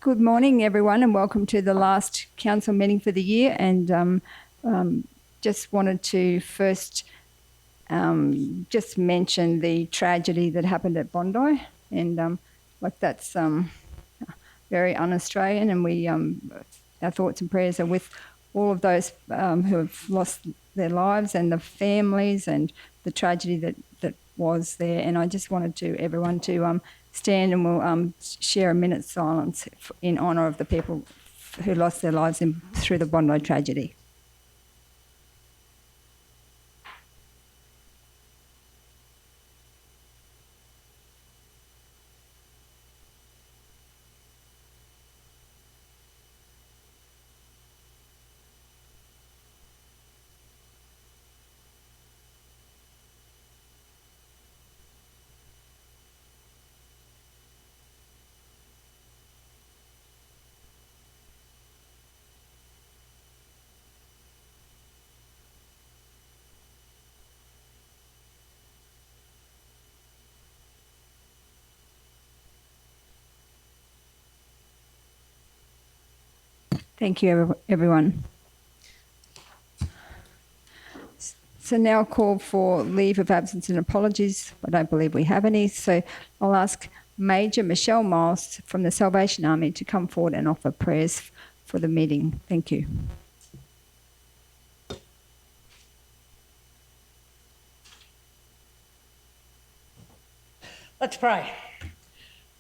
Good morning, everyone, and welcome to the last council meeting for the year. And just wanted to first just mention the tragedy that happened at Bondi, and that's very un-Australian. And we our thoughts and prayers are with all of those who have lost their lives and the families and the tragedy that was there. And I just wanted everyone to stand, and we'll share a minute's silence in honour of the people who lost their lives through the Bondi tragedy. Thank you, everyone. So now I'll call for leave of absence and apologies. I don't believe we have any. So I'll ask Major Michelle Miles from the Salvation Army to come forward and offer prayers for the meeting. Thank you. Let's pray.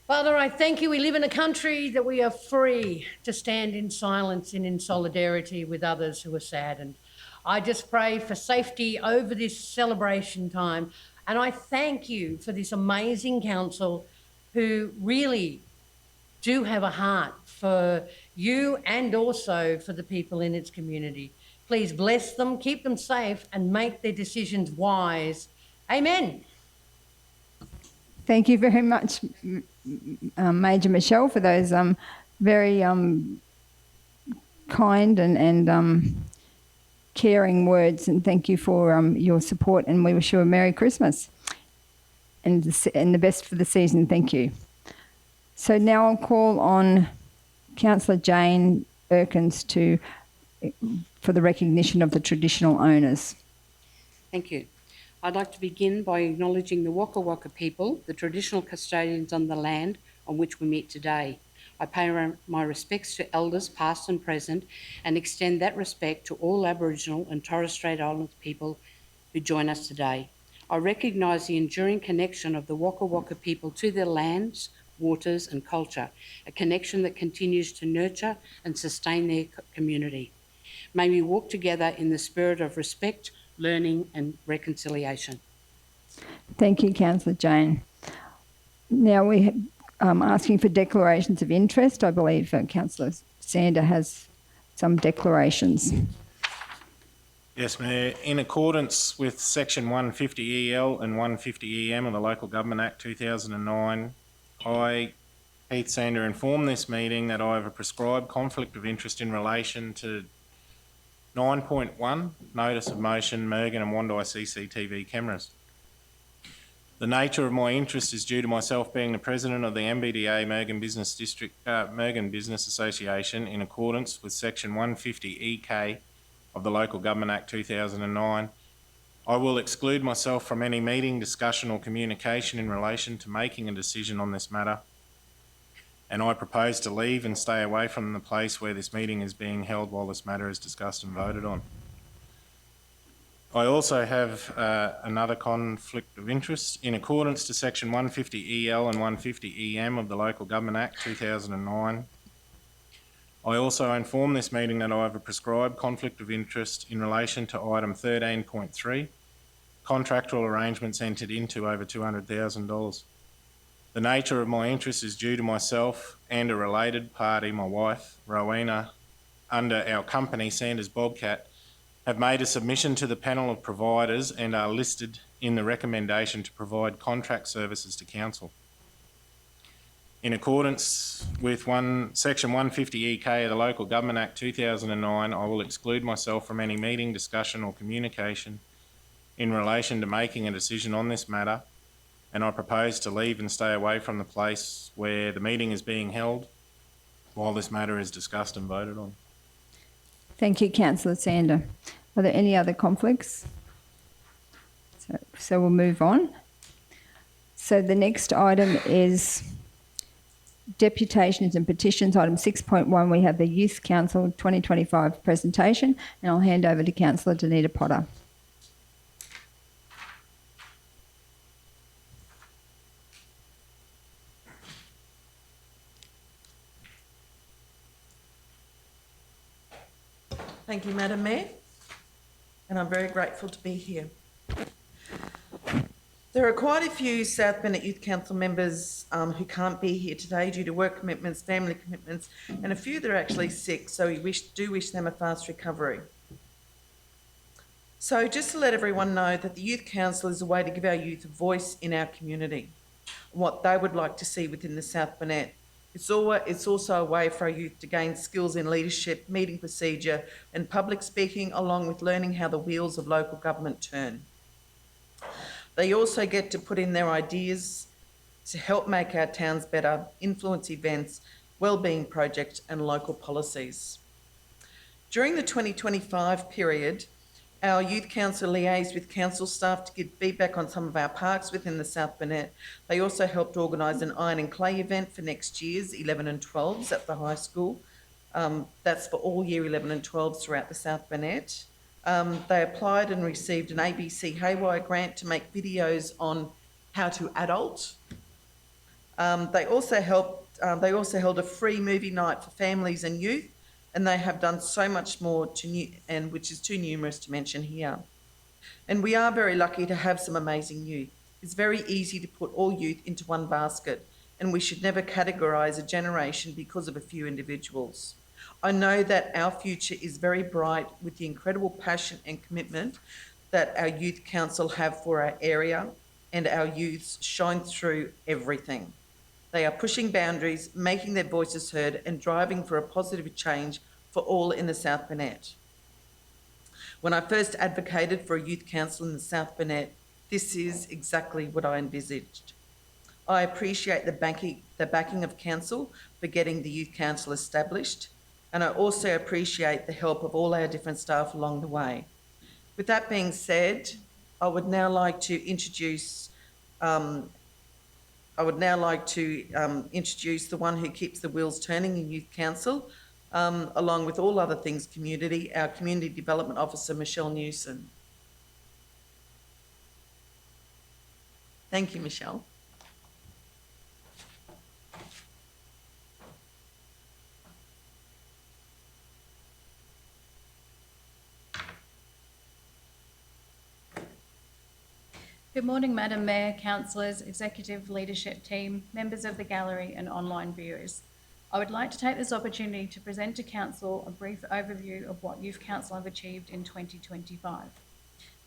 Father, I thank you. We live in a country that we are free to stand in silence and in solidarity with others who are saddened. I just pray for safety over this celebration time. And I thank you for this amazing council who really do have a heart for you and also for the people in its community. Please bless them, keep them safe, and make their decisions wise. Amen. Thank you very much, Major Michelle, for those very kind and caring words, and thank you for your support, and we wish you a Merry Christmas and the best for the season. Thank you. So now I'll call on Councillor Jane Erkins for the recognition of the traditional owners. Thank you. I'd like to begin by acknowledging the Waka Waka people, the traditional custodians on the land on which we meet today. I pay my respects to elders past and present and extend that respect to all Aboriginal and Torres Strait Islander people who join us today. I recognise the enduring connection of the Waka Waka people to their lands, waters and culture, a connection that continues to nurture and sustain their community. May we walk together in the spirit of respect, learning and reconciliation. Thank you, Councillor Jane. Now we're asking for declarations of interest. I believe Councillor Sander has some declarations. Yes, Mayor. In accordance with Section 150EL and 150EM of the Local Government Act 2009, I, Heath Sander, inform this meeting that I have a prescribed conflict of interest in relation to 9.1 Notice of Motion Mergen and Wandai CCTV cameras. The nature of my interest is due to myself being the President of the MBDA Mergen Business Association in accordance with Section 150EK of the Local Government Act 2009. I will exclude myself from any meeting, discussion or communication in relation to making a decision on this matter, and I propose to leave and stay away from the place where this meeting is being held while this matter is discussed and voted on. I also have another conflict of interest. In accordance to Section 150EL and 150EM of the Local Government Act 2009, I also inform this meeting that I have a prescribed conflict of interest in relation to item 13.3, contractual arrangements entered into over $200,000. The nature of my interest is due to myself and a related party, my wife, Rowena, under our company, Sanders Bobcat, have made a submission to the panel of providers and are listed in the recommendation to provide contract services to Council. In accordance with Section 150EK of the Local Government Act 2009, I will exclude myself from any meeting, discussion or communication in relation to making a decision on this matter, and I propose to leave and stay away from the place where the meeting is being held while this matter is discussed and voted on. Thank you, Councillor Sander. Are there any other conflicts? So we'll move on. So the next item is deputations and petitions. Item 6.1, we have the Youth Council 2025 presentation, and I'll hand over to Councillor Danita Potter. Thank you, Madam Mayor, and I'm very grateful to be here. There are quite a few South Bennett Youth Council members who can't be here today due to work commitments, family commitments, and a few that are actually sick, so we do wish them a fast recovery. So just to let everyone know that the Youth Council is a way to give our youth a voice in our community, what they would like to see within the South Bennett. It's also a way for our youth to gain skills in leadership, meeting procedure and public speaking, along with learning how the wheels of local government turn. They also get to put in their ideas to help make our towns better, influence events, wellbeing projects and local policies. During the 2025 period, our Youth Council liaised with council staff to give feedback on some of our parks within the South Bennett. They also helped organise an iron and clay event for next year's 11 and 12s at the high school. That's for all year 11 and 12s throughout the South Bennett. They applied and received an ABC Haywire grant to make videos on how to adult. They also held a free movie night for families and youth, and they have done so much more which is too numerous to mention here. And we are very lucky to have some amazing youth. It's very easy to put all youth into one basket, and we should never categorise a generation because of a few individuals. I know that our future is very bright with the incredible passion and commitment that our Youth Council have for our area, and our youths shine through everything. They are pushing boundaries, making their voices heard and driving for a positive change for all in the South Bennett. When I first advocated for a Youth Council in the South Bennett, this is exactly what I envisaged. I appreciate the backing of Council for getting the Youth Council established, and I also appreciate the help of all our different staff along the way. With that being said, I would now like to introduce the one who keeps the wheels turning in Youth Council, along with all other things community, our Community Development Officer, Michelle Newson. Thank you, Michelle. Good morning, Madam Mayor, councillors, executive leadership team, members of the gallery and online viewers. I would like to take this opportunity to present to Council a brief overview of what Youth Council have achieved in 2025.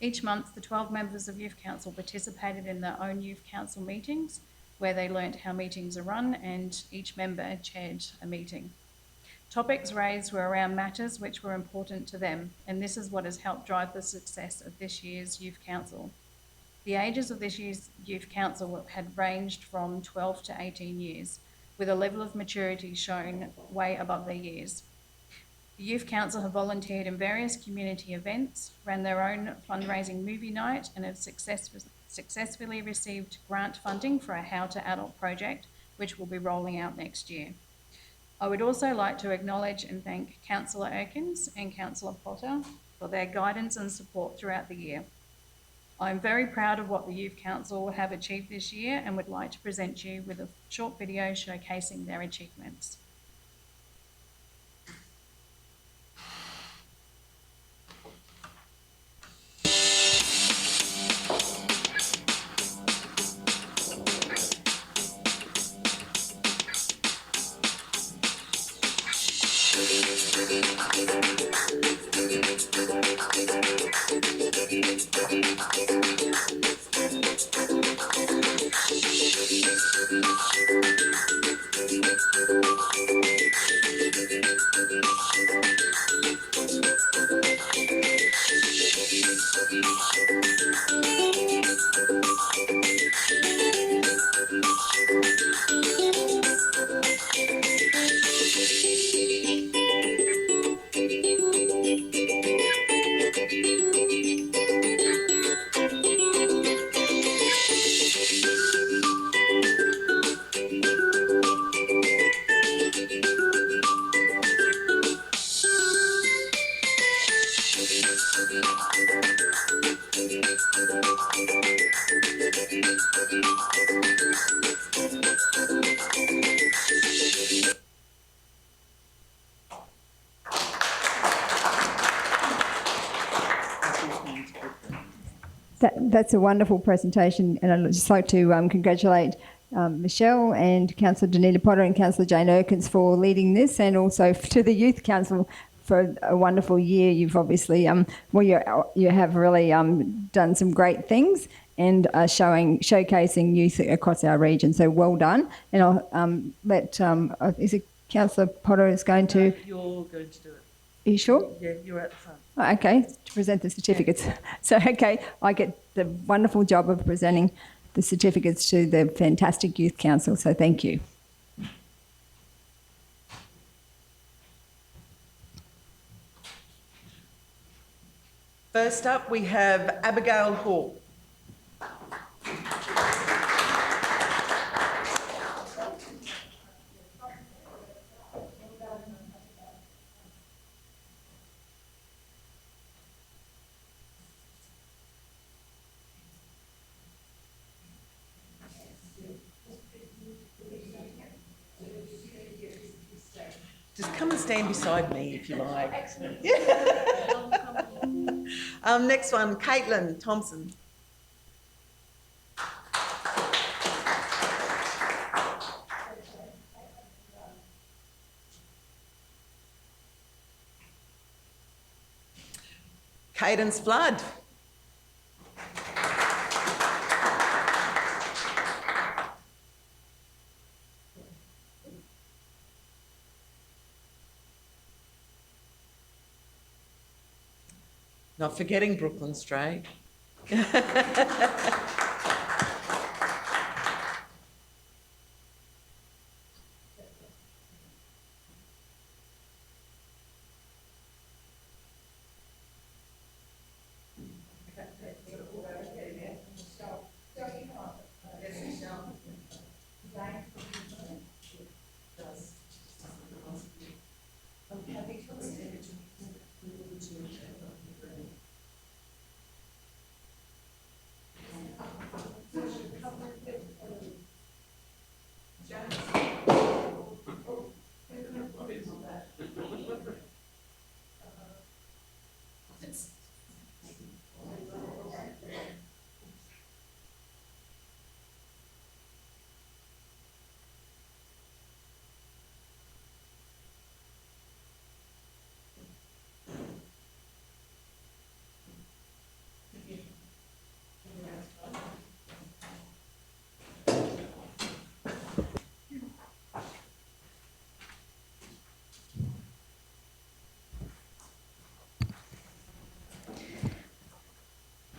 Each month, the 12 members of Youth Council participated in their own Youth Council meetings, where they learnt how meetings are run, and each member chaired a meeting. Topics raised were around matters which were important to them, and this is what has helped drive the success of this year's Youth Council. The ages of this year's Youth Council had ranged from 12 to 18 years, with a level of maturity shown way above their years. The Youth Council have volunteered in various community events, ran their own fundraising movie night, and have successfully received grant funding for a How to Adult project, which will be rolling out next year. I would also like to acknowledge and thank Councillor Erkins and Councillor Potter for their guidance and support throughout the year. I'm very proud of what the Youth Council have achieved this year and would like to present you with a short video showcasing their achievements. That's a wonderful presentation, and I'd just like to congratulate Michelle and Councillor Danita Potter and Councillor Jane Erkins for leading this, and also to the Youth Council for a wonderful year. You've obviously, you have really done some great things and are showcasing youth across our region. So well done. And I'll let, is it Councillor Potter is going to? You're going to do it. Are you sure? Yeah, you're at the front. Oh, okay, to present the certificates. So, okay, I get the wonderful job of presenting the certificates to the fantastic Youth Council, so thank you. First up, we have Abigail Hall. Just come and stand beside me if you like. Next one, Caitlin Thompson. Cadence Flood. Not forgetting Brooklyn Stray.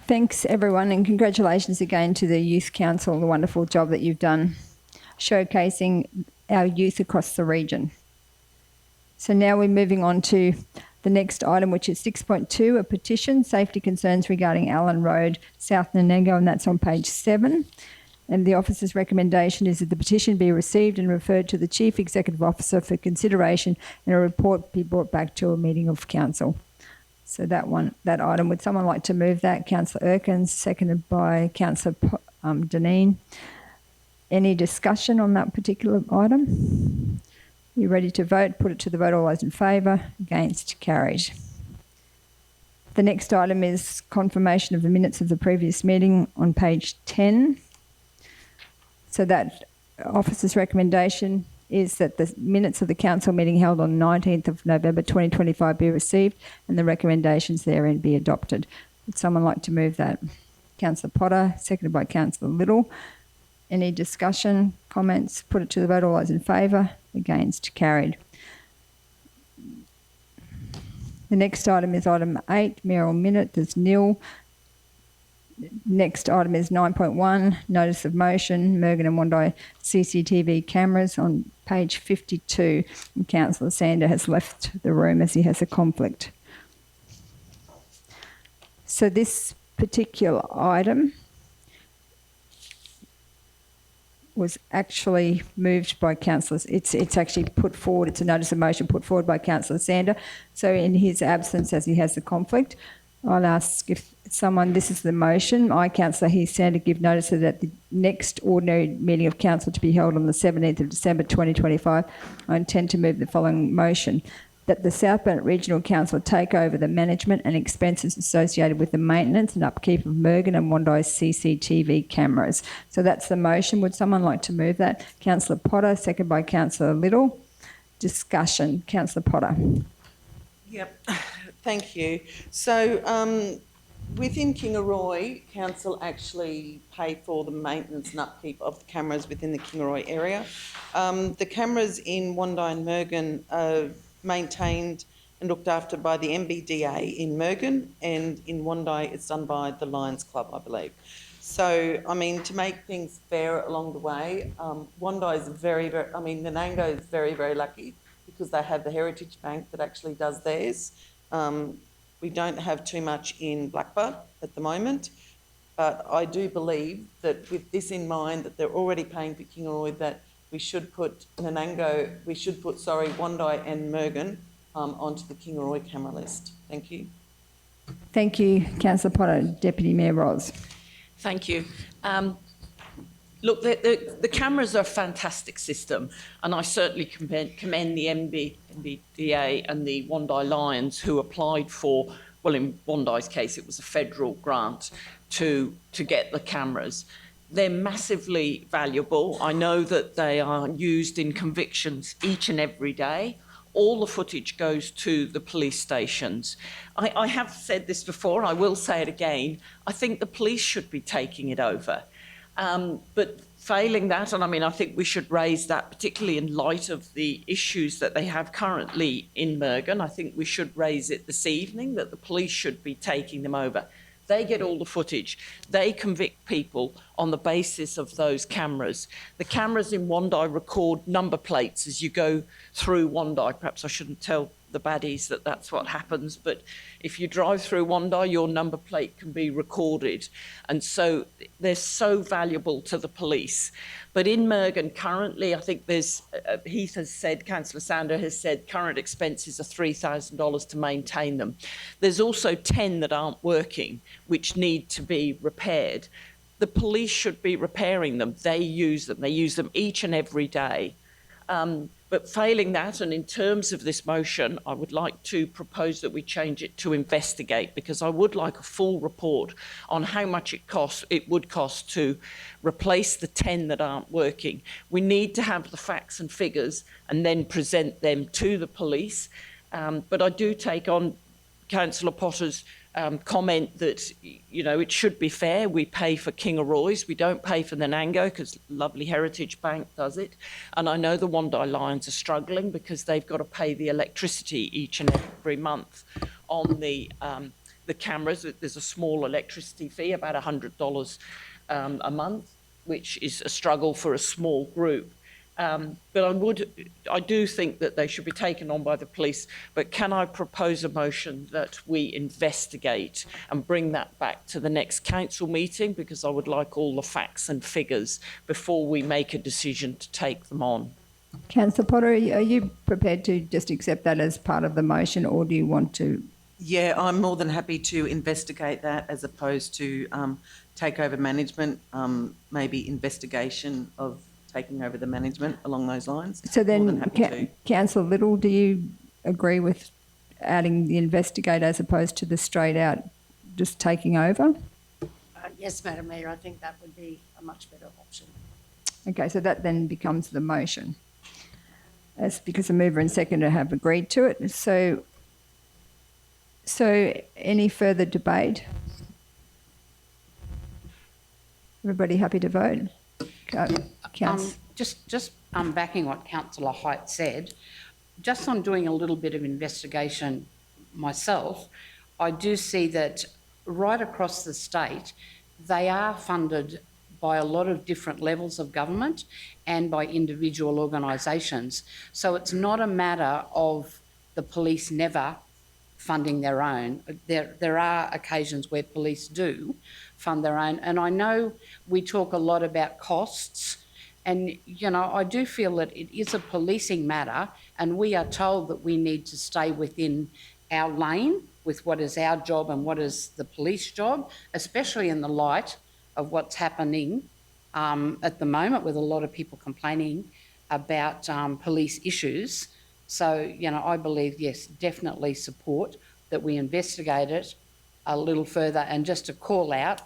Thanks everyone, and congratulations again to the Youth Council, the wonderful job that you've done showcasing our youth across the region. So now we're moving on to the next item, which is 6.2, a petition, safety concerns regarding Allen Road, South Nanango, and that's on page 7. And the officer's recommendation is that the petition be received and referred to the Chief Executive Officer for consideration and a report be brought back to a meeting of council. So that item, would someone like to move that? Councillor Erkins, seconded by Councillor Deneen. Any discussion on that particular item? You ready to vote? Put it to the vote. All those in favour? Against? Carried. The next item is confirmation of the minutes of the previous meeting on page 10. So that officer's recommendation is that the minutes of the council meeting held on 19th of November 2025 be received and the recommendations therein be adopted. Would someone like to move that? Councillor Potter, seconded by Councillor Little. Any discussion, comments? Put it to the vote. All those in favour? Against? Carried. The next item is item 8, mayoral minute. There's nil. Next item is 9.1, notice of motion, Mergen and Wandai CCTV cameras on page 52. And Councillor Sander has left the room as he has a conflict. So this particular item was actually moved by Councillor, it's actually put forward, it's a notice of motion put forward by Councillor Sander. So in his absence, as he has a conflict, I'll ask if someone, this is the motion, I, Councillor Heath Sander, give notice that the next ordinary meeting of council to be held on the 17th of December 2025, I intend to move the following motion, that the South Burnett Regional Council take over the management and expenses associated with the maintenance and upkeep of Mergen and Wondi's CCTV cameras. So that's the motion. Would someone like to move that? Councillor Potter, second by Councillor Little. Discussion. Councillor Potter. Yep, thank you. So within Kingaroy, council actually pay for the maintenance and upkeep of the cameras within the Kingaroy area. The cameras in Wondi and Mergen are maintained and looked after by the MBDA in Mergen, and in Wondi it's done by the Lions Club, I believe. So, I mean, to make things fair along the way, Wondi is Nanango is very, very lucky because they have the Heritage Bank that actually does theirs. We don't have too much in Blackbutt at the moment, but I do believe that with this in mind, that they're already paying for Kingaroy, that we should put Wondi and Mergen onto the Kingaroy camera list. Thank you. Thank you, Councillor Potter. Deputy Mayor Ros. Thank you. Look, the cameras are a fantastic system, and I certainly commend the MBDA and the Wondi Lions who applied for, well, in Wondi's case, it was a federal grant to get the cameras. They're massively valuable. I know that they are used in convictions each and every day. All the footage goes to the police stations. I have said this before, I will say it again, I think the police should be taking it over. But failing that, and I mean, I think we should raise that, particularly in light of the issues that they have currently in Mergen. I think we should raise it this evening, that the police should be taking them over. They get all the footage. They convict people on the basis of those cameras. The cameras in Wondi record number plates as you go through Wondi. Perhaps I shouldn't tell the baddies that that's what happens, but if you drive through Wondi, your number plate can be recorded. And so they're so valuable to the police. But in Mergen currently, I think there's, Heath has said, Councillor Sander has said, current expenses are $3,000 to maintain them. There's also 10 that aren't working, which need to be repaired. The police should be repairing them. They use them each and every day. But failing that, and in terms of this motion, I would like to propose that we change it to investigate, because I would like a full report on how much it would cost to replace the 10 that aren't working. We need to have the facts and figures and then present them to the police. But I do take on Councillor Potter's comment that, you know, it should be fair. We pay for Kingaroy's, we don't pay for the Nanango because lovely Heritage Bank does it. And I know the Wondi Lions are struggling because they've got to pay the electricity each and every month on the cameras. There's a small electricity fee, about $100 a month, which is a struggle for a small group. But I do think that they should be taken on by the police. But can I propose a motion that we investigate and bring that back to the next council meeting? Because I would like all the facts and figures before we make a decision to take them on. Councillor Potter, are you prepared to just accept that as part of the motion, or do you want to? Yeah, I'm more than happy to investigate that as opposed to take over management, maybe investigation of taking over the management along those lines. So then, Councillor Little, do you agree with adding the investigate as opposed to the straight out just taking over? Yes, Madam Mayor, I think that would be a much better option. Okay, so that then becomes the motion. That's because the mover and seconder have agreed to it. So any further debate? Everybody happy to vote? Just backing what Councillor Height said, just on doing a little bit of investigation myself, I do see that right across the state, they are funded by a lot of different levels of government and by individual organisations. So it's not a matter of the police never funding their own. There are occasions where police do fund their own. And I know we talk a lot about costs, and, you know, I do feel that it is a policing matter, and we are told that we need to stay within our lane with what is our job and what is the police job, especially in the light of what's happening at the moment with a lot of people complaining about police issues. So, you know, I believe, yes, definitely support that we investigate it a little further. And just to call out,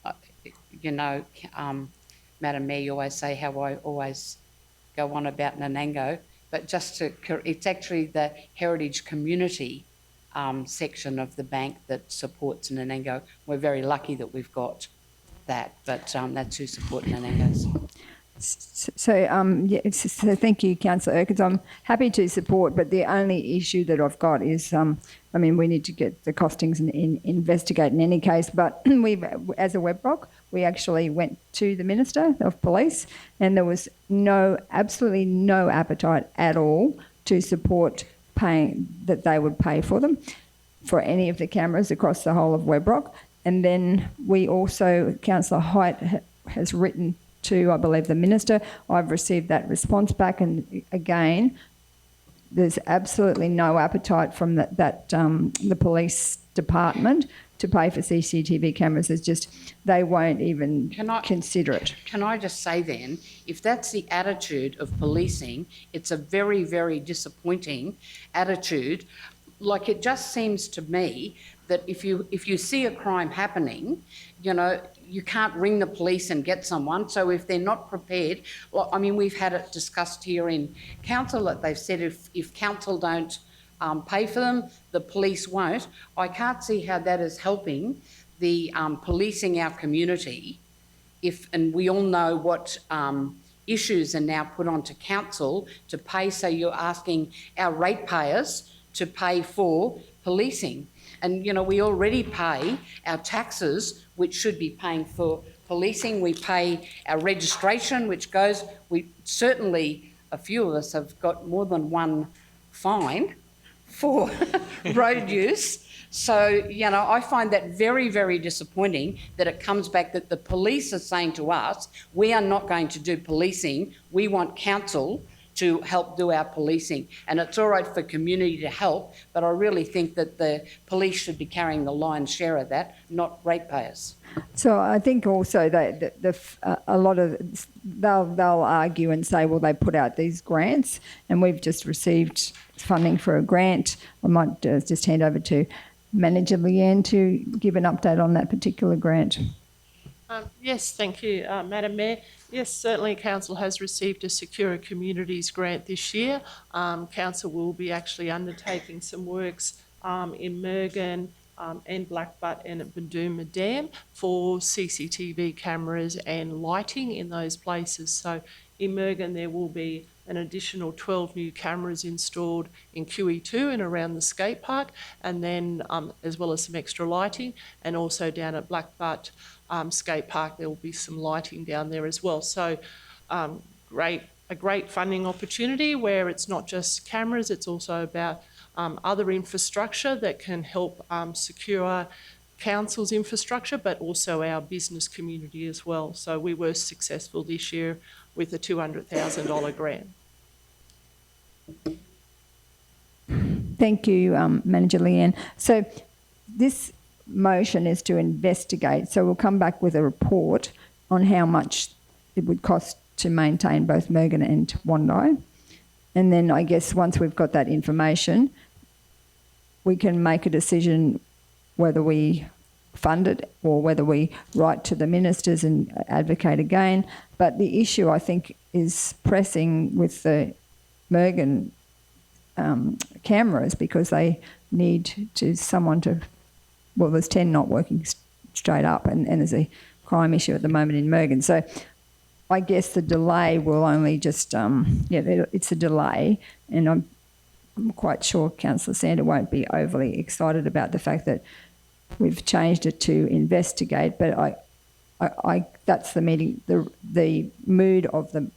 uh, you know, Madam Mayor, you always say how I always go on about Nanango, but just to, it's actually the heritage community section of the bank that supports Nanango. We're very lucky that we've got that, but that's who support Nanangos. So thank you, Councillor Erkins. I'm happy to support, but the only issue that I've got is, I mean, we need to get the costings and investigate in any case, but we've, as a WebRock, we actually went to the Minister of Police and there was absolutely no appetite at all to support paying, that they would pay for them, for any of the cameras across the whole of WebRock. And then we also, Councillor Height has written to, I believe, the Minister. I've received that response back, and again, there's absolutely no appetite from the police department to pay for CCTV cameras. It's just, they won't even consider it. Can I just say then, if that's the attitude of policing, it's a very, very disappointing attitude. Like, it just seems to me that if you see a crime happening, you know, you can't ring the police and get someone. So if they're not prepared, well, I mean, we've had it discussed here in council that they've said if council don't pay for them, the police won't. I can't see how that is helping the policing our community. And we all know what issues are now put onto council to pay. So you're asking our ratepayers to pay for policing. And, you know, we already pay our taxes, which should be paying for policing. We pay our registration, which goes, certainly a few of us have got more than one fine for road use. So, you know, I find that very, very disappointing that it comes back that the police are saying to us, we are not going to do policing. We want council to help do our policing. And it's all right for community to help, but I really think that the police should be carrying the lion's share of that, not ratepayers. So I think also that a lot of, they'll argue and say, well, they put out these grants and we've just received funding for a grant. I might just hand over to Manager Leanne to give an update on that particular grant. Yes, thank you, Madam Mayor. Yes, certainly Council has received a Secure Communities grant this year. Council will be actually undertaking some works in Mergen and Blackbutt and at Bundooma Dam for CCTV cameras and lighting in those places. So in Mergen there will be an additional 12 new cameras installed in QE2 and around the skate park, and then as well as some extra lighting, and also down at Blackbutt skate park there will be some lighting down there as well. So a great funding opportunity where it's not just cameras, it's also about other infrastructure that can help secure council's infrastructure, but also our business community as well. So we were successful this year with a $200,000 grant. Thank you, Manager Leanne. So this motion is to investigate. So we'll come back with a report on how much it would cost to maintain both Mergen and Wondai. And then I guess once we've got that information, we can make a decision whether we fund it or whether we write to the ministers and advocate again. But the issue, I think, is pressing with the Mergen cameras because they need someone to, well, there's 10 not working straight up and there's a crime issue at the moment in Mergen. So I guess the delay will only just, it's a delay, and I'm quite sure Councillor Sander won't be overly excited about the fact that we've changed it to investigate, but I that's the meeting, the mood of the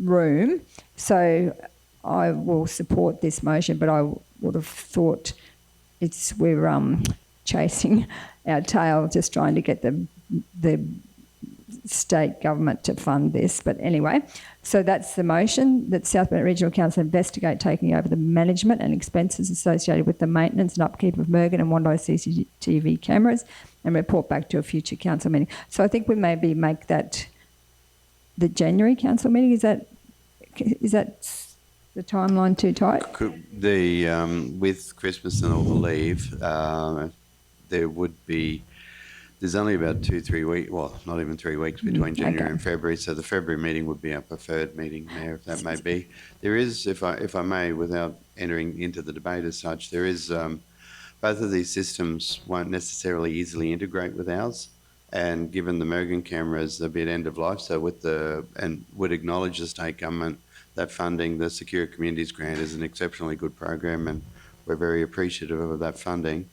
room. So I will support this motion, but I would have thought we're chasing our tail, just trying to get the state government to fund this. But anyway, so that's the motion, that South Burnett Regional Council investigate taking over the management and expenses associated with the maintenance and upkeep of Mergen and Wondai CCTV cameras and report back to a future council meeting. So I think we maybe make that the January council meeting. Is that the timeline too tight? With Christmas and all the leave, there's only about 2-3 weeks, well, not even 3 weeks between January okay. and February, so the February meeting would be our preferred meeting, Mayor, if that may be. There is, if I may, without entering into the debate as such, there is, both of these systems won't necessarily easily integrate with ours, and given the Mergen cameras, they'll be at end of life, so and would acknowledge the state government that funding the Secure Communities Grant is an exceptionally good program, and we're very appreciative of that funding.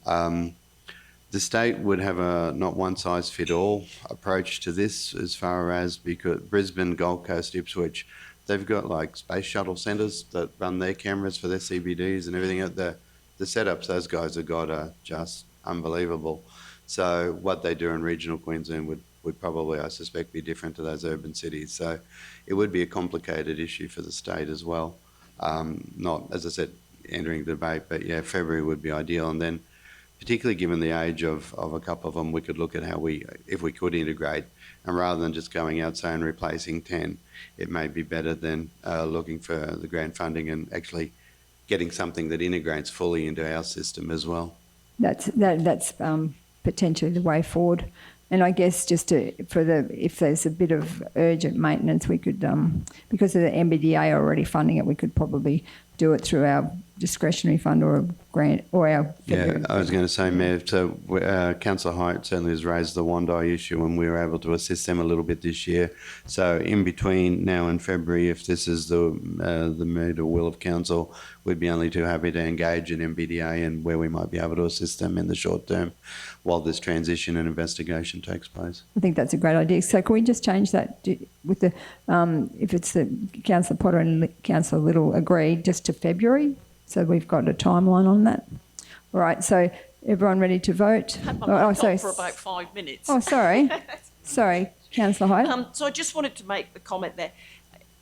The state would have a not one-size-fit-all approach to this as far as, because Brisbane, Gold Coast, Ipswich, they've got like space shuttle centres that run their cameras for their CBDs and everything. The setups those guys have got are just unbelievable. So what they do in regional Queensland would probably, I suspect, be different to those urban cities. So it would be a complicated issue for the state as well. Not, as I said, entering the debate, but yeah, February would be ideal. And then, particularly given the age of a couple of them, we could look at how if we could integrate, and rather than just going out saying replacing 10, it may be better than looking for the grant funding and actually getting something that integrates fully into our system as well. That's potentially the way forward. And I guess just if there's a bit of urgent maintenance, we could, because of the MBDA already funding it, we could probably do it through our discretionary fund or a grant or our. Yeah, I was going to say, Mayor, so Councillor Hite certainly has raised the Wandai issue, and we were able to assist them a little bit this year. So in between now and February, if this is the mood or will of council, we'd be only too happy to engage in MBDA and where we might be able to assist them in the short term while this transition and investigation takes place. I think that's a great idea. So can we just change that with the, if it's the Councillor Potter and Councillor Little agreed, just to February? So we've got a timeline on that. All right, so everyone ready to vote? Had my mic on for about 5 minutes. Oh, sorry. Sorry, Councillor Hyde. So I just wanted to make the comment there.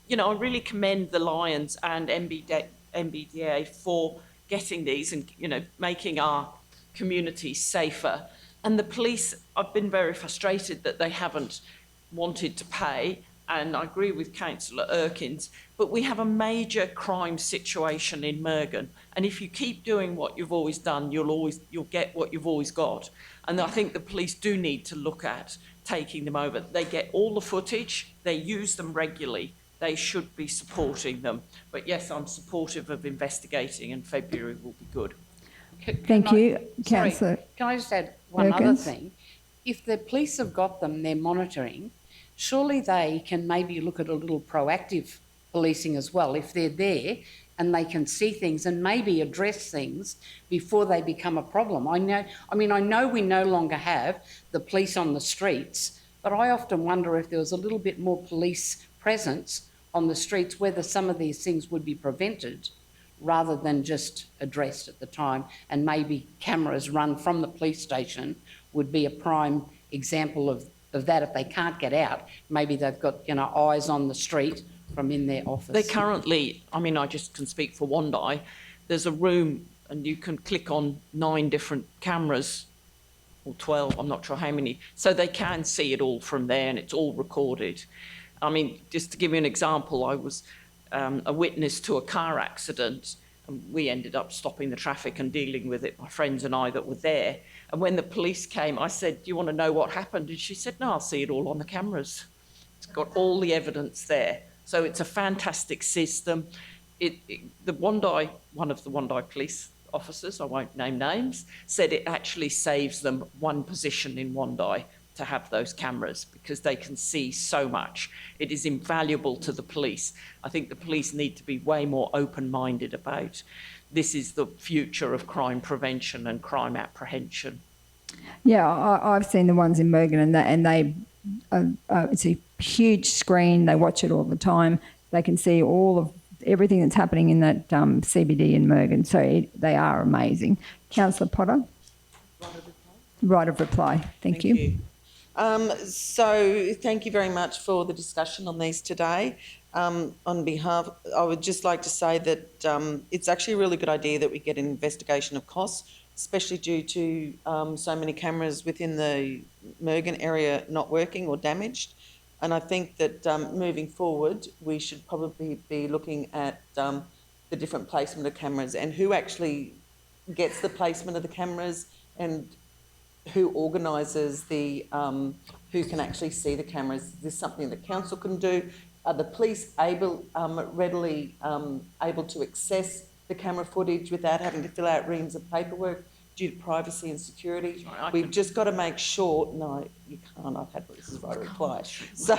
You know, I really commend the Lions and MBDA for getting these and, you know, making our communities safer. And the police, I've been very frustrated that they haven't wanted to pay, and I agree with Councillor Erkins, but we have a major crime situation in Mergen, and if you keep doing what you've always done, you'll get what you've always got. And I think the police do need to look at taking them over. They get all the footage, they use them regularly, they should be supporting them. But yes, I'm supportive of investigating, and February will be good. Thank you, Councillor. Can I just add one other Perkins? thing? If the police have got them, they're monitoring, surely they can maybe look at a little proactive policing as well. If they're there and they can see things and maybe address things before they become a problem. I know we no longer have the police on the streets, but I often wonder if there was a little bit more police presence on the streets, whether some of these things would be prevented rather than just addressed at the time, and maybe cameras run from the police station would be a prime example of that. If they can't get out, maybe they've got, you know, eyes on the street from in their office. They currently, I mean, I just can speak for Wandai, there's a room and you can click on 9 different cameras, or 12, I'm not sure how many, so they can see it all from there and it's all recorded. I mean, just to give you an example, I was a witness to a car accident, and we ended up stopping the traffic and dealing with it, my friends and I that were there. And when the police came, I said, do you want to know what happened? And she said, no, I'll see it all on the cameras. It's got all the evidence there. So it's a fantastic system. One of the Wandai police officers, I won't name names, said it actually saves them one position in Wandai to have those cameras because they can see so much. It is invaluable to the police. I think the police need to be way more open-minded about this is the future of crime prevention and crime apprehension. Yeah, I've seen the ones in Mergen, and they it's a huge screen. They watch it all the time. They can see all of everything that's happening in that CBD in Mergen. So they are amazing. Councillor Potter. Right of reply. Thank you. So thank you very much for the discussion on these today. On behalf, I would just like to say that it's actually a really good idea that we get an investigation of costs, especially due to so many cameras within the Mergen area not working or damaged. And I think that moving forward, we should probably be looking at the different placement of cameras and who actually gets the placement of the cameras and who organises the, who can actually see the cameras. Is this something that council can do? Are the police able, readily able to access the camera footage without having to fill out reams of paperwork due to privacy and security? We've just got to make sure, no, you can't, I've had this is right reply. So,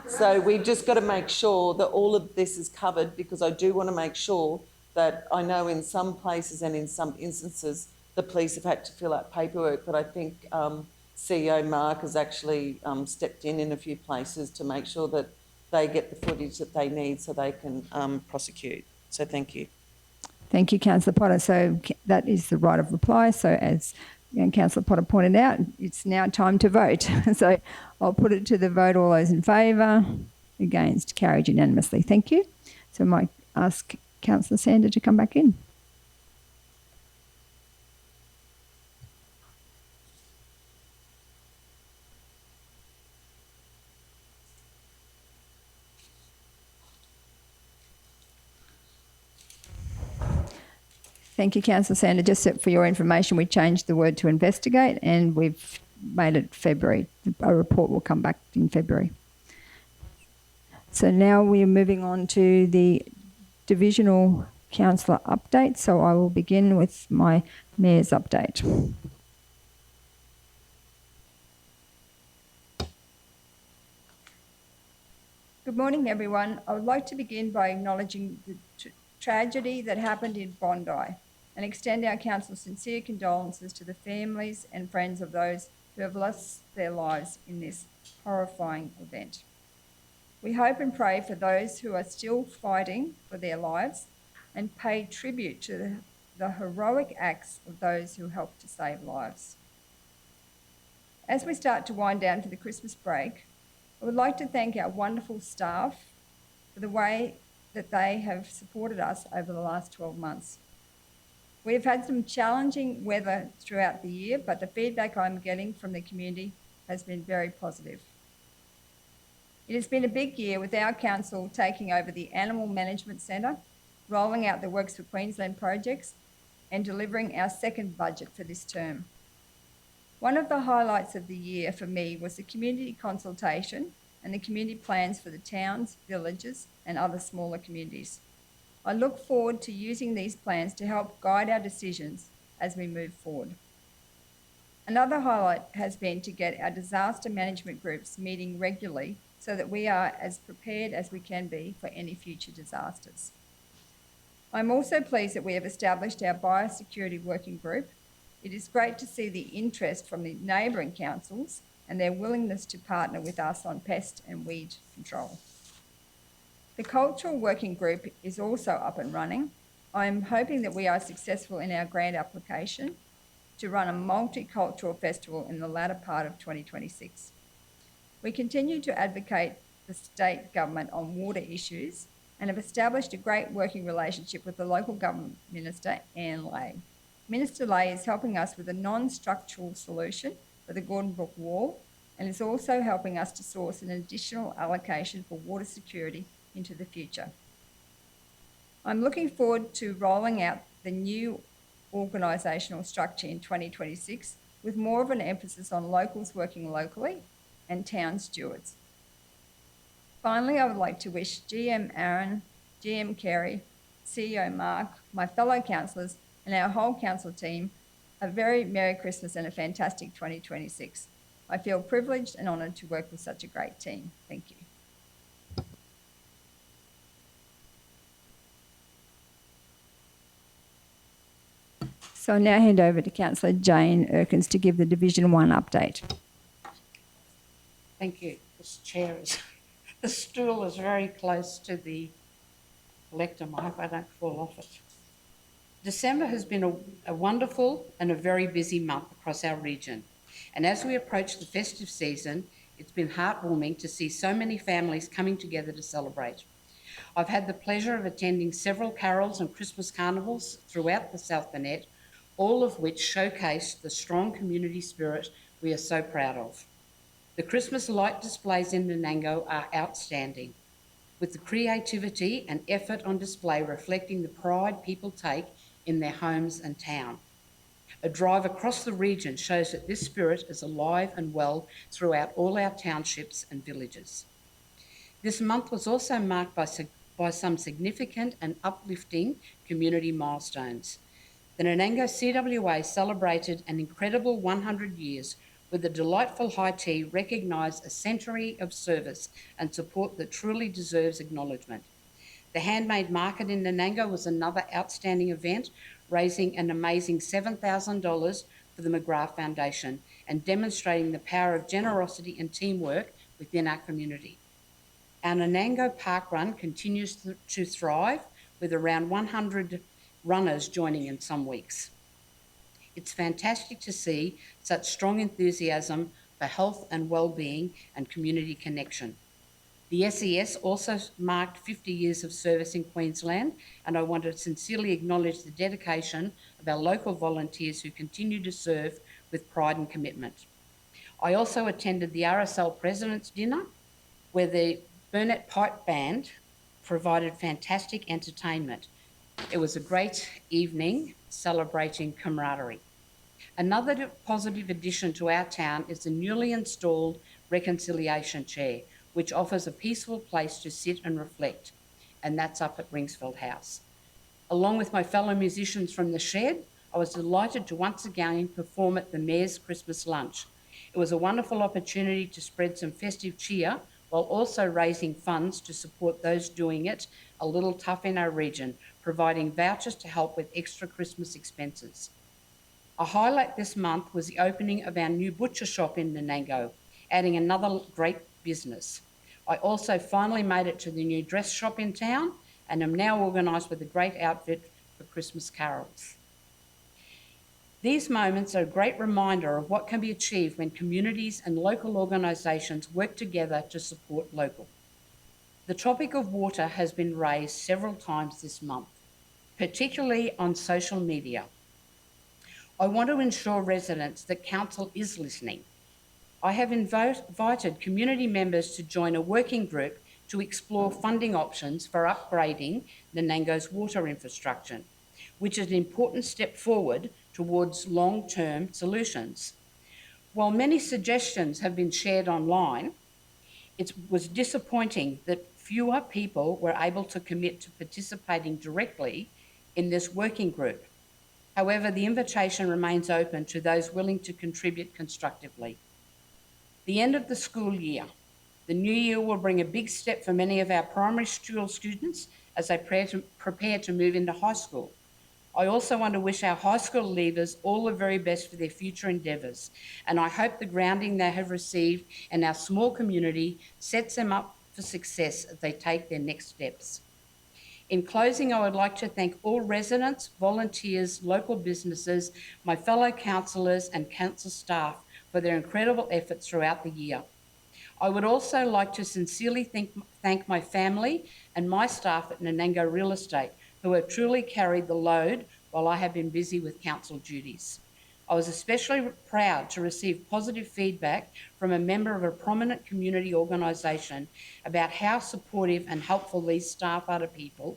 so we've just got to make sure that all of this is covered, because I do want to make sure that I know in some places and in some instances the police have had to fill out paperwork, but I think CEO Mark has actually stepped in a few places to make sure that they get the footage that they need so they can prosecute. So thank you. Thank you, Councillor Potter. So that is the right of reply. So as Councillor Potter pointed out, it's now time to vote. So I'll put it to the vote. All those in favour? Against? Carried unanimously. Thank you. So I might ask Councillor Sander to come back in. Thank you, Councillor Sander. Just for your information, we changed the word to investigate and we've made it February. A report will come back in February. So now we are moving on to the divisional councillor update. So I will begin with my mayor's update. Good morning, everyone. I would like to begin by acknowledging the tragedy that happened in Bondi and extend our council's sincere condolences to the families and friends of those who have lost their lives in this horrifying event. We hope and pray for those who are still fighting for their lives and pay tribute to the heroic acts of those who helped to save lives. As we start to wind down for the Christmas break, I would like to thank our wonderful staff for the way that they have supported us over the last 12 months. We have had some challenging weather throughout the year, but the feedback I'm getting from the community has been very positive. It has been a big year with our council taking over the Animal Management Centre, rolling out the Works for Queensland projects and delivering our second budget for this term. One of the highlights of the year for me was the community consultation and the community plans for the towns, villages and other smaller communities. I look forward to using these plans to help guide our decisions as we move forward. Another highlight has been to get our disaster management groups meeting regularly so that we are as prepared as we can be for any future disasters. I'm also pleased that we have established our biosecurity working group. It is great to see the interest from the neighbouring councils and their willingness to partner with us on pest and weed control. The cultural working group is also up and running. I'm hoping that we are successful in our grant application to run a multicultural festival in the latter part of 2026. We continue to advocate the state government on water issues and have established a great working relationship with the local government minister, Anne Lay. Minister Lay is helping us with a non-structural solution for the Gordon Brook Wall and is also helping us to source an additional allocation for water security into the future. I'm looking forward to rolling out the new organisational structure in 2026 with more of an emphasis on locals working locally and town stewards. Finally, I would like to wish GM Aaron, GM Kerry, CEO Mark, my fellow councillors and our whole council team a very Merry Christmas and a fantastic 2026. I feel privileged and honoured to work with such a great team. Thank you. So I now hand over to Councillor Jane Erkins to give the Division 1 update. Thank you. This chair is, the stool is very close to the lectern. I hope I don't fall off it. December has been a wonderful and a very busy month across our region. And as we approach the festive season, it's been heartwarming to see so many families coming together to celebrate. I've had the pleasure of attending several carols and Christmas carnivals throughout the South Burnett, all of which showcase the strong community spirit we are so proud of. The Christmas light displays in Nanango are outstanding, with the creativity and effort on display reflecting the pride people take in their homes and town. A drive across the region shows that this spirit is alive and well throughout all our townships and villages. This month was also marked by some significant and uplifting community milestones. The Nanango CWA celebrated an incredible 100 years with the delightful high tea recognised a century of service and support that truly deserves acknowledgement. The handmade market in Nanango was another outstanding event, raising an amazing $7,000 for the McGrath Foundation and demonstrating the power of generosity and teamwork within our community. Our Nanango Park Run continues to thrive, with around 100 runners joining in some weeks. It's fantastic to see such strong enthusiasm for health and well-being and community connection. The SES also marked 50 years of service in Queensland, and I want to sincerely acknowledge the dedication of our local volunteers who continue to serve with pride and commitment. I also attended the RSL President's Dinner, where the Burnett Pipe Band provided fantastic entertainment. It was a great evening celebrating camaraderie. Another positive addition to our town is the newly installed reconciliation chair, which offers a peaceful place to sit and reflect, and that's up at Ringsfeld House. Along with my fellow musicians from the shed, I was delighted to once again perform at the Mayor's Christmas Lunch. It was a wonderful opportunity to spread some festive cheer while also raising funds to support those doing it a little tough in our region, providing vouchers to help with extra Christmas expenses. A highlight this month was the opening of our new butcher shop in Nanango, adding another great business. I also finally made it to the new dress shop in town and am now organised with a great outfit for Christmas carols. These moments are a great reminder of what can be achieved when communities and local organisations work together to support local. The topic of water has been raised several times this month, particularly on social media. I want to ensure residents that Council is listening. I have invited community members to join a working group to explore funding options for upgrading Nanango's water infrastructure, which is an important step forward towards long-term solutions. While many suggestions have been shared online, it was disappointing that fewer people were able to commit to participating directly in this working group. However, the invitation remains open to those willing to contribute constructively. The end of the school year. The new year will bring a big step for many of our primary school students as they prepare to move into high school. I also want to wish our high school leavers all the very best for their future endeavours, and I hope the grounding they have received in our small community sets them up for success as they take their next steps. In closing, I would like to thank all residents, volunteers, local businesses, my fellow councillors and council staff for their incredible efforts throughout the year. I would also like to sincerely thank my family and my staff at Nanango Real Estate, who have truly carried the load while I have been busy with council duties. I was especially proud to receive positive feedback from a member of a prominent community organisation about how supportive and helpful these staff are to people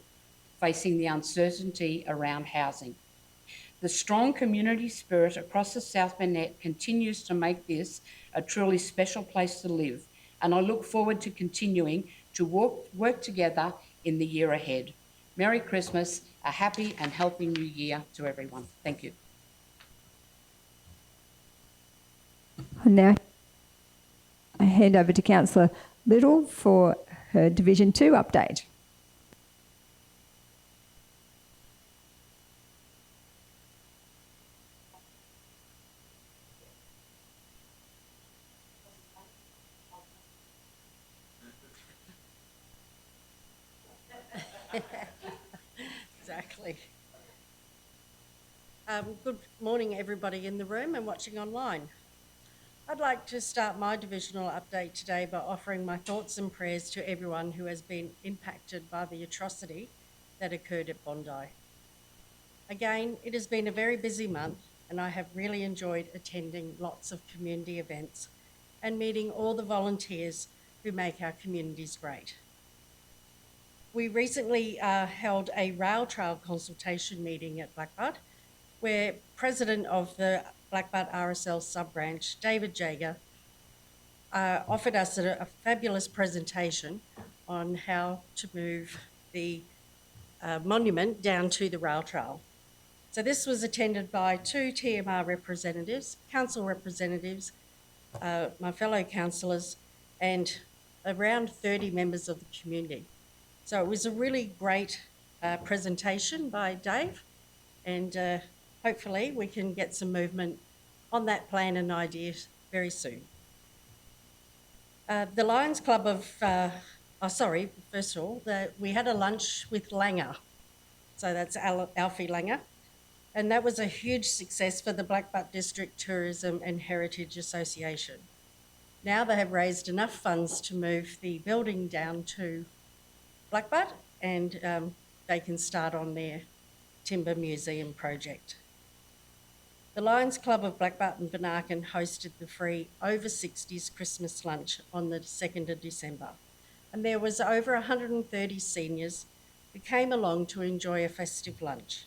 facing the uncertainty around housing. The strong community spirit across the South Burnett continues to make this a truly special place to live, and I look forward to continuing to work together in the year ahead. Merry Christmas, a happy and healthy new year to everyone. Thank you. Now I hand over to Councillor Little for her Division 2 update. Exactly. Good morning, everybody in the room and watching online. I'd like to start my divisional update today by offering my thoughts and prayers to everyone who has been impacted by the atrocity that occurred at Bondi. Again, it has been a very busy month and I have really enjoyed attending lots of community events and meeting all the volunteers who make our communities great. We recently held a rail trail consultation meeting at Blackbutt, where President of the Blackbutt RSL sub-branch, David Jager, offered us a fabulous presentation on how to move the monument down to the rail trail. So this was attended by 2 TMR representatives, council representatives, my fellow councillors, and around 30 members of the community. So it was a really great presentation by Dave, and hopefully we can get some movement on that plan and ideas very soon. The Lions Club of, first of all, we had a lunch with Langer. So that's Alfie Langer. And that was a huge success for the Blackbutt District Tourism and Heritage Association. Now they have raised enough funds to move the building down to Blackbutt, and they can start on their Timber Museum project. The Lions Club of Blackbutt and Benarkan hosted the free over 60s Christmas lunch on the 2nd of December. And there was over 130 seniors who came along to enjoy a festive lunch,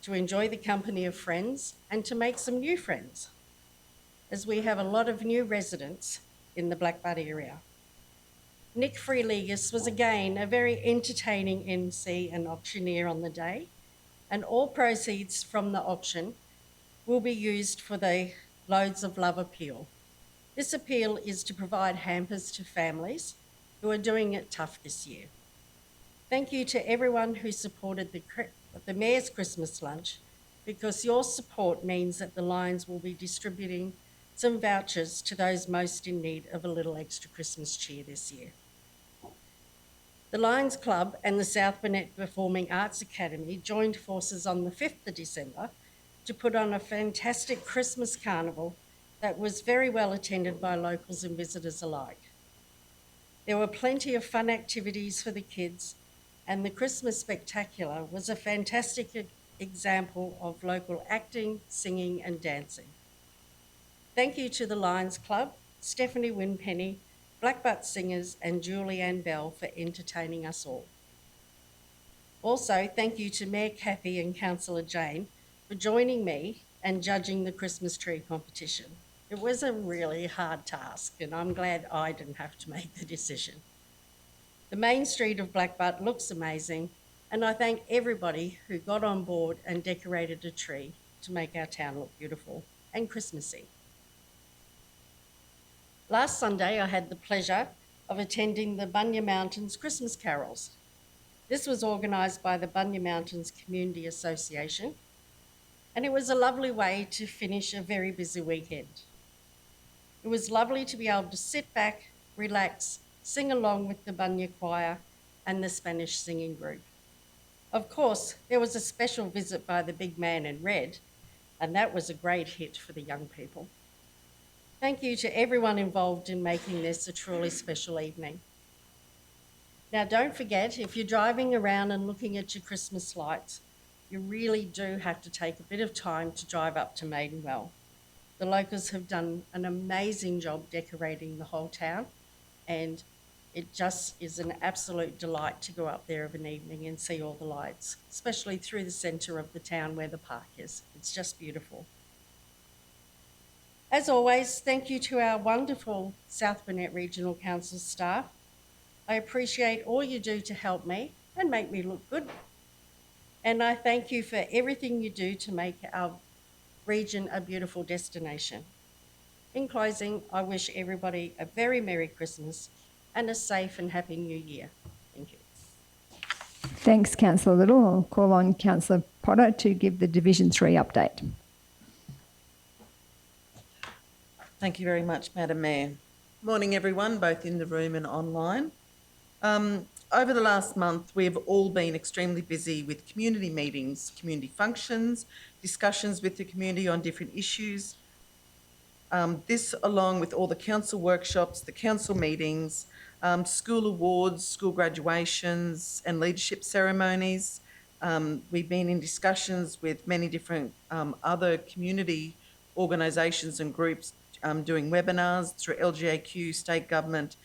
to enjoy the company of friends and to make some new friends, as we have a lot of new residents in the Blackbutt area. Nick Freeligis was again a very entertaining MC and auctioneer on the day, and all proceeds from the auction will be used for the Loads of Love appeal. This appeal is to provide hampers to families who are doing it tough this year. Thank you to everyone who supported the Mayor's Christmas lunch, because your support means that the Lions will be distributing some vouchers to those most in need of a little extra Christmas cheer this year. The Lions Club and the South Burnett Performing Arts Academy joined forces on the 5th of December to put on a fantastic Christmas carnival that was very well attended by locals and visitors alike. There were plenty of fun activities for the kids, and the Christmas Spectacular was a fantastic example of local acting, singing and dancing. Thank you to the Lions Club, Stephanie Winpenny, Blackbutt Singers and Julianne Bell for entertaining us all. Also, thank you to Mayor Kathy and Councillor Jane for joining me and judging the Christmas tree competition. It was a really hard task, and I'm glad I didn't have to make the decision. The main street of Blackbutt looks amazing, and I thank everybody who got on board and decorated a tree to make our town look beautiful and Christmassy. Last Sunday, I had the pleasure of attending the Bunya Mountains Christmas Carols. This was organised by the Bunya Mountains Community Association, and it was a lovely way to finish a very busy weekend. It was lovely to be able to sit back, relax, sing along with the Bunya Choir and the Spanish singing group. Of course, there was a special visit by the big man in red, and that was a great hit for the young people. Thank you to everyone involved in making this a truly special evening. Now, don't forget, if you're driving around and looking at your Christmas lights, you really do have to take a bit of time to drive up to Maidenwell. The locals have done an amazing job decorating the whole town, and it just is an absolute delight to go up there of an evening and see all the lights, especially through the centre of the town where the park is. It's just beautiful. As always, thank you to our wonderful South Burnett Regional Council staff. I appreciate all you do to help me and make me look good. And I thank you for everything you do to make our region a beautiful destination. In closing, I wish everybody a very Merry Christmas and a safe and happy New Year. Thank you. Thanks, Councillor Little. I'll call on Councillor Potter to give the Division 3 update. Thank you very much, Madam Mayor. Morning, everyone, both in the room and online. Over the last month, we have all been extremely busy with community meetings, community functions, discussions with the community on different issues. This, along with all the council workshops, the council meetings, school awards, school graduations and leadership ceremonies. We've been in discussions with many different other community organisations and groups doing webinars through LGAQ, state government.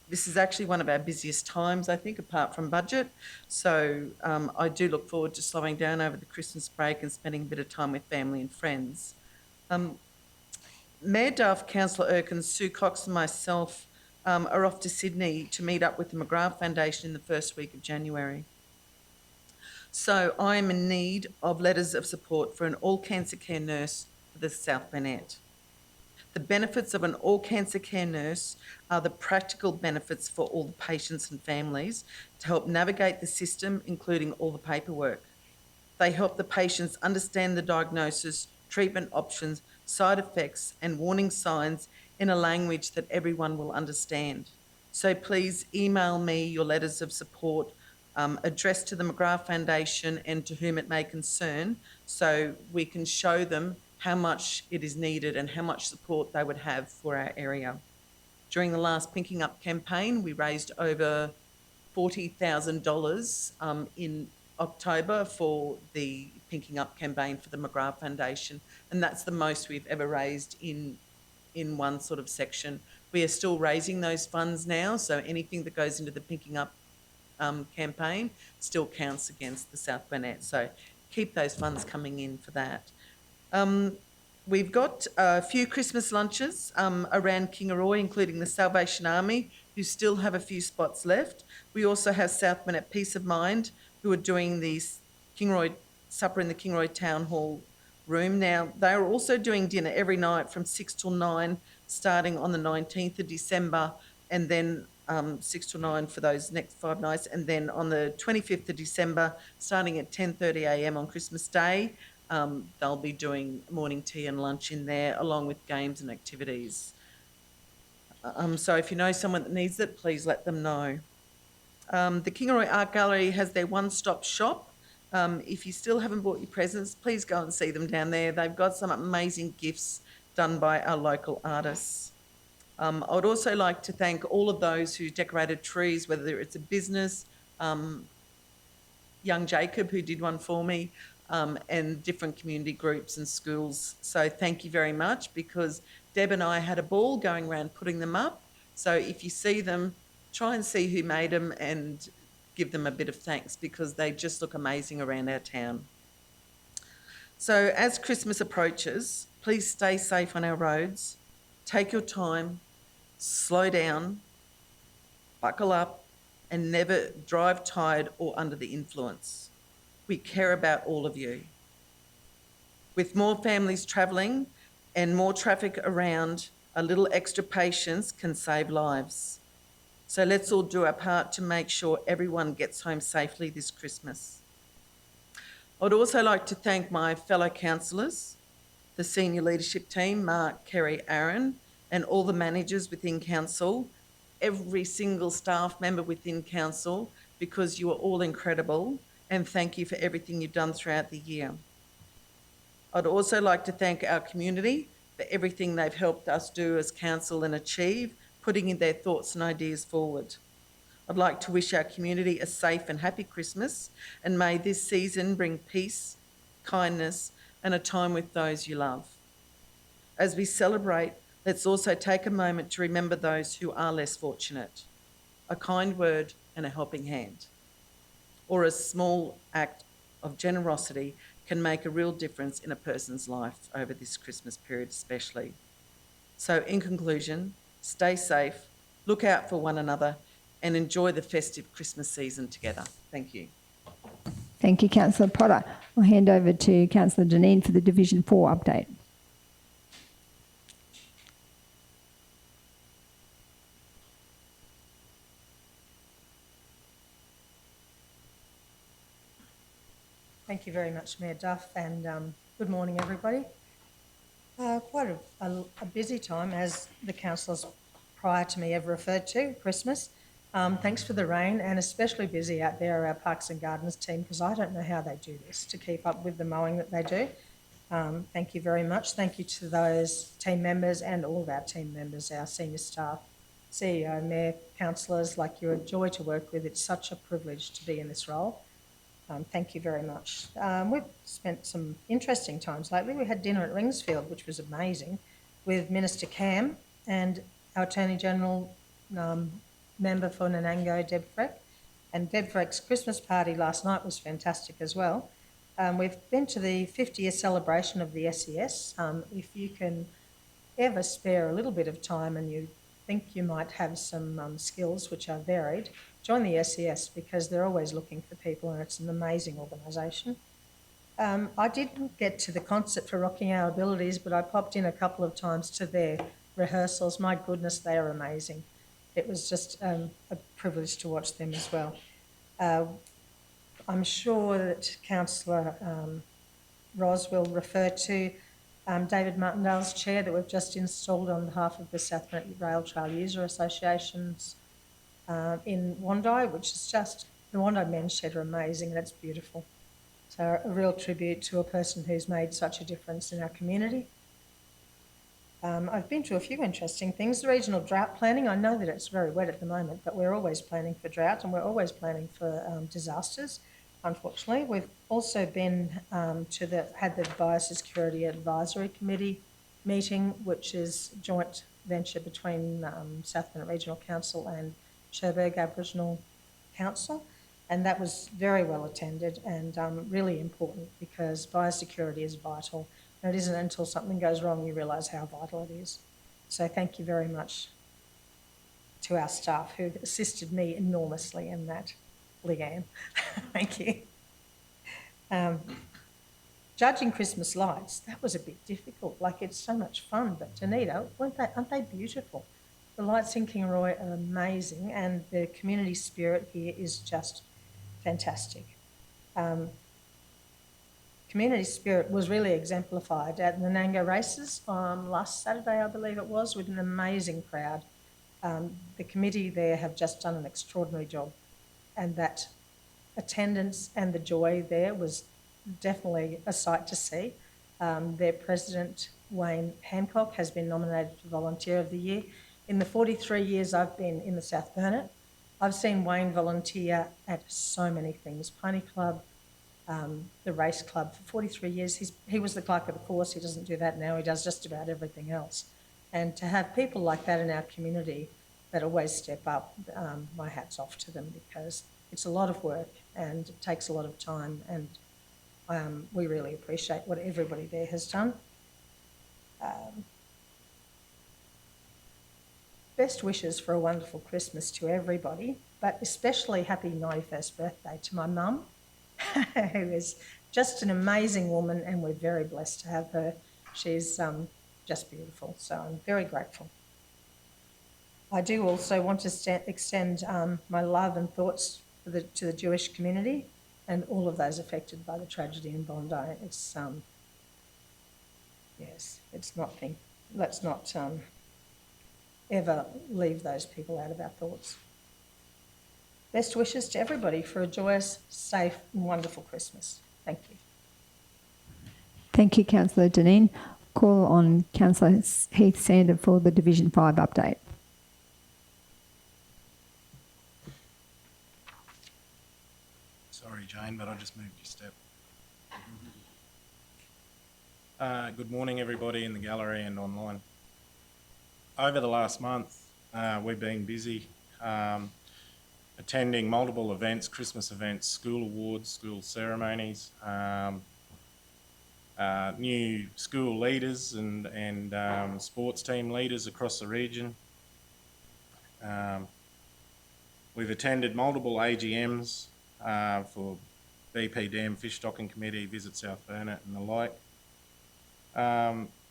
This is actually one of our busiest times, I think, apart from budget. So I do look forward to slowing down over the Christmas break and spending a bit of time with family and friends. Mayor Duff, Councillor Erkins, Sue Cox and myself are off to Sydney to meet up with the McGrath Foundation in the first week of January. So I am in need of letters of support for an all-cancer care nurse for the South Burnett. The benefits of an all-cancer care nurse are the practical benefits for all the patients and families to help navigate the system, including all the paperwork. They help the patients understand the diagnosis, treatment options, side effects and warning signs in a language that everyone will understand. So please email me your letters of support addressed to the McGrath Foundation and to whom it may concern, so we can show them how much it is needed and how much support they would have for our area. During the last Pinking Up campaign, we raised over $40,000 in October for the Pinking Up campaign for the McGrath Foundation, and that's the most we've ever raised in one sort of section. We are still raising those funds now, so anything that goes into the Pinking Up campaign still counts against the South Burnett. So keep those funds coming in for that. We've got a few Christmas lunches around Kingaroy, including the Salvation Army, who still have a few spots left. We also have South Burnett Peace of Mind, who are doing the Kingaroy supper in the Kingaroy Town Hall room. Now, they are also doing dinner every night from 6 till 9, starting on the 19th of December, and then 6 till 9 for those next 5 nights, and then on the 25th of December, starting at 10:30 a.m. on Christmas Day, they'll be doing morning tea and lunch in there, along with games and activities. So if you know someone that needs it, please let them know. The Kingaroy Art Gallery has their one-stop shop. If you still haven't bought your presents, please go and see them down there. They've got some amazing gifts done by our local artists. I would also like to thank all of those who decorated trees, whether it's a business, young Jacob who did one for me, and different community groups and schools. So thank you very much, because Deb and I had a ball going around putting them up. So if you see them, try and see who made them and give them a bit of thanks, because they just look amazing around our town. So as Christmas approaches, please stay safe on our roads. Take your time, slow down, buckle up, and never drive tired or under the influence. We care about all of you. With more families travelling and more traffic around, a little extra patience can save lives. So let's all do our part to make sure everyone gets home safely this Christmas. I'd also like to thank my fellow councillors, the senior leadership team, Mark, Kerry, Aaron, and all the managers within council, every single staff member within council, because you are all incredible, and thank you for everything you've done throughout the year. I'd also like to thank our community for everything they've helped us do as council and achieve, putting in their thoughts and ideas forward. I'd like to wish our community a safe and happy Christmas, and may this season bring peace, kindness, and a time with those you love. As we celebrate, let's also take a moment to remember those who are less fortunate. A kind word and a helping hand, or a small act of generosity, can make a real difference in a person's life over this Christmas period especially. So in conclusion, stay safe, look out for one another, and enjoy the festive Christmas season together. Thank you. Thank you, Councillor Potter. I'll hand over to Councillor Janine for the Division 4 update. Thank you very much, Mayor Duff, and good morning, everybody. Quite a busy time, as the councillors prior to me have referred to, Christmas. Thanks for the rain, and especially busy out there, our Parks and Gardens team, because I don't know how they do this to keep up with the mowing that they do. Thank you very much. Thank you to those team members and all of our team members, our senior staff, CEO, Mayor, councillors. Like, you're a joy to work with. It's such a privilege to be in this role. Thank you very much. We've spent some interesting times lately. We had dinner at Ringsfield, which was amazing. with Minister Cam and our Attorney General member for Nanango, Deb Freck. And Deb Freck's Christmas party last night was fantastic as well. We've been to the 50-year celebration of the SES. If you can ever spare a little bit of time and you think you might have some skills which are varied, join the SES because they're always looking for people and it's an amazing organisation. I didn't get to the concert for Rocking Our Abilities, but I popped in a couple of times to their rehearsals. My goodness, they are amazing. It was just a privilege to watch them as well. I'm sure that Councillor Ros will refer to David Martindale's chair that we've just installed on behalf of the South Burnett Rail Trail User Associations in Wandai, which is just, the Wandai Men's Shed are amazing and it's beautiful. So a real tribute to a person who's made such a difference in our community. I've been to a few interesting things. The regional drought planning, I know that it's very wet at the moment, but we're always planning for drought and we're always planning for disasters, unfortunately. We've also been had the Biosecurity Advisory Committee meeting, which is a joint venture between South Burnett Regional Council and Cherbourg Aboriginal Council. And that was very well attended and really important because biosecurity is vital. And it isn't until something goes wrong you realise how vital it is. So thank you very much to our staff who've assisted me enormously in that, Leanne. Thank you. Judging Christmas lights, that was a bit difficult. Like, it's so much fun, but Danita, aren't they beautiful? The lights in Kingaroy are amazing and the community spirit here is just fantastic. Community spirit was really exemplified at the Nanango races last Saturday, I believe it was, with an amazing crowd. The committee there have just done an extraordinary job and that attendance and the joy there was definitely a sight to see. Their president, Wayne Hancock, has been nominated for Volunteer of the Year. In the 43 years I've been in the South Burnett, I've seen Wayne volunteer at so many things. Pony Club, the race club. For 43 years, he was the clerk of the course. He doesn't do that now. He does just about everything else. And to have people like that in our community that always step up, my hat's off to them because it's a lot of work and it takes a lot of time and we really appreciate what everybody there has done. Best wishes for a wonderful Christmas to everybody, but especially happy 91st birthday to my mum, who is just an amazing woman and we're very blessed to have her. She's just beautiful, so I'm very grateful. I do also want to extend my love and thoughts to the Jewish community and all of those affected by the tragedy in Bondi. It's, yes, it's nothing. Let's not ever leave those people out of our thoughts. Best wishes to everybody for a joyous, safe and wonderful Christmas. Thank you. Thank you, Councillor Deneen. Call on Councillor Heath Sander for the Division 5 update. Sorry, Jane, but I just moved your step. Good morning, everybody in the gallery and online. Over the last month, we've been busy attending multiple events, Christmas events, school awards, school ceremonies, new school leaders and sports team leaders across the region. We've attended multiple AGMs for BP Dam Fish Stocking Committee, Visit South Burnett and the like.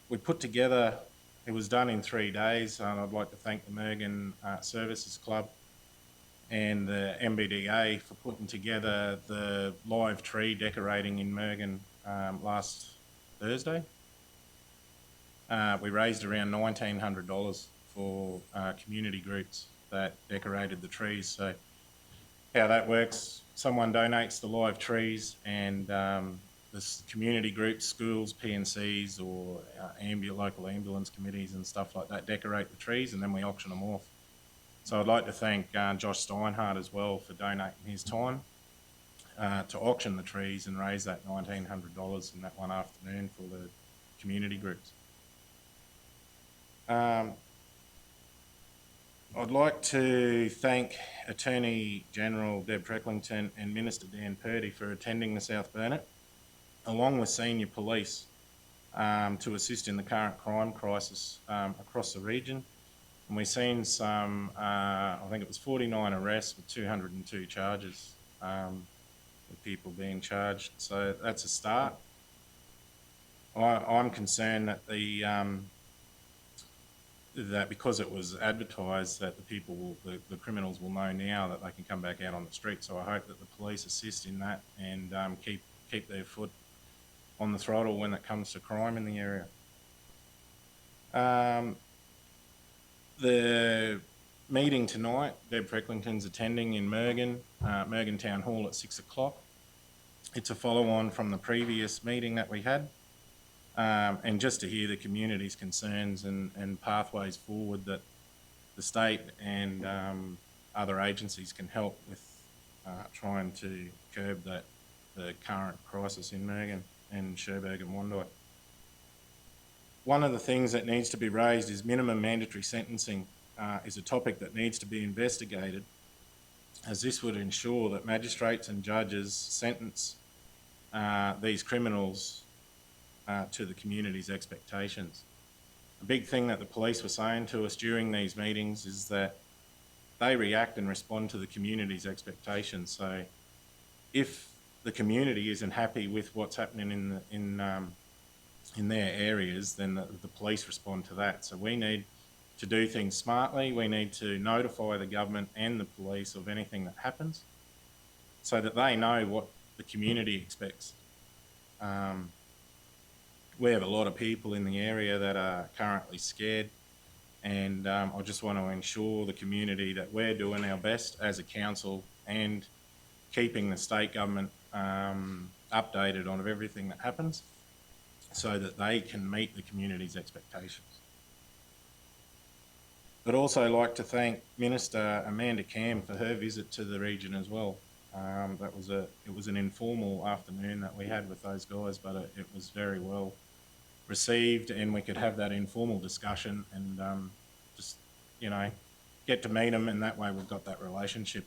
We put together, it was done in 3 days, and I'd like to thank the Mergen Services Club and the MBDA for putting together the live tree decorating in Mergen last Thursday. We raised around $1,900 for community groups that decorated the trees. So how that works, someone donates the live trees and the community groups, schools, PNCs or local ambulance committees and stuff like that decorate the trees and then we auction them off. So I'd like to thank Josh Steinhardt as well for donating his time to auction the trees and raise that $1,900 in that one afternoon for the community groups. I'd like to thank Attorney General Deb Frecklington and Minister Dan Purdy for attending the South Burnett, along with senior police, to assist in the current crime crisis across the region. And we've seen some, I think it was 49 arrests with 202 charges, with people being charged. So that's a start. I'm concerned that that because it was advertised that the criminals will know now that they can come back out on the street. So I hope that the police assist in that and keep their foot on the throttle when it comes to crime in the area. The meeting tonight, Deb Frecklington's attending in Mergen Town Hall at 6 o'clock. It's a follow-on from the previous meeting that we had. And just to hear the community's concerns and pathways forward that the state and other agencies can help with trying to curb the current crisis in Mergen and Cherbourg and Wondai. One of the things that needs to be raised is minimum mandatory sentencing is a topic that needs to be investigated, as this would ensure that magistrates and judges sentence these criminals to the community's expectations. A big thing that the police were saying to us during these meetings is that they react and respond to the community's expectations. So if the community isn't happy with what's happening in their areas, then the police respond to that. So we need to do things smartly. We need to notify the government and the police of anything that happens so that they know what the community expects. We have a lot of people in the area that are currently scared, and I just want to ensure the community that we're doing our best as a council and keeping the state government updated on everything that happens so that they can meet the community's expectations. I'd also like to thank Minister Amanda Cam for her visit to the region as well. It was an informal afternoon that we had with those guys, but it was very well received, and we could have that informal discussion and just, get to meet them, and that way we've got that relationship.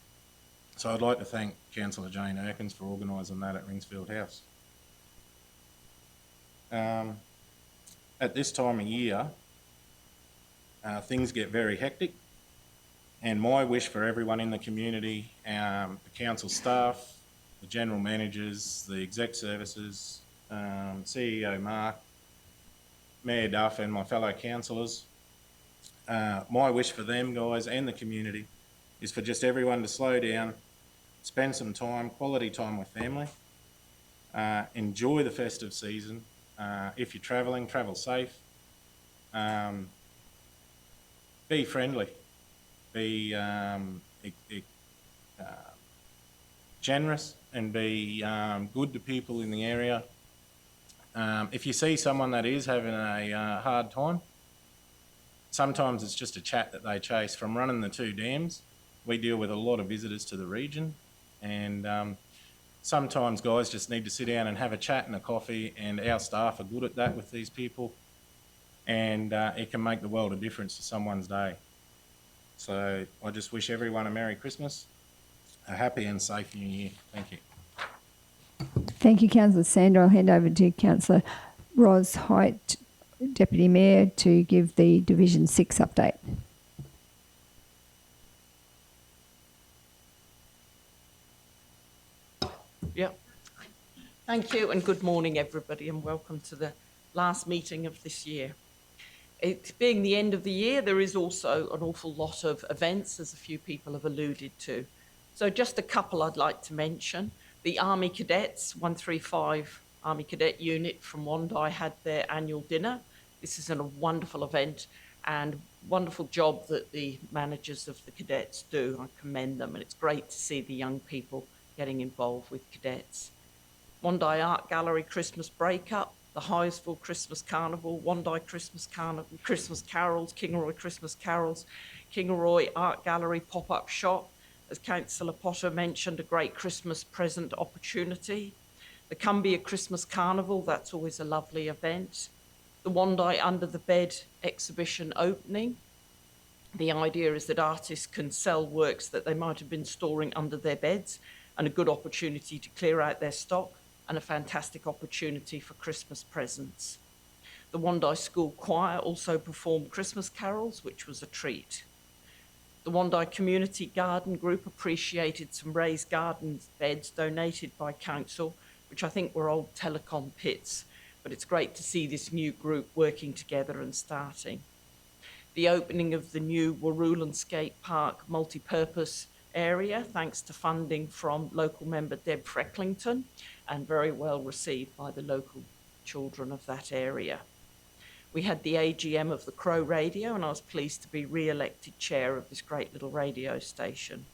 So I'd like to thank Councillor Jane Erkins for organising that at Ringsfield House. At this time of year, things get very hectic, and my wish for everyone in the community, the council staff, the general managers, the exec services, CEO Mark, Mayor Duff and my fellow councillors, my wish for them guys and the community is for just everyone to slow down, spend some time, quality time with family, enjoy the festive season. If you're travelling, travel safe, be friendly, be generous and be good to people in the area. If you see someone that is having a hard time, sometimes it's just a chat that they chase. From running the 2 dams, we deal with a lot of visitors to the region, and sometimes guys just need to sit down and have a chat and a coffee, and our staff are good at that with these people, and it can make the world of difference to someone's day. So I just wish everyone a Merry Christmas, a happy and safe New Year. Thank you. Thank you, Councillor Sandra. I'll hand over to Councillor Ros Height, Deputy Mayor, to give the Division 6 update. Yeah. Thank you, and good morning, everybody, and welcome to the last meeting of this year. It being the end of the year, there is also an awful lot of events, as a few people have alluded to. So just a couple I'd like to mention. The Army Cadets, 135 Army Cadet Unit from Wondai had their annual dinner. This is a wonderful event and wonderful job that the managers of the cadets do. I commend them, and it's great to see the young people getting involved with cadets. Wondai Art Gallery Christmas Breakup, the Highesville Christmas Carnival, Wondai Christmas Carnival, Christmas Carols, Kingaroy Christmas Carols, Kingaroy Art Gallery Pop-Up Shop. As Councillor Potter mentioned, a great Christmas present opportunity. The Cumbria Christmas Carnival, that's always a lovely event. the Wandai Under the Bed exhibition opening. The idea is that artists can sell works that they might have been storing under their beds, and a good opportunity to clear out their stock, and a fantastic opportunity for Christmas presents. The Wandai School Choir also performed Christmas carols, which was a treat. The Wandai Community Garden Group appreciated some raised garden beds donated by council, which I think were old telecom pits, but it's great to see this new group working together and starting. The opening of the new Waroolan Skate Park multi-purpose area, thanks to funding from local member Deb Frecklington, and very well received by the local children of that area. We had the AGM of the Crow Radio, and I was pleased to be re-elected chair of this great little radio station.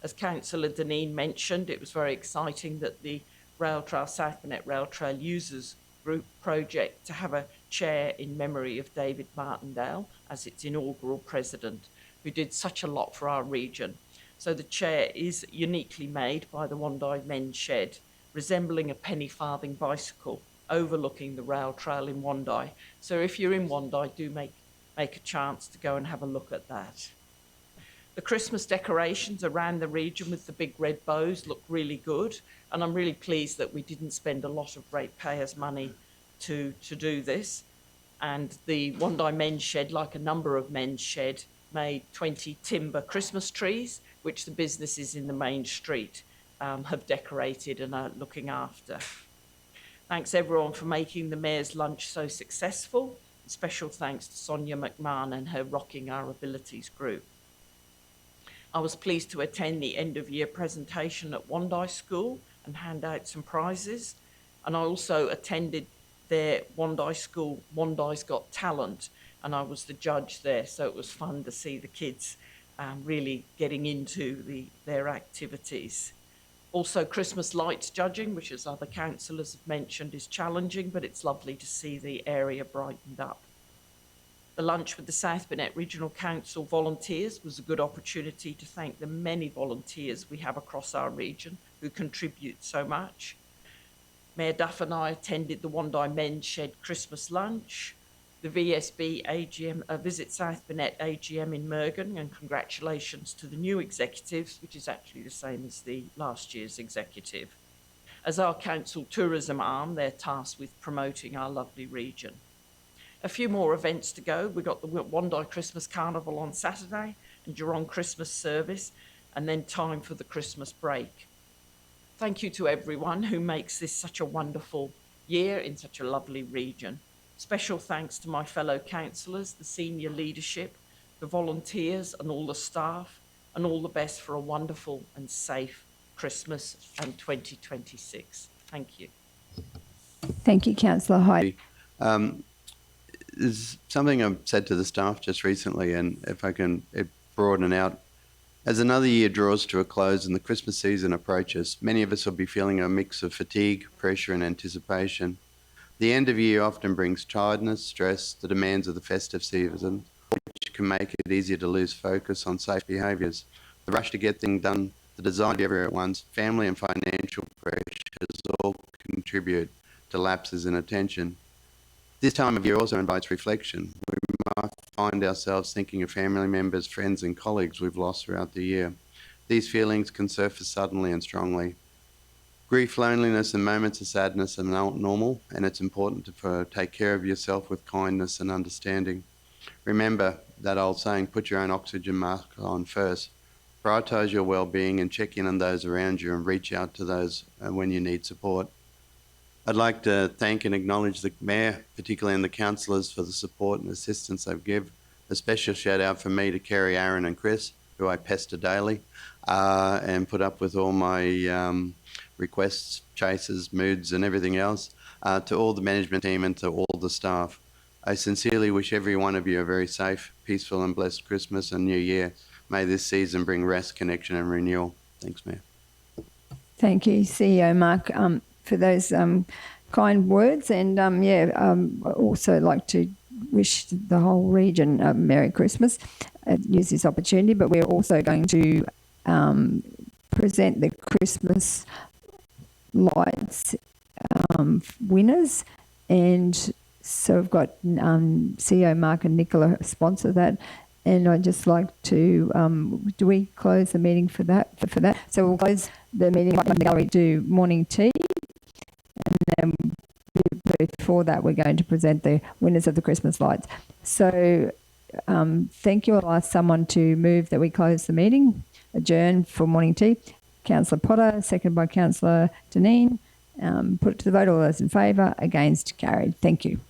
As Councillor Deneen mentioned, it was very exciting that the Rail Trail South Burnett Rail Trail Users Group project to have a chair in memory of David Martindale as its inaugural president, who did such a lot for our region. So the chair is uniquely made by the Wandai Men's Shed, resembling a penny farthing bicycle overlooking the rail trail in Wandai. So if you're in Wandai, do make a chance to go and have a look at that. The Christmas decorations around the region with the big red bows look really good, and I'm really pleased that we didn't spend a lot of ratepayers' money to do this. And the Wandai Men's Shed, like a number of men's shed, made 20 timber Christmas trees, which the businesses in the main street have decorated and are looking after. Thanks everyone for making the Mayor's Lunch so successful. Special thanks to Sonia McMahon and her Rocking Our Abilities group. I was pleased to attend the end of year presentation at Wandai School and hand out some prizes. And I also attended their Wandai School, Wandai's Got Talent, and I was the judge there. So it was fun to see the kids really getting into their activities. Also, Christmas lights judging, which as other councillors have mentioned, is challenging, but it's lovely to see the area brightened up. The lunch with the South Burnett Regional Council volunteers was a good opportunity to thank the many volunteers we have across our region who contribute so much. Mayor Duff and I attended the Wandai Men's Shed Christmas lunch, the VSB AGM, Visit South Burnett AGM in Mergen, and congratulations to the new executives, which is actually the same as the last year's executive. As our council tourism arm, they're tasked with promoting our lovely region. A few more events to go. We got the Wandai Christmas Carnival on Saturday and Geelong Christmas service, and then time for the Christmas break. Thank you to everyone who makes this such a wonderful year in such a lovely region. Special thanks to my fellow councillors, the senior leadership, the volunteers and all the staff, and all the best for a wonderful and safe Christmas and 2026. Thank you. Thank you, Councillor Hyde. There's something I've said to the staff just recently, and if I can broaden it out. As another year draws to a close and the Christmas season approaches, many of us will be feeling a mix of fatigue, pressure and anticipation. The end of year often brings tiredness, stress, the demands of the festive season, which can make it easier to lose focus on safe behaviours. The rush to get things done, the desire to be everywhere at once, family and financial pressures all contribute to lapses in attention. This time of year also invites reflection. We might find ourselves thinking of family members, friends and colleagues we've lost throughout the year. These feelings can surface suddenly and strongly. Grief, loneliness and moments of sadness are not normal, and it's important to take care of yourself with kindness and understanding. Remember that old saying, put your own oxygen mask on first. Prioritise your well-being and check in on those around you and reach out to those when you need support. I'd like to thank and acknowledge the Mayor, particularly and the councillors, for the support and assistance they've given. A special shout out from me to Kerry, Aaron and Chris, who I pester daily and put up with all my requests, chases, moods and everything else, to all the management team and to all the staff. I sincerely wish every one of you a very safe, peaceful and blessed Christmas and New Year. May this season bring rest, connection and renewal. Thanks, Mayor. Thank you, CEO Mark, for those kind words. And I also like to wish the whole region a Merry Christmas. Use this opportunity, but we're also going to present the Christmas lights winners, and So we've got CEO Mark and Nicola sponsor that. And I'd just like to, do we close the meeting for that? For that? So we'll close the meeting in the gallery, do morning tea. And then before that, we're going to present the winners of the Christmas lights. So thank you. I'll ask someone to move that we close the meeting, adjourn for morning tea. Councillor Potter, seconded by Councillor Deneen. Put it to the vote. All those in favour, against, carried. Thank you.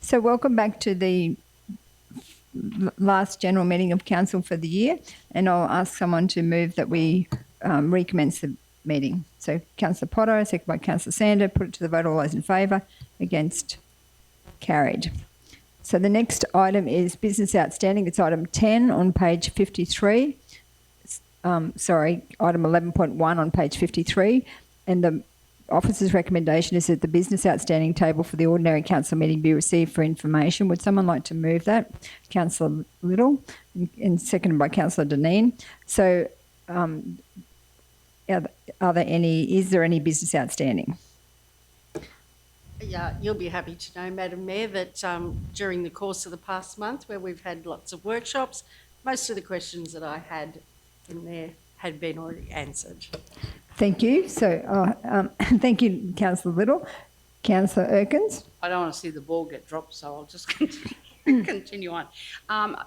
So welcome back to the last general meeting of council for the year, and I'll ask someone to move that we recommence the meeting. So Councillor Potter, second by Councillor Sander, put it to the vote. All those in favour? Against? Carried. So the next item is business outstanding. It's item 10 on page 53. Item 11.1 on page 53. And the officer's recommendation is that the business outstanding table for the ordinary council meeting be received for information. Would someone like to move that? Councillor Little, and seconded by Councillor Deneen. So is there any business outstanding? Yeah, you'll be happy to know, Madam Mayor, that during the course of the past month, where we've had lots of workshops, most of the questions that I had in there had been already answered. Thank you. So thank you, Councillor Little. Councillor Erkins. I don't want to see the ball get dropped, so I'll just continue on.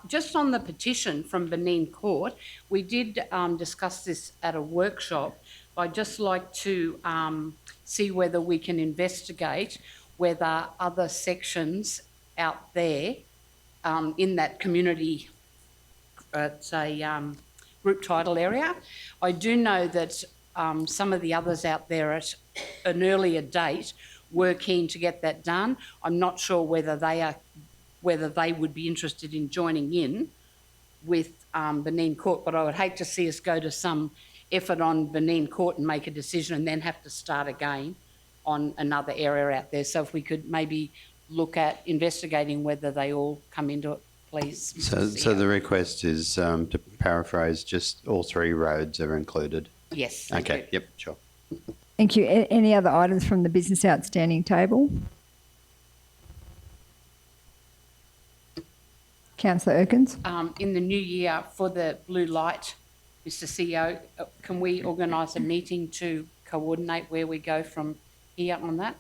Just on the petition from Benin Court, we did discuss this at a workshop. I'd just like to see whether we can investigate whether other sections out there in that community, it's a group title area. I do know that some of the others out there at an earlier date were keen to get that done. I'm not sure whether they would be interested in joining in with Benin Court, but I would hate to see us go to some effort on Benin Court and make a decision and then have to start again on another area out there. So if we could maybe look at investigating whether they all come into it, please. So the request is, to paraphrase, just all three roads are included? Yes. Okay, yep, sure. Thank you. Any other items from the business outstanding table? Councillor Erkins. In the new year for the blue light, Mr CEO, can we organise a meeting to coordinate where we go from here on that?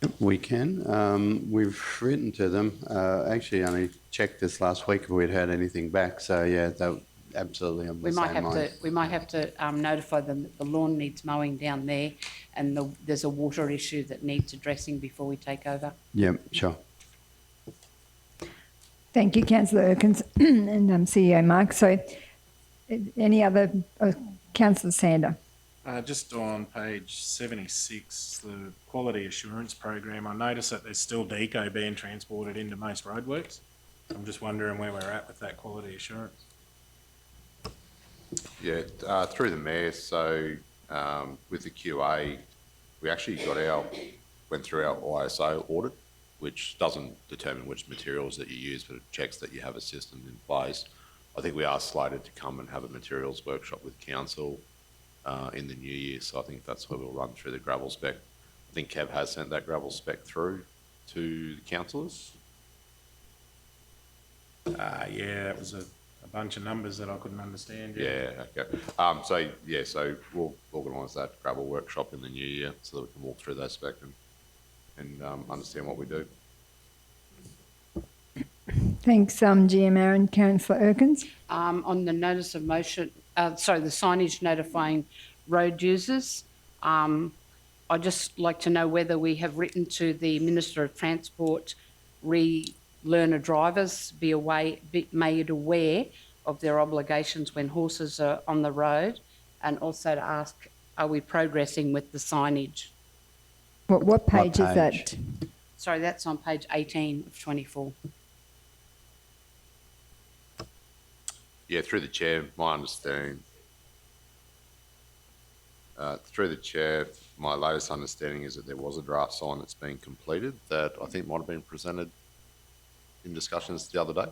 Yep, we can. We've written to them. Actually, only checked this last week if we'd heard anything back. So yeah, that absolutely on the same line. We might have to notify them that the lawn needs mowing down there, and there's a water issue that needs addressing before we take over. Yep, sure. Thank you, Councillor Erkins and CEO Mark. So any other, Councillor Sander? Just on page 76, the quality assurance program, I notice that there's still deco being transported into most roadworks. I'm just wondering where we're at with that quality assurance. Yeah, through the mayor. So with the QA, we actually went through our ISO audit, which doesn't determine which materials that you use, but it checks that you have a system in place. I think we are slated to come and have a materials workshop with council in the new year. So I think that's where we'll run through the gravel spec. I think Kev has sent that gravel spec through to the councillors. Yeah, it was a bunch of numbers that I couldn't understand. Yeah, okay. So we'll organise that gravel workshop in the new year so that we can walk through that spec and understand what we do. Thanks, GMR and Councillor Erkins. On the notice of motion, the signage notifying road users, I'd just like to know whether we have written to the Minister of Transport, learner drivers be made aware of their obligations when horses are on the road, and also to ask, are we progressing with the signage? What page is that? Sorry, that's on page 18 of 24. Yeah, through the chair, my understanding. Through the chair, my latest understanding is that there was a draft sign that's been completed that I think might have been presented in discussions the other day.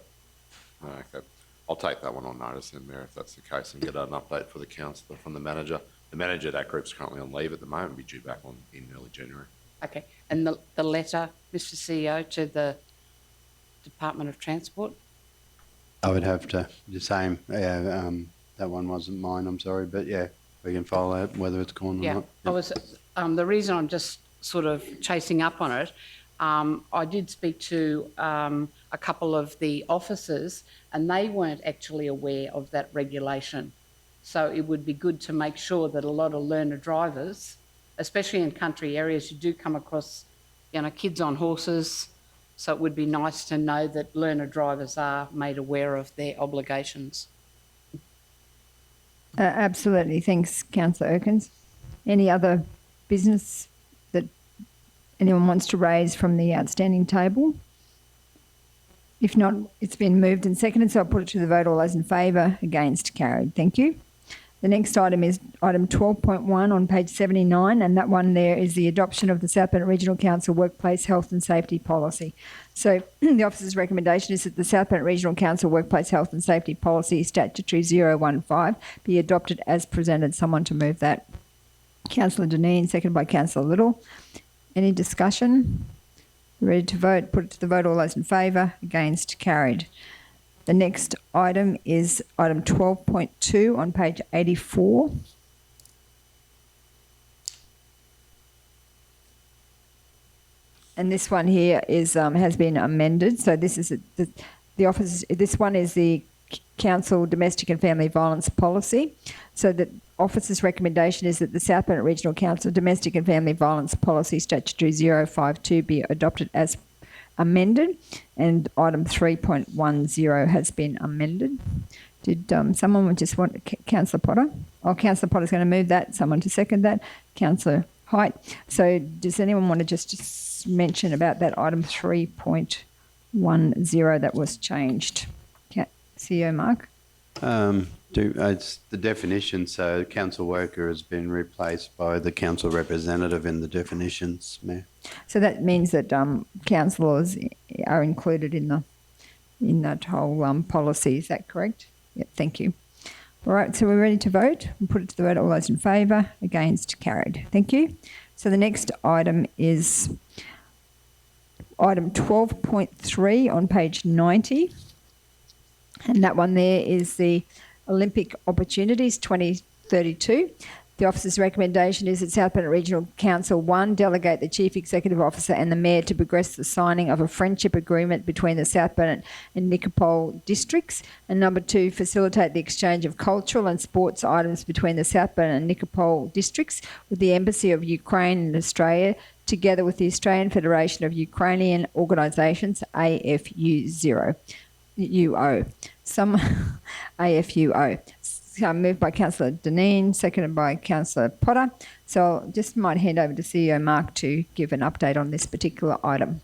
Okay, I'll take that one on notice then, Mayor, if that's the case, and get an update for the councillor from the manager. The manager of that group's currently on leave at the moment, will be due back in early January. Okay, and the letter, Mr CEO, to the Department of Transport? I would have to, the same, yeah, that one wasn't mine, I'm sorry, but yeah, we can follow out whether it's gone or not. I was, the reason I'm just sort of chasing up on it, I did speak to a couple of the officers and they weren't actually aware of that regulation. So it would be good to make sure that a lot of learner drivers, especially in country areas, you do come across, kids on horses, So it would be nice to know that learner drivers are made aware of their obligations. Absolutely. Thanks, Councillor Erkins. Any other business that anyone wants to raise from the outstanding table? If not, it's been moved and seconded, so I'll put it to the vote. All those in favour, against, carried. Thank you. The next item is item 12.1 on page 79, and that one there is the adoption of the South Bennett Regional Council Workplace Health and Safety Policy. So the officer's recommendation is that the South Bennett Regional Council Workplace Health and Safety Policy Statutory 015 be adopted as presented. Someone to move that. Councillor Deneen, seconded by Councillor Little. Any discussion? Ready to vote? Put it to the vote. All those in favour, against, carried. The next item is item 12.2 on page 84. And this one here is has been amended. So this is the office. This one is the Council Domestic and Family Violence Policy. So the officer's recommendation is that the South Bennett Regional Council Domestic and Family Violence Policy Statutory 052 be adopted as amended, and item 3.10 has been amended. Did someone just want Councillor Potter? Oh, Councillor Potter's going to move that. Someone to second that. Councillor Height. So does anyone want to just mention about that item 3.10 that was changed? CEO Mark? It's the definition, so council worker has been replaced by the council representative in the definitions, Mayor. So that means that councillors are included in that whole policy. Is that correct? Yep. Thank you. All right. So we're ready to vote. We'll put it to the vote. All those in favour, against, carried. Thank you. So the next item is item 12.3 on page 90, and that one there is the Olympic Opportunities 2032. The officer's recommendation is that South Bennett Regional Council, 1, delegate the Chief Executive Officer and the Mayor to progress the signing of a friendship agreement between the South Bennett and Nicopol districts, and number 2, facilitate the exchange of cultural and sports items between the South Bennett and Nicopol districts with the Embassy of Ukraine in Australia, together with the Australian Federation of Ukrainian Organisations, AFUO. AFUO. Moved by Councillor Deneen, seconded by Councillor Potter. So I just might hand over to CEO Mark to give an update on this particular item.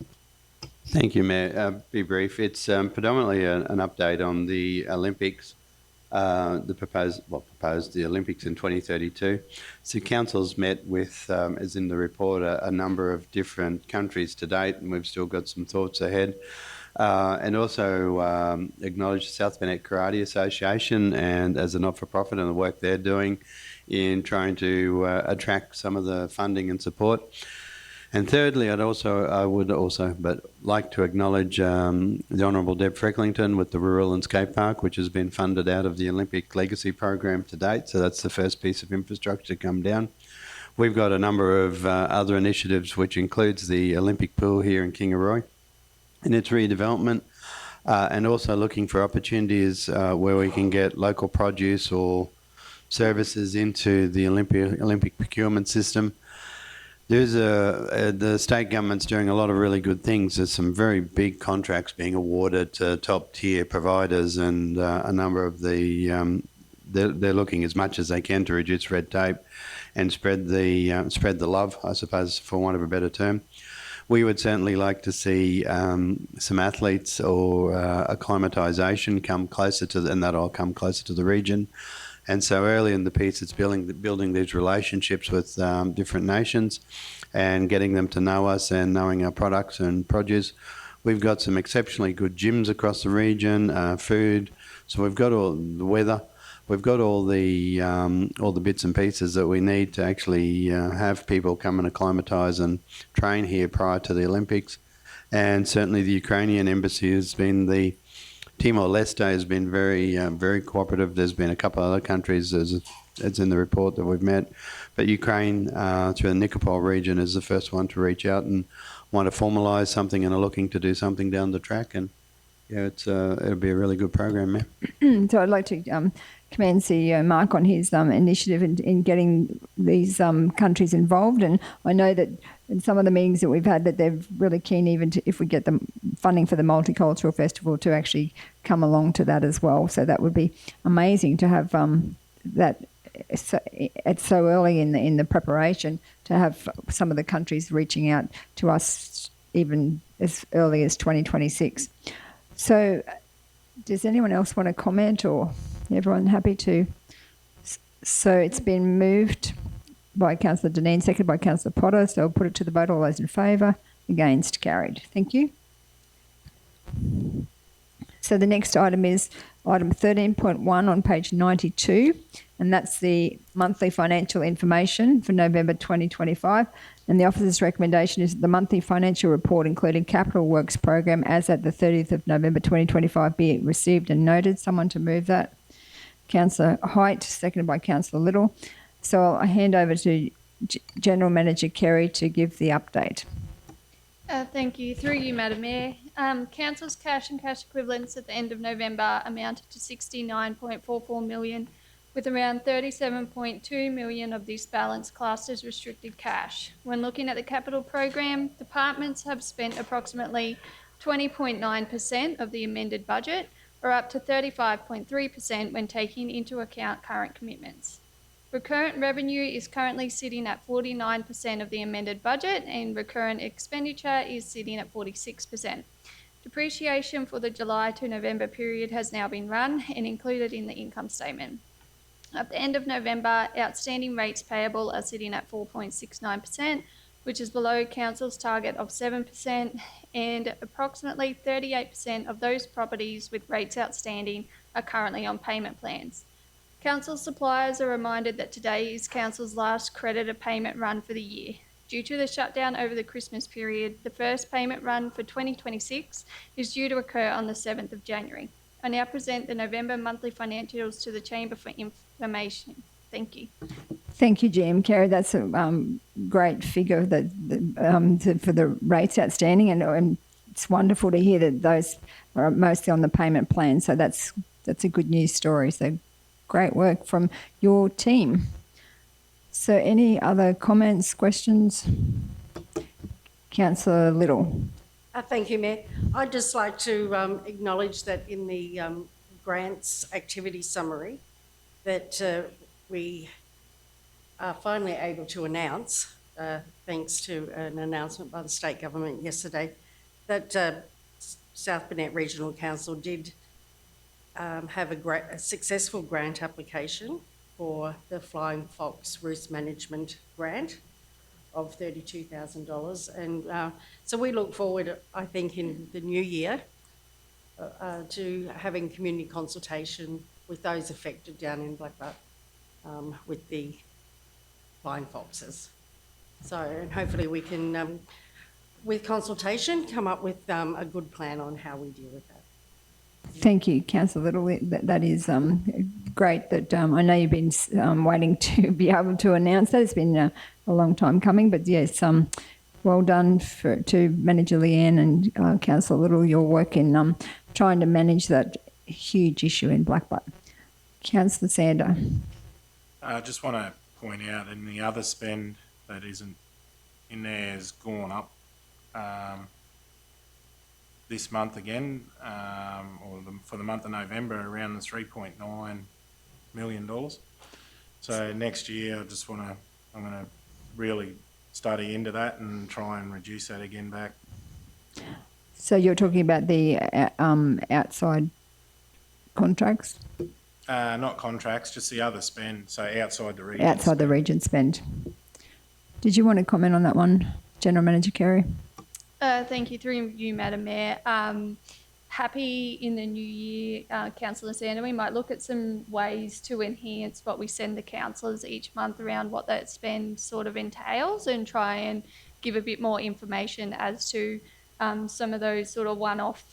Thank you, Mayor. Be brief. It's predominantly an update on the Olympics, the proposed the Olympics in 2032. So council's met with, as in the report, a number of different countries to date, and we've still got some thoughts ahead. And also acknowledge the South Bennett Karate Association and as a not-for-profit and the work they're doing in trying to attract some of the funding and support. And thirdly, I would also like to acknowledge the Honourable Deb Frecklington with the Rural and Skate Park, which has been funded out of the Olympic Legacy Program to date. So that's the first piece of infrastructure to come down. We've got a number of other initiatives, which includes the Olympic pool here in Kingaroy and its redevelopment, and also looking for opportunities where we can get local produce or services into the Olympic procurement system. There's the state government's doing a lot of really good things. There's some very big contracts being awarded to top tier providers, and a number of the they're looking as much as they can to reduce red tape and spread the love, I suppose, for want of a better term. We would certainly like to see some athletes or acclimatisation come closer to, and that'll come closer to the region. And so early in the piece, it's building these relationships with different nations and getting them to know us and knowing our products and produce. We've got some exceptionally good gyms across the region, food. So we've got all the weather. We've got all the bits and pieces that we need to actually have people come and acclimatise and train here prior to the Olympics. And certainly the Ukrainian embassy has been Timor-Leste has been very cooperative. There's been a couple of other countries, as it's in the report that we've met. But Ukraine, through the Nicopol region, is the first one to reach out and want to formalise something and are looking to do something down the track. And yeah, it'll be a really good program, man. So I'd like to commend CEO Mark on his initiative in getting these countries involved. And I know that in some of the meetings that we've had that they're really keen, even to, if we get the funding for the Multicultural Festival, to actually come along to that as well. So that would be amazing to have that it's so early in the preparation, to have some of the countries reaching out to us even as early as 2026. So does anyone else want to comment, or everyone happy to? So it's been moved by Councillor Dineen, seconded by Councillor Potter. So I'll put it to the vote. All those in favour? Against? Carried. Thank you. So the next item is item 13.1 on page 92, and that's the monthly financial information for November 2025. And the officer's recommendation is that the monthly financial report, including capital works program, as at the 30th of November 2025, be received and noted. Someone to move that? Councillor Height, seconded by Councillor Little. So I'll hand over to General Manager Kerry to give the update. Thank you. Through you, Madam Mayor. Council's cash and cash equivalents at the end of November amounted to 69.44 million, with around 37.2 million of this balance classed as restricted cash. When looking at the capital program, departments have spent approximately 20.9% of the amended budget, or up to 35.3% when taking into account current commitments. Recurrent revenue is currently sitting at 49% of the amended budget, and recurrent expenditure is sitting at 46%. Depreciation for the July to November period has now been run and included in the income statement. At the end of November, outstanding rates payable are sitting at 4.69%, which is below Council's target of 7%, and approximately 38% of those properties with rates outstanding are currently on payment plans. Council suppliers are reminded that today is Council's last creditor payment run for the year. Due to the shutdown over the Christmas period, the first payment run for 2026 is due to occur on the 7th of January. I now present the November monthly financials to the Chamber for information. Thank you. Thank you, GM Kerry. That's a great figure for the rates outstanding, and it's wonderful to hear that those are mostly on the payment plan. So that's a good news story. So great work from your team. So any other comments, questions? Councillor Little. Thank you, Mayor. I'd just like to acknowledge that in the grants activity summary that we are finally able to announce, thanks to an announcement by the state government yesterday, that South Burnett Regional Council did have a successful grant application for the Flying Fox Roost Management Grant of $32,000. And so we look forward, I think, in the new year to having community consultation with those affected down in Blackbutt with the flying foxes. So, and hopefully we can, with consultation, come up with a good plan on how we deal with that. Thank you, Councillor Little. That is great that I know you've been waiting to be able to announce that. It's been a long time coming, but yes, well done to Manager Leanne and Councillor Little, your work in trying to manage that huge issue in Blackbutt. Councillor Sander. I just want to point out, in the other spend that isn't in there has gone up this month again, for the month of November, around the $3.9 million. So next year, I'm going to really study into that and try and reduce that again back. So you're talking about the outside contracts? Not contracts, just the other spend, so outside the region. Outside the region spend. Did you want to comment on that one, General Manager Kerry? Thank you. Through you, Madam Mayor. Happy in the new year, Councillor Sander. We might look at some ways to enhance what we send the councillors each month around what that spend sort of entails, and try and give a bit more information as to some of those sort of one-off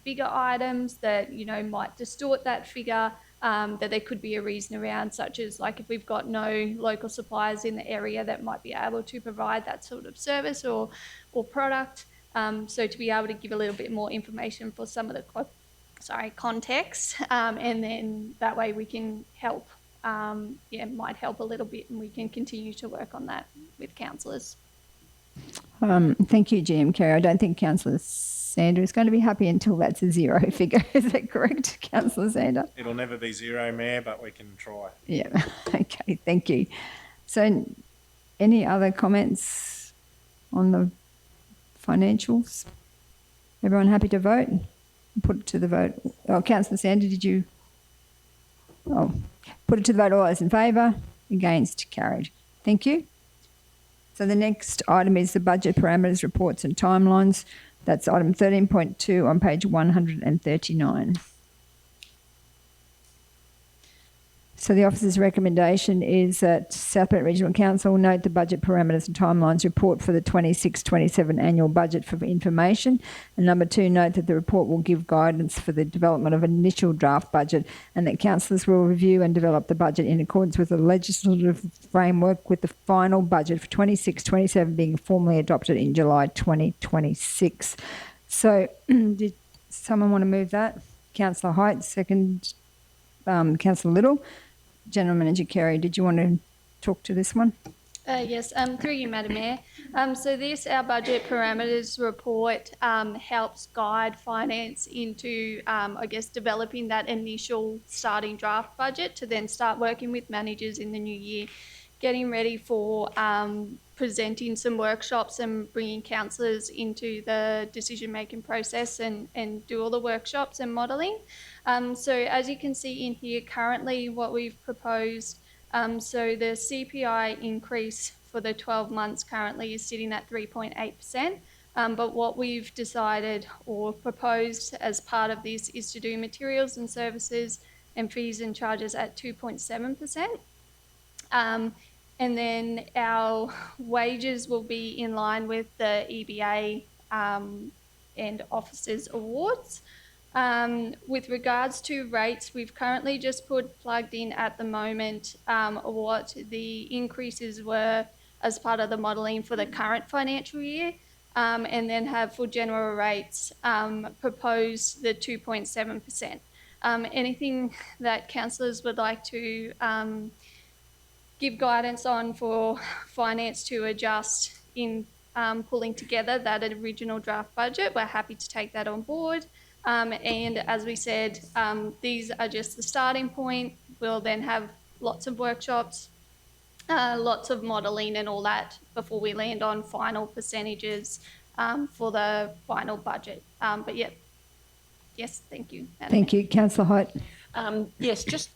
bigger items that, you know, might distort that figure, that there could be a reason around, such as like if we've got no local suppliers in the area that might be able to provide that sort of service or product. So to be able to give a little bit more information for some of the context, and then that way we can help, might help a little bit, and we can continue to work on that with councillors. Thank you, GM Kerry. I don't think Councillor Sander is going to be happy until that's a zero figure. Is that correct, Councillor Sander? It'll never be zero, Mayor, but we can try. Yeah. Okay. Thank you. So, any other comments on the financials? Everyone happy to vote? Put it to the vote. Oh, Councillor Sander, did you? Oh, put it to the vote. All those in favour? Against? Carried. Thank you. So the next item is the budget parameters, reports and timelines. That's item 13.2 on page 139. So the officer's recommendation is that South Bennett Regional Council note the budget parameters and timelines report for the 26-27 annual budget for information. And number 2, note that the report will give guidance for the development of an initial draft budget, and that councillors will review and develop the budget in accordance with the legislative framework, with the final budget for 26-27 being formally adopted in July 2026. So did someone want to move that? Councillor Height, second. Councillor Little. General Manager Carey, did you want to talk to this one? Yes, through you, Madam Mayor. So this, our budget parameters report, helps guide finance into, developing that initial starting draft budget to then start working with managers in the new year, getting ready for presenting some workshops and bringing councillors into the decision-making process and do all the workshops and modelling. So as you can see in here, currently what we've proposed, so the CPI increase for the 12 months currently is sitting at 3.8%. But what we've decided or proposed as part of this is to do materials and services and fees and charges at 2.7%. And then our wages will be in line with the EBA and officers' awards. With regards to rates, we've currently just plugged in at the moment what the increases were as part of the modelling for the current financial year, and then have for general rates proposed the 2.7%. Anything that councillors would like to give guidance on for finance to adjust in pulling together that original draft budget, we're happy to take that on board. And as we said, these are just the starting point. We'll then have lots of workshops, lots of modelling and all that before we land on final percentages for the final budget. But yeah, yes, thank you. Madam Thank you. Councillor Height. Yes, just,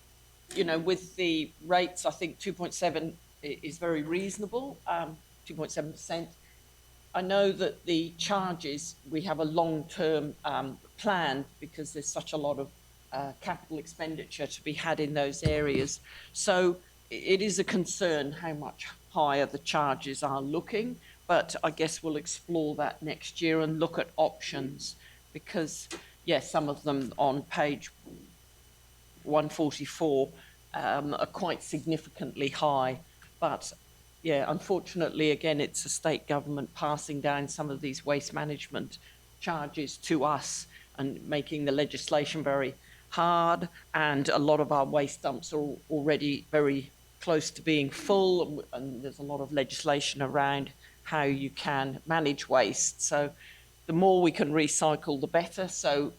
with the rates, I think 2.7 is very reasonable, 2.7%. I know that the charges, we have a long-term plan because there's such a lot of capital expenditure to be had in those areas. So it is a concern how much higher the charges are looking, but I guess we'll explore that next year and look at options because, yes, some of them on page 144 are quite significantly high, but yeah, unfortunately, again, it's a state government passing down some of these waste management charges to us and making the legislation very hard, and a lot of our waste dumps are already very close to being full, and there's a lot of legislation around how you can manage waste. So the more we can recycle, the better. So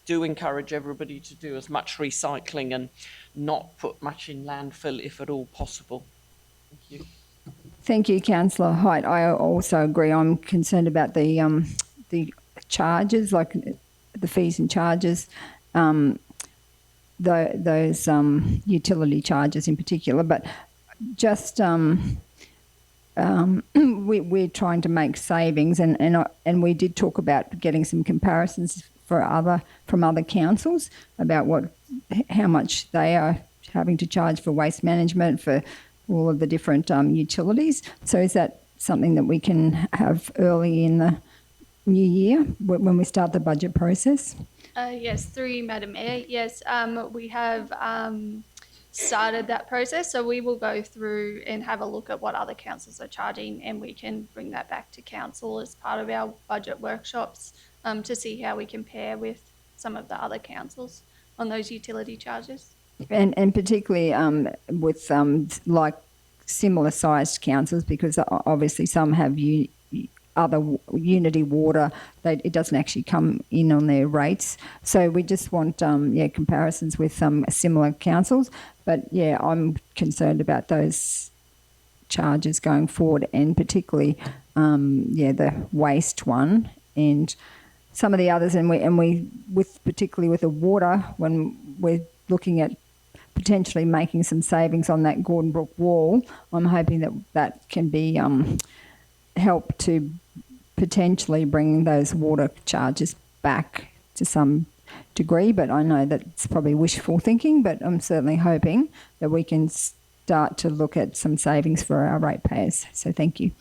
do encourage everybody to do as much recycling and not put much in landfill if at all possible. Thank you. Thank you, Councillor Height. I also agree. I'm concerned about the charges, like the fees and charges, those utility charges in particular. But just we're trying to make savings, and we did talk about getting some comparisons from other councils about how much they are having to charge for waste management, for all of the different utilities. So is that something that we can have early in the new year when we start the budget process? Yes, through you, Madam Mayor. Yes, we have started that process. So we will go through and have a look at what other councils are charging, and we can bring that back to council as part of our budget workshops to see how we compare with some of the other councils on those utility charges. And particularly with like similar sized councils, because obviously some have other Unity Water, it doesn't actually come in on their rates. So we just want comparisons with similar councils. But yeah, I'm concerned about those charges going forward, and particularly the waste one and some of the others. And we particularly with the water, when we're looking at potentially making some savings on that Gordon Brook wall, I'm hoping that can be help to potentially bring those water charges back to some degree. But I know that it's probably wishful thinking, but I'm certainly hoping that we can start to look at some savings for our ratepayers. So thank you.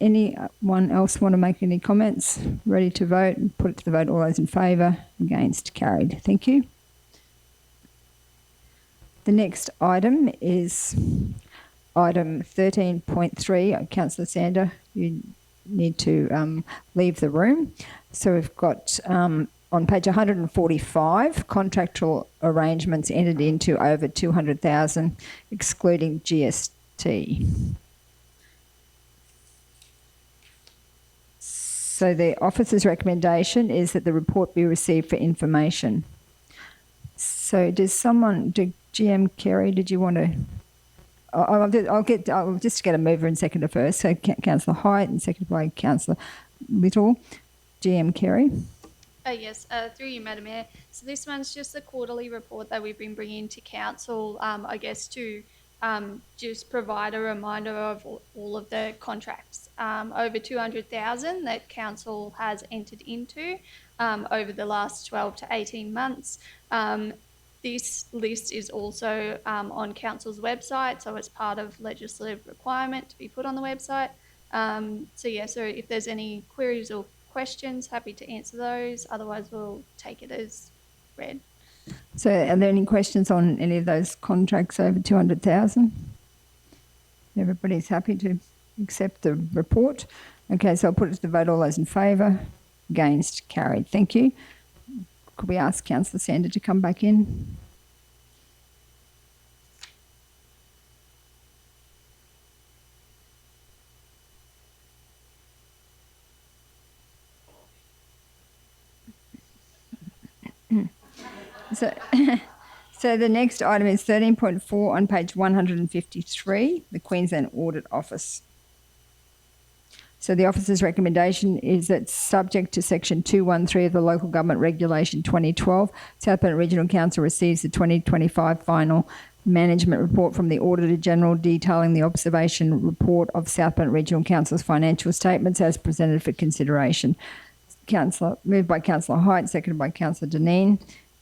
Anyone else want to make any comments? Ready to vote? Put it to the vote. All those in favour? Against? Carried. Thank you. The next item is item 13.3. Councillor Sander, you need to leave the room. So we've got on page 145, contractual arrangements entered into over 200,000, excluding GST. So the officer's recommendation is that the report be received for information. So GM Kerry, did you want to? I'll just get a mover and seconder first. So Councillor Height and seconded by Councillor Little. GM Kerry. Yes, through you, Madam Mayor. So this one's just the quarterly report that we've been bringing to council, I guess, to just provide a reminder of all of the contracts over 200,000 that council has entered into over the last 12 to 18 months. This list is also on council's website, so it's part of legislative requirement to be put on the website. So if there's any queries or questions, happy to answer those. Otherwise, we'll take it as read. So are there any questions on any of those contracts over 200,000? Everybody's happy to accept the report. Okay, so I'll put it to the vote. All those in favour? Against? Carried. Thank you. Could we ask Councillor Sander to come back in? So the next item is 13.4 on page 153, the Queensland Audit Office. So the officer's recommendation is that, subject to section 213 of the Local Government Regulation 2012, South Bennett Regional Council receives the 2025 final management report from the Auditor General detailing the observation report of South Bennett Regional Council's financial statements as presented for consideration. Moved by Councillor Height, seconded by Councillor Dineen.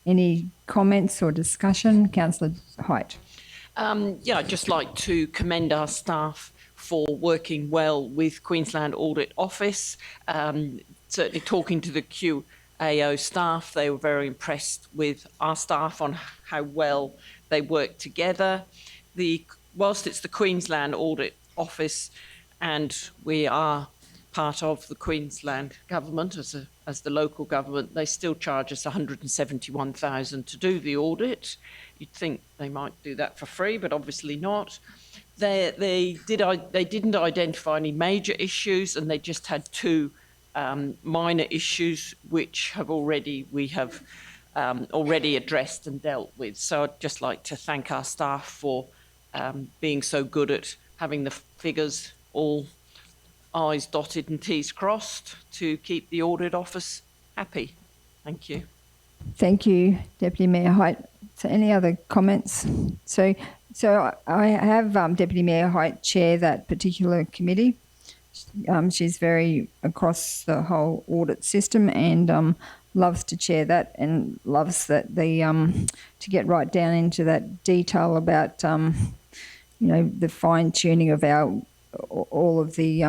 Any comments or discussion? Councillor Height. I'd just like to commend our staff for working well with Queensland Audit Office. Certainly talking to the QAO staff, they were very impressed with our staff on how well they work together. Whilst it's the Queensland Audit Office and we are part of the Queensland government as the local government, they still charge us $171,000 to do the audit. You'd think they might do that for free, but obviously not. They didn't identify any major issues, and they just had two minor issues which we have already addressed and dealt with. So I'd just like to thank our staff for being so good at having the figures all I's dotted and T's crossed to keep the audit office happy. Thank you. Thank you, Deputy Mayor Height. So any other comments? So I have Deputy Mayor Height chair that particular committee. She's very across the whole audit system and loves to chair that, and loves that to get right down into that detail about the fine tuning of all of the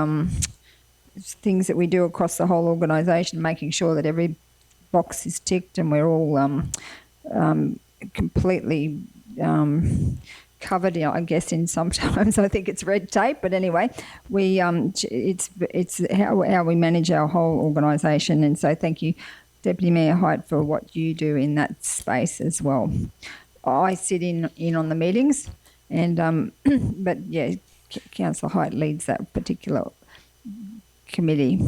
things that we do across the whole organisation, making sure that every box is ticked and we're all completely covered. I guess in sometimes I think it's red tape, but anyway, it's how we manage our whole organisation. And so thank you Deputy Mayor Hyde, for what you do in that space as well. I sit in on the meetings, and but yeah, Councillor Hyde leads that particular committee.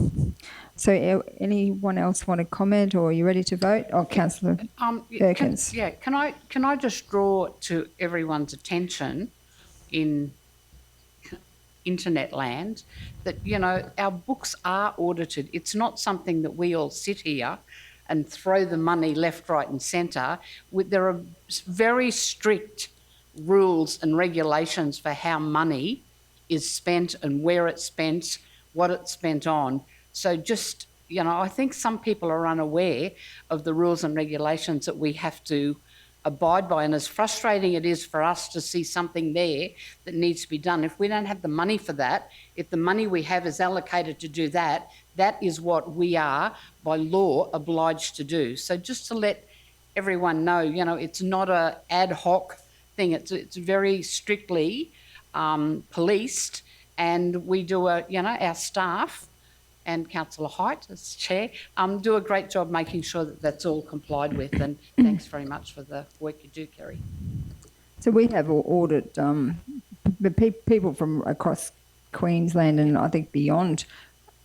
So, anyone else want to comment, or are you ready to vote? Oh, Councillor Perkins. Can I just draw to everyone's attention in internet land that, you know, our books are audited. It's not something that we all sit here and throw the money left, right and centre. There are very strict rules and regulations for how money is spent and where it's spent, what it's spent on. So just, you know, I think some people are unaware of the rules and regulations that we have to abide by, and as frustrating it is for us to see something there that needs to be done, if we don't have the money for that, if the money we have is allocated to do that, that is what we are by law obliged to do. So just to let everyone know, you know, it's not a ad hoc thing, it's very strictly policed, and we do our staff and Councillor Hyde as Chair, do a great job making sure that that's all complied with, and thanks very much for the work you do, Kerry. So we have audit people from across Queensland and I think beyond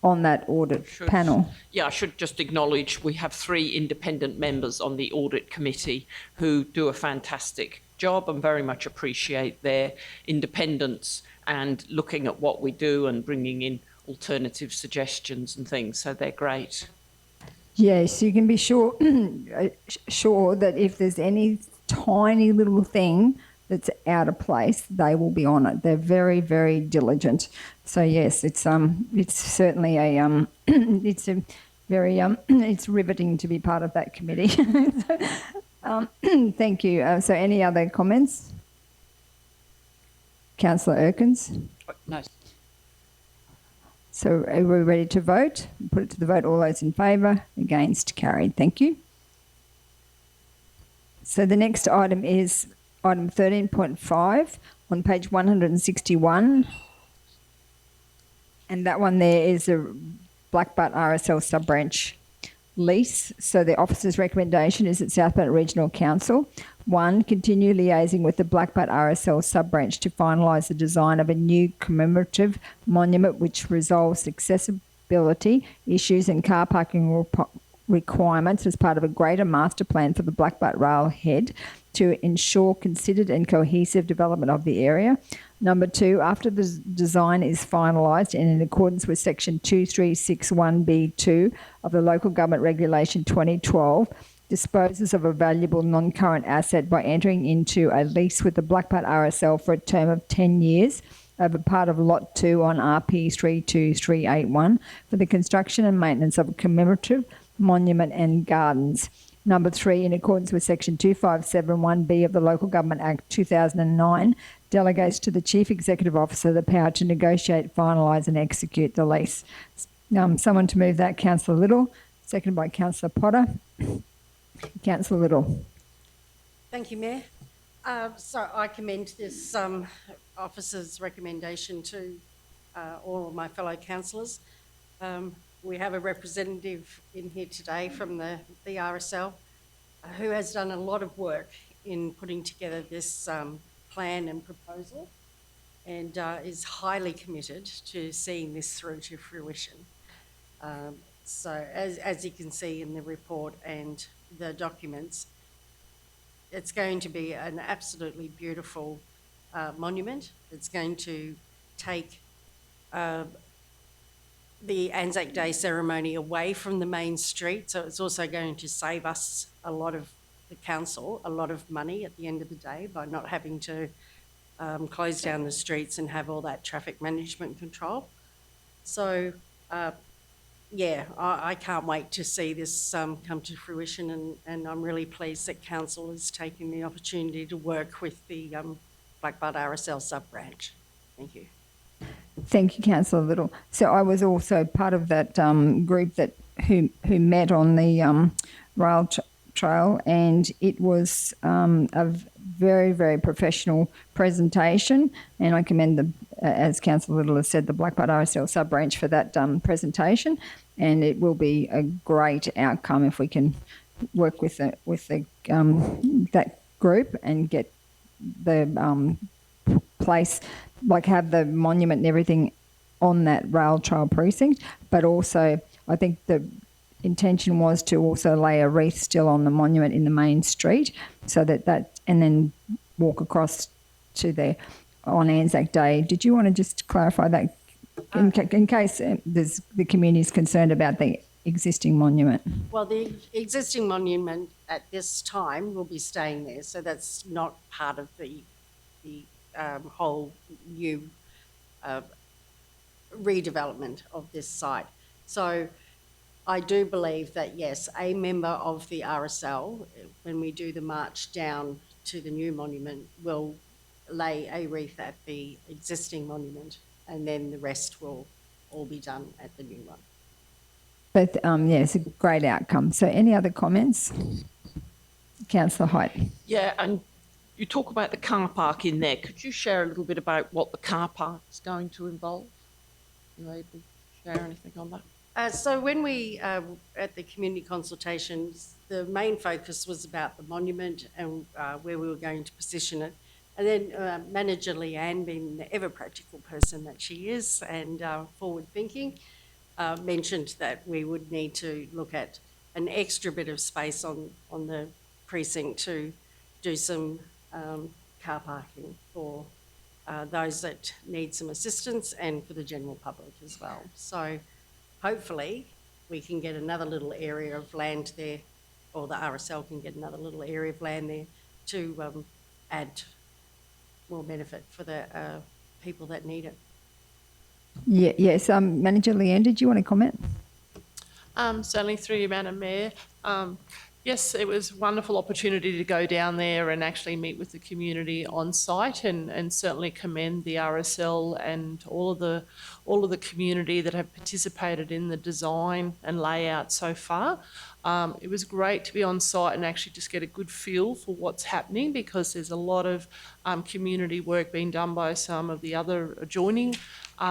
on that audit panel. Yeah, I should just acknowledge we have 3 independent members on the audit committee who do a fantastic job and very much appreciate their independence and looking at what we do and bringing in alternative suggestions and things, so they're great. Yes, you can be sure that if there's any tiny little thing that's out of place, they will be on it. They're very, very diligent. So yes, it's certainly a it's a very it's riveting to be part of that committee. Thank you. So any other comments? Councillor Erkins? No. So are we ready to vote? Put it to the vote. All those in favour? Against? Carried. Thank you. So the next item is item 13.5 on page 161. And that one there is a Blackbutt RSL sub-branch lease. So the officer's recommendation is that South Bank Regional Council, 1, continue liaising with the Blackbutt RSL sub-branch to finalise the design of a new commemorative monument which resolves accessibility issues and car parking requirements as part of a greater master plan for the Blackbutt railhead to ensure considered and cohesive development of the area. Number 2, after the design is finalised and in accordance with section 2361B2 of the Local Government Regulation 2012, disposes of a valuable non-current asset by entering into a lease with the Blackbutt RSL for a term of 10 years over part of Lot 2 on RP 32381 for the construction and maintenance of a commemorative monument and gardens. Number 3, in accordance with section 2571B of the Local Government Act 2009, delegates to the Chief Executive Officer the power to negotiate, finalise and execute the lease. Someone to move that, Councillor Little, seconded by Councillor Potter. Councillor Little. Thank you, Mayor. So I commend this officer's recommendation to all of my fellow councillors. We have a representative in here today from the RSL who has done a lot of work in putting together this plan and proposal, and is highly committed to seeing this through to fruition. So as you can see in the report and the documents, it's going to be an absolutely beautiful monument. It's going to take the Anzac Day ceremony away from the main street, so it's also going to save us the council a lot of money at the end of the day by not having to close down the streets and have all that traffic management control. So I can't wait to see this come to fruition, and I'm really pleased that council is taking the opportunity to work with the Blackbutt RSL sub-branch. Thank you. Thank you, Councillor Little. So I was also part of that group who met on the rail trail, and it was a very, very professional presentation, and I commend as Councillor Little has said, the Blackbutt RSL sub-branch for that presentation. and it will be a great outcome if we can work with the that group and get the place, like have the monument and everything on that rail trail precinct. But also, I think the intention was to also lay a wreath still on the monument in the main street, so that and then walk across to there on Anzac Day. Did you want to just clarify that in case the community is concerned about the existing monument? Well, the existing monument at this time will be staying there, so that's not part of the whole new redevelopment of this site. So I do believe that, yes, a member of the RSL, when we do the march down to the new monument, will lay a wreath at the existing monument, and then the rest will all be done at the new one. But yeah, it's a great outcome. So any other comments? Councillor Height. Yeah, and you talk about the car park in there. Could you share a little bit about what the car park is going to involve? Are you able to share anything on that? So when we, at the community consultations, the main focus was about the monument and where we were going to position it. And then Manager Leanne, being the ever practical person that she is and forward thinking, mentioned that we would need to look at an extra bit of space on the precinct to do some car parking for those that need some assistance and for the general public as well. So hopefully we can get another little area of land there, or the RSL can get another little area of land there to add more benefit for the people that need it. Yeah, yes. Manager Leanne, did you want to comment? Certainly through you, Madam Mayor. Yes, it was a wonderful opportunity to go down there and actually meet with the community on site, and certainly commend the RSL and all of the community that have participated in the design and layout so far. It was great to be on site and actually just get a good feel for what's happening, because there's a lot of community work being done by some of the other adjoining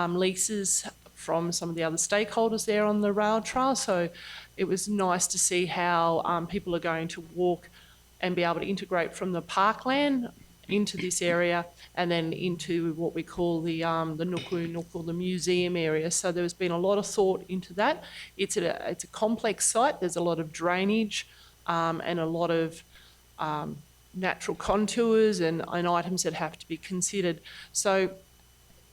leases from some of the other stakeholders there on the rail trail. So it was nice to see how people are going to walk and be able to integrate from the parkland into this area and then into what we call the Nuku Nuku, the museum area. So there's been a lot of thought into that. It's a complex site. There's a lot of drainage and a lot of natural contours and items that have to be considered. So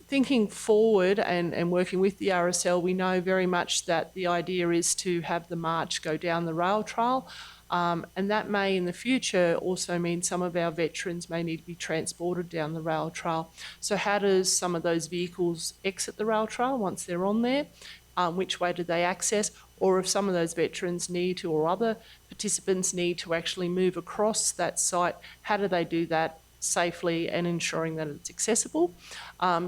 thinking forward and working with the RSL, we know very much that the idea is to have the march go down the rail trail, and that may in the future also mean some of our veterans may need to be transported down the rail trail. So how does some of those vehicles exit the rail trail once they're on there? Which way do they access? Or if some of those veterans need to, or other participants need to actually move across that site, how do they do that safely and ensuring that it's accessible?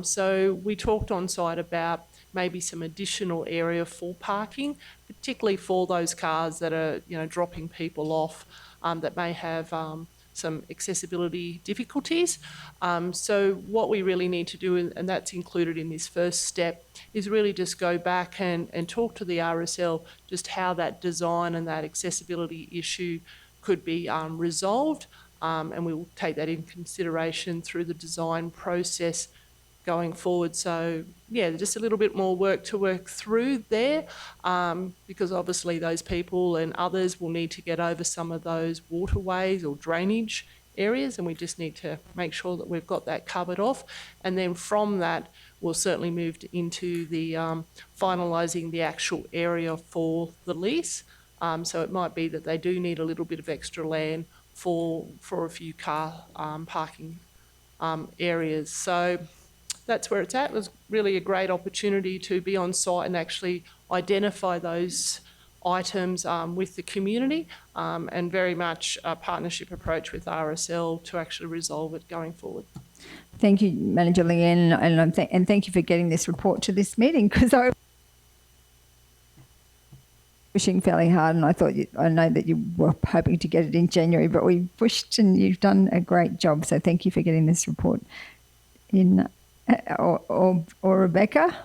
So we talked on site about maybe some additional area for parking, particularly for those cars that are, dropping people off that may have some accessibility difficulties. So what we really need to do, and that's included in this first step, is really just go back and talk to the RSL just how that design and that accessibility issue could be resolved. And we will take that in consideration through the design process going forward. So, yeah, just a little bit more work to work through there, because obviously those people and others will need to get over some of those waterways or drainage areas, and we just need to make sure that we've got that covered off. And then from that, we'll certainly move into the finalising the actual area for the lease. So it might be that they do need a little bit of extra land for a few car parking areas. So that's where it's at. It was really a great opportunity to be on site and actually identify those items with the community, and very much a partnership approach with RSL to actually resolve it going forward. Thank you, Manager Leanne, and thank you for getting this report to this meeting, because I was pushing fairly hard, and I know that you were hoping to get it in January, but we pushed and you've done a great job. So thank you for getting this report in. Or Rebecca,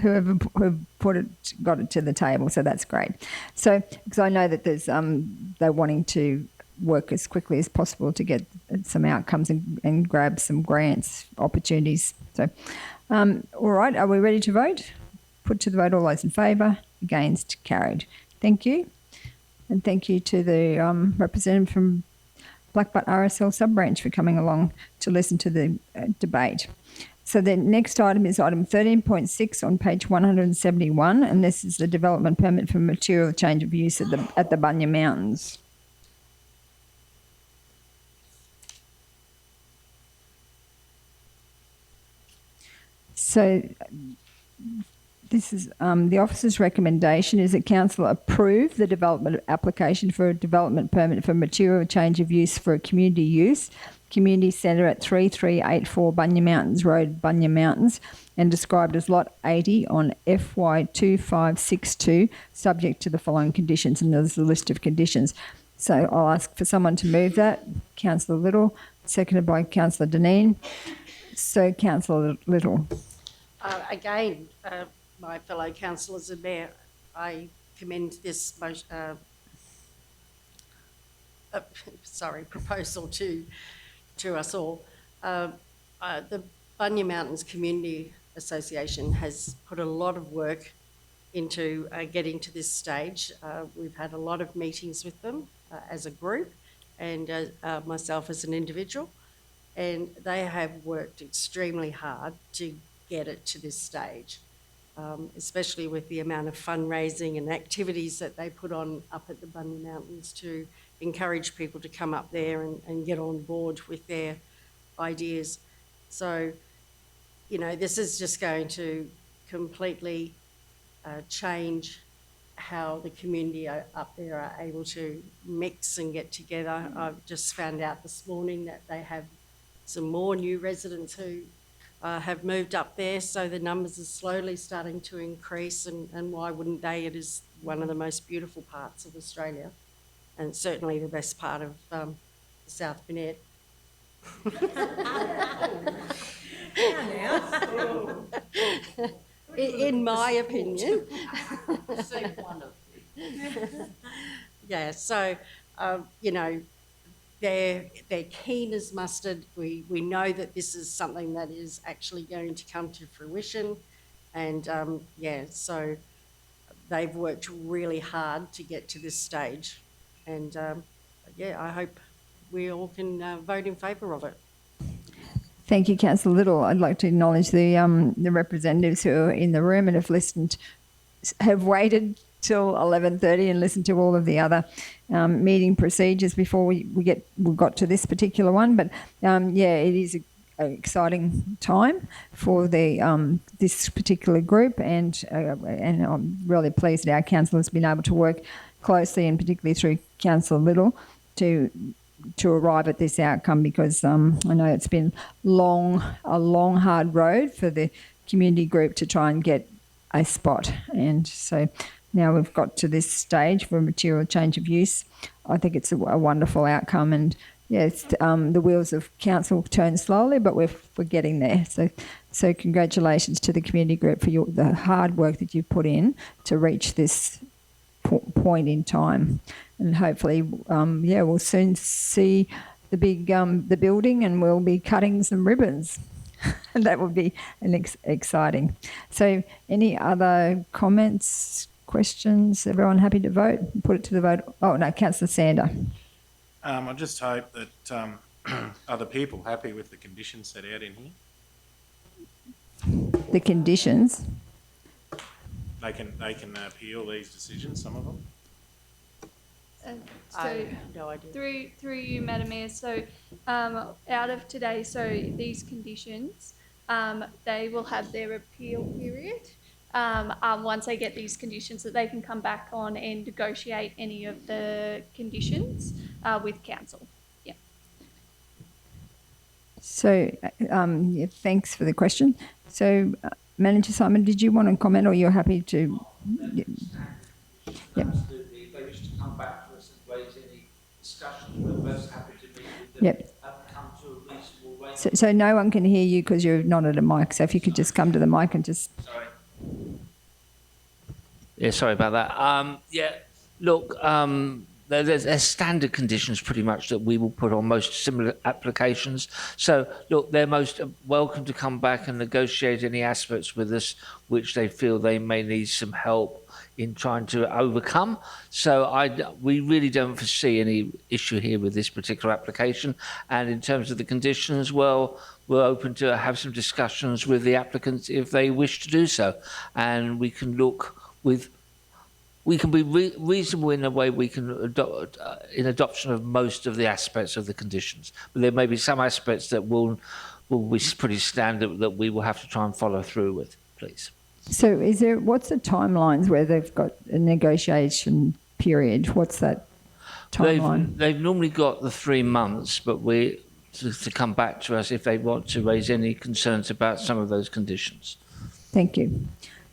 whoever got it to the table, so that's great. So, because I know that there's they're wanting to work as quickly as possible to get some outcomes and grab some grants opportunities. So, all right, are we ready to vote? Put to the vote all those in favour, against, carried. Thank you, and thank you to the representative from Blackbutt RSL sub-branch for coming along to listen to the debate. So the next item is item 13.6 on page 171, and this is the development permit for material change of use at the Bunya Mountains. So this is the officer's recommendation is that council approve the development application for a development permit for material change of use for a community use community centre at 3384 Bunya Mountains Road, Bunya Mountains, and described as Lot 80 on FY 2562, subject to the following conditions, and there's a list of conditions. So I'll ask for someone to move that. Councillor Little, seconded by Councillor Deneen. So Councillor Little. Again, my fellow councillors and Mayor, I commend this proposal to us all. The Bunya Mountains Community Association has put a lot of work into getting to this stage. We've had a lot of meetings with them as a group and myself as an individual, and they have worked extremely hard to get it to this stage, especially with the amount of fundraising and activities that they put on up at the Bunya Mountains to encourage people to come up there and get on board with their ideas. So, you know, this is just going to completely change how the community up there are able to mix and get together. I've just found out this morning that they have some more new residents who have moved up there, so the numbers are slowly starting to increase, and why wouldn't they? It is one of the most beautiful parts of Australia, and certainly the best part of the South Burnett. In my opinion. Yeah, so, you know, they're keen as mustard. We know that this is something that is actually going to come to fruition, and yeah, so they've worked really hard to get to this stage, and yeah, I hope we all can vote in favour of it. Thank you, Councillor Little. I'd like to acknowledge the representatives who are in the room and have waited till 11:30 and listened to all of the other meeting procedures before we got to this particular one. But yeah, it is an exciting time for the this particular group, and I'm really pleased that our council has been able to work closely, and particularly through Councillor Little, to arrive at this outcome, because I know it's been a long, hard road for the community group to try and get a spot. And so now we've got to this stage for material change of use. I think it's a wonderful outcome, and yes, the wheels of council turn slowly, but we're getting there. So congratulations to the community group for the hard work that you've put in to reach this point in time. And hopefully, yeah, we'll soon see the big the building, and we'll be cutting some ribbons. And that would be exciting. So any other comments, questions? Everyone happy to vote? Put it to the vote. Oh, no, Councillor Sander. I just hope that other people happy with the conditions set out in here. The conditions? They can appeal these decisions, some of them. So No idea. through you, Madam Mayor, so out of today, so these conditions, they will have their appeal period. Once they get these conditions, that they can come back on and negotiate any of the conditions with council. Yeah. So yeah, thanks for the question. So Manager Simon, did you want to comment, or you're happy to? Yeah. Absolutely. If they wish to come back to us and raise any discussions, we're most happy to meet with them. Yep. And come to a reasonable rate. So no one can hear you because you're not at a mic. So if you could just come to the mic and just. Sorry. Yeah, sorry about that. Yeah, look, there's standard conditions pretty much that we will put on most similar applications. So, look, they're most welcome to come back and negotiate any aspects with us which they feel they may need some help in trying to overcome. So we really don't foresee any issue here with this particular application. And in terms of the conditions, well, we're open to have some discussions with the applicants if they wish to do so. And we can look with we can be reasonable in a way we can adopt in adoption of most of the aspects of the conditions, but there may be some aspects that will be pretty standard that we will have to try and follow through with, please. So what's the timelines where they've got a negotiation period? What's that timeline? They've normally got the 3 months, but to come back to us if they want to raise any concerns about some of those conditions. Thank you.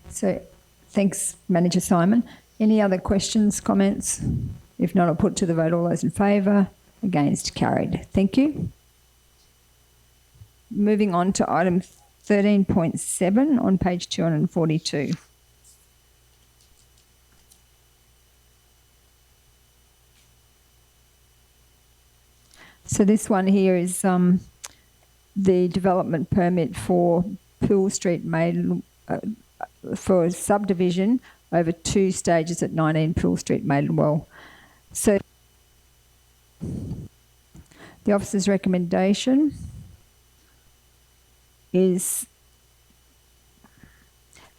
So thanks, Manager Simon. Any other questions, comments? If not, I'll put to the vote. All those in favour? Against? Carried. Thank you. Moving on to item 13.7 on page 242. So this one here is the development permit for Poole Street for subdivision over 2 stages at 19 Poole Street, Maidenwell. So the officer's recommendation is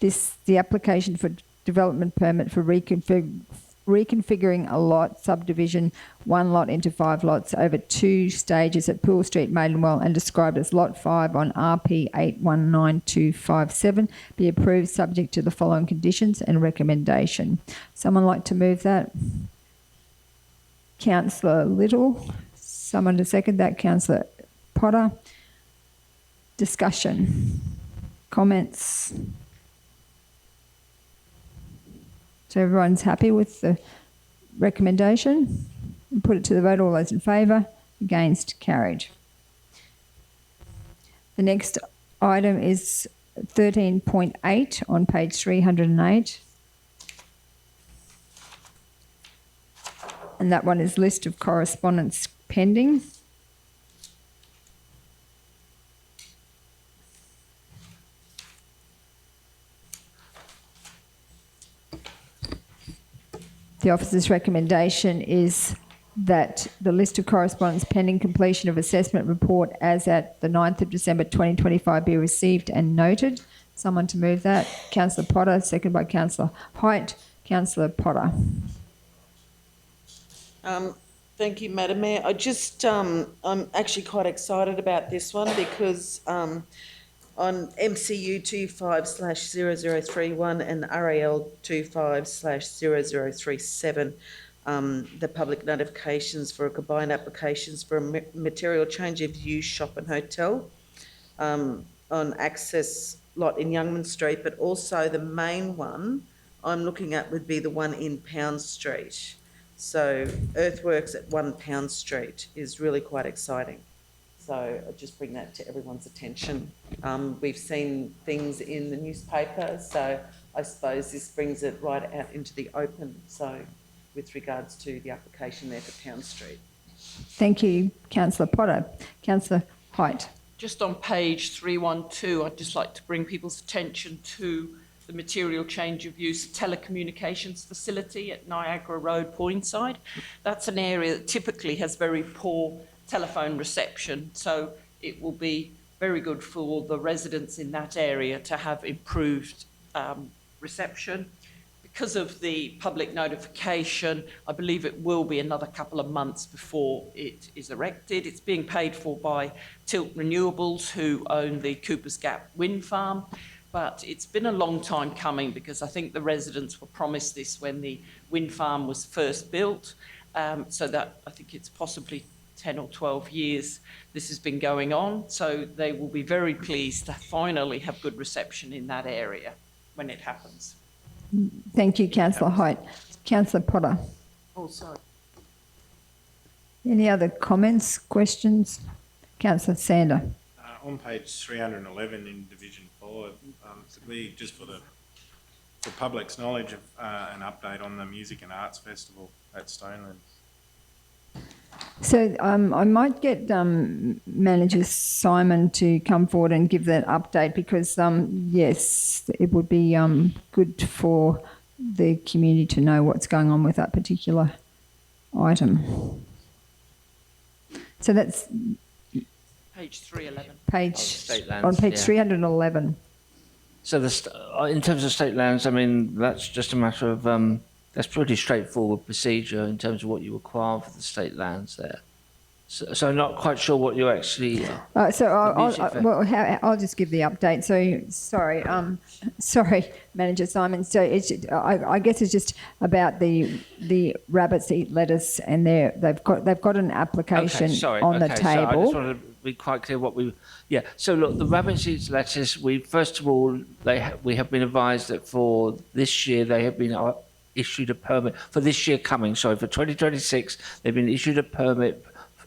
the application for development permit for reconfiguring a lot, subdivision 1 lot into 5 lots over 2 stages at Poole Street, Maidenwell, and described as Lot 5 on RP 819257, be approved subject to the following conditions and recommendation. Someone like to move that? Councillor Little. Someone to second that? Councillor Potter. Discussion. Comments. So everyone's happy with the recommendation? Put it to the vote. All those in favour? Against? Carried. The next item is 13.8 on page 308. And that one is list of correspondence pending. The officer's recommendation is that the list of correspondence pending completion of assessment report as at the 9th of December 2025 be received and noted. Someone to move that? Councillor Potter, second by Councillor Height. Councillor Potter. Thank you, Madam Mayor. I'm actually quite excited about this one because on MCU 25/0031 and RAL 25/0037, the public notifications for combined applications for a material change of use shop and hotel on access lot in Youngman Street, but also the main one I'm looking at would be the one in Pound Street. So earthworks at 1 Pound Street is really quite exciting. So I'll just bring that to everyone's attention. We've seen things in the newspaper, so I suppose this brings it right out into the open. So with regards to the application there for Pound Street. Thank you, Councillor Potter. Councillor Height. Just on page 312, I'd just like to bring people's attention to the material change of use telecommunications facility at Niagara Road, Poinside. That's an area that typically has very poor telephone reception, so it will be very good for the residents in that area to have improved reception. Because of the public notification, I believe it will be another couple of months before it is erected. It's being paid for by Tilt Renewables, who own the Cooper's Gap wind farm. But it's been a long time coming because I think the residents were promised this when the wind farm was first built. So that I think it's possibly 10 or 12 years this has been going on. So they will be very pleased to finally have good reception in that area when it happens. Thank you, Councillor Height. Councillor Potter. Oh, sorry. Any other comments, questions? Councillor Sander. On page 311 in Division 5, just for the the public's knowledge of an update on the Music and Arts Festival at Stonelands. So I might get Manager Simon to come forward and give that update because, yes, it would be good for the community to know what's going on with that particular item. So that's Page 311. State on lands, page yeah. 311. So in terms of state lands, I mean, that's just a matter of, that's pretty straightforward procedure in terms of what you require for the state lands there. So I'm not quite sure what you actually... I'll just give the update. So sorry, Manager Simon. So I guess it's just about the rabbits eat lettuce, and they've got an application on the table. So I just wanted to be quite clear what we... Yeah, so look, the rabbits eat lettuce, first of all, we have been advised that for this year they have been issued a permit, for this year coming, for 2026, they've been issued a permit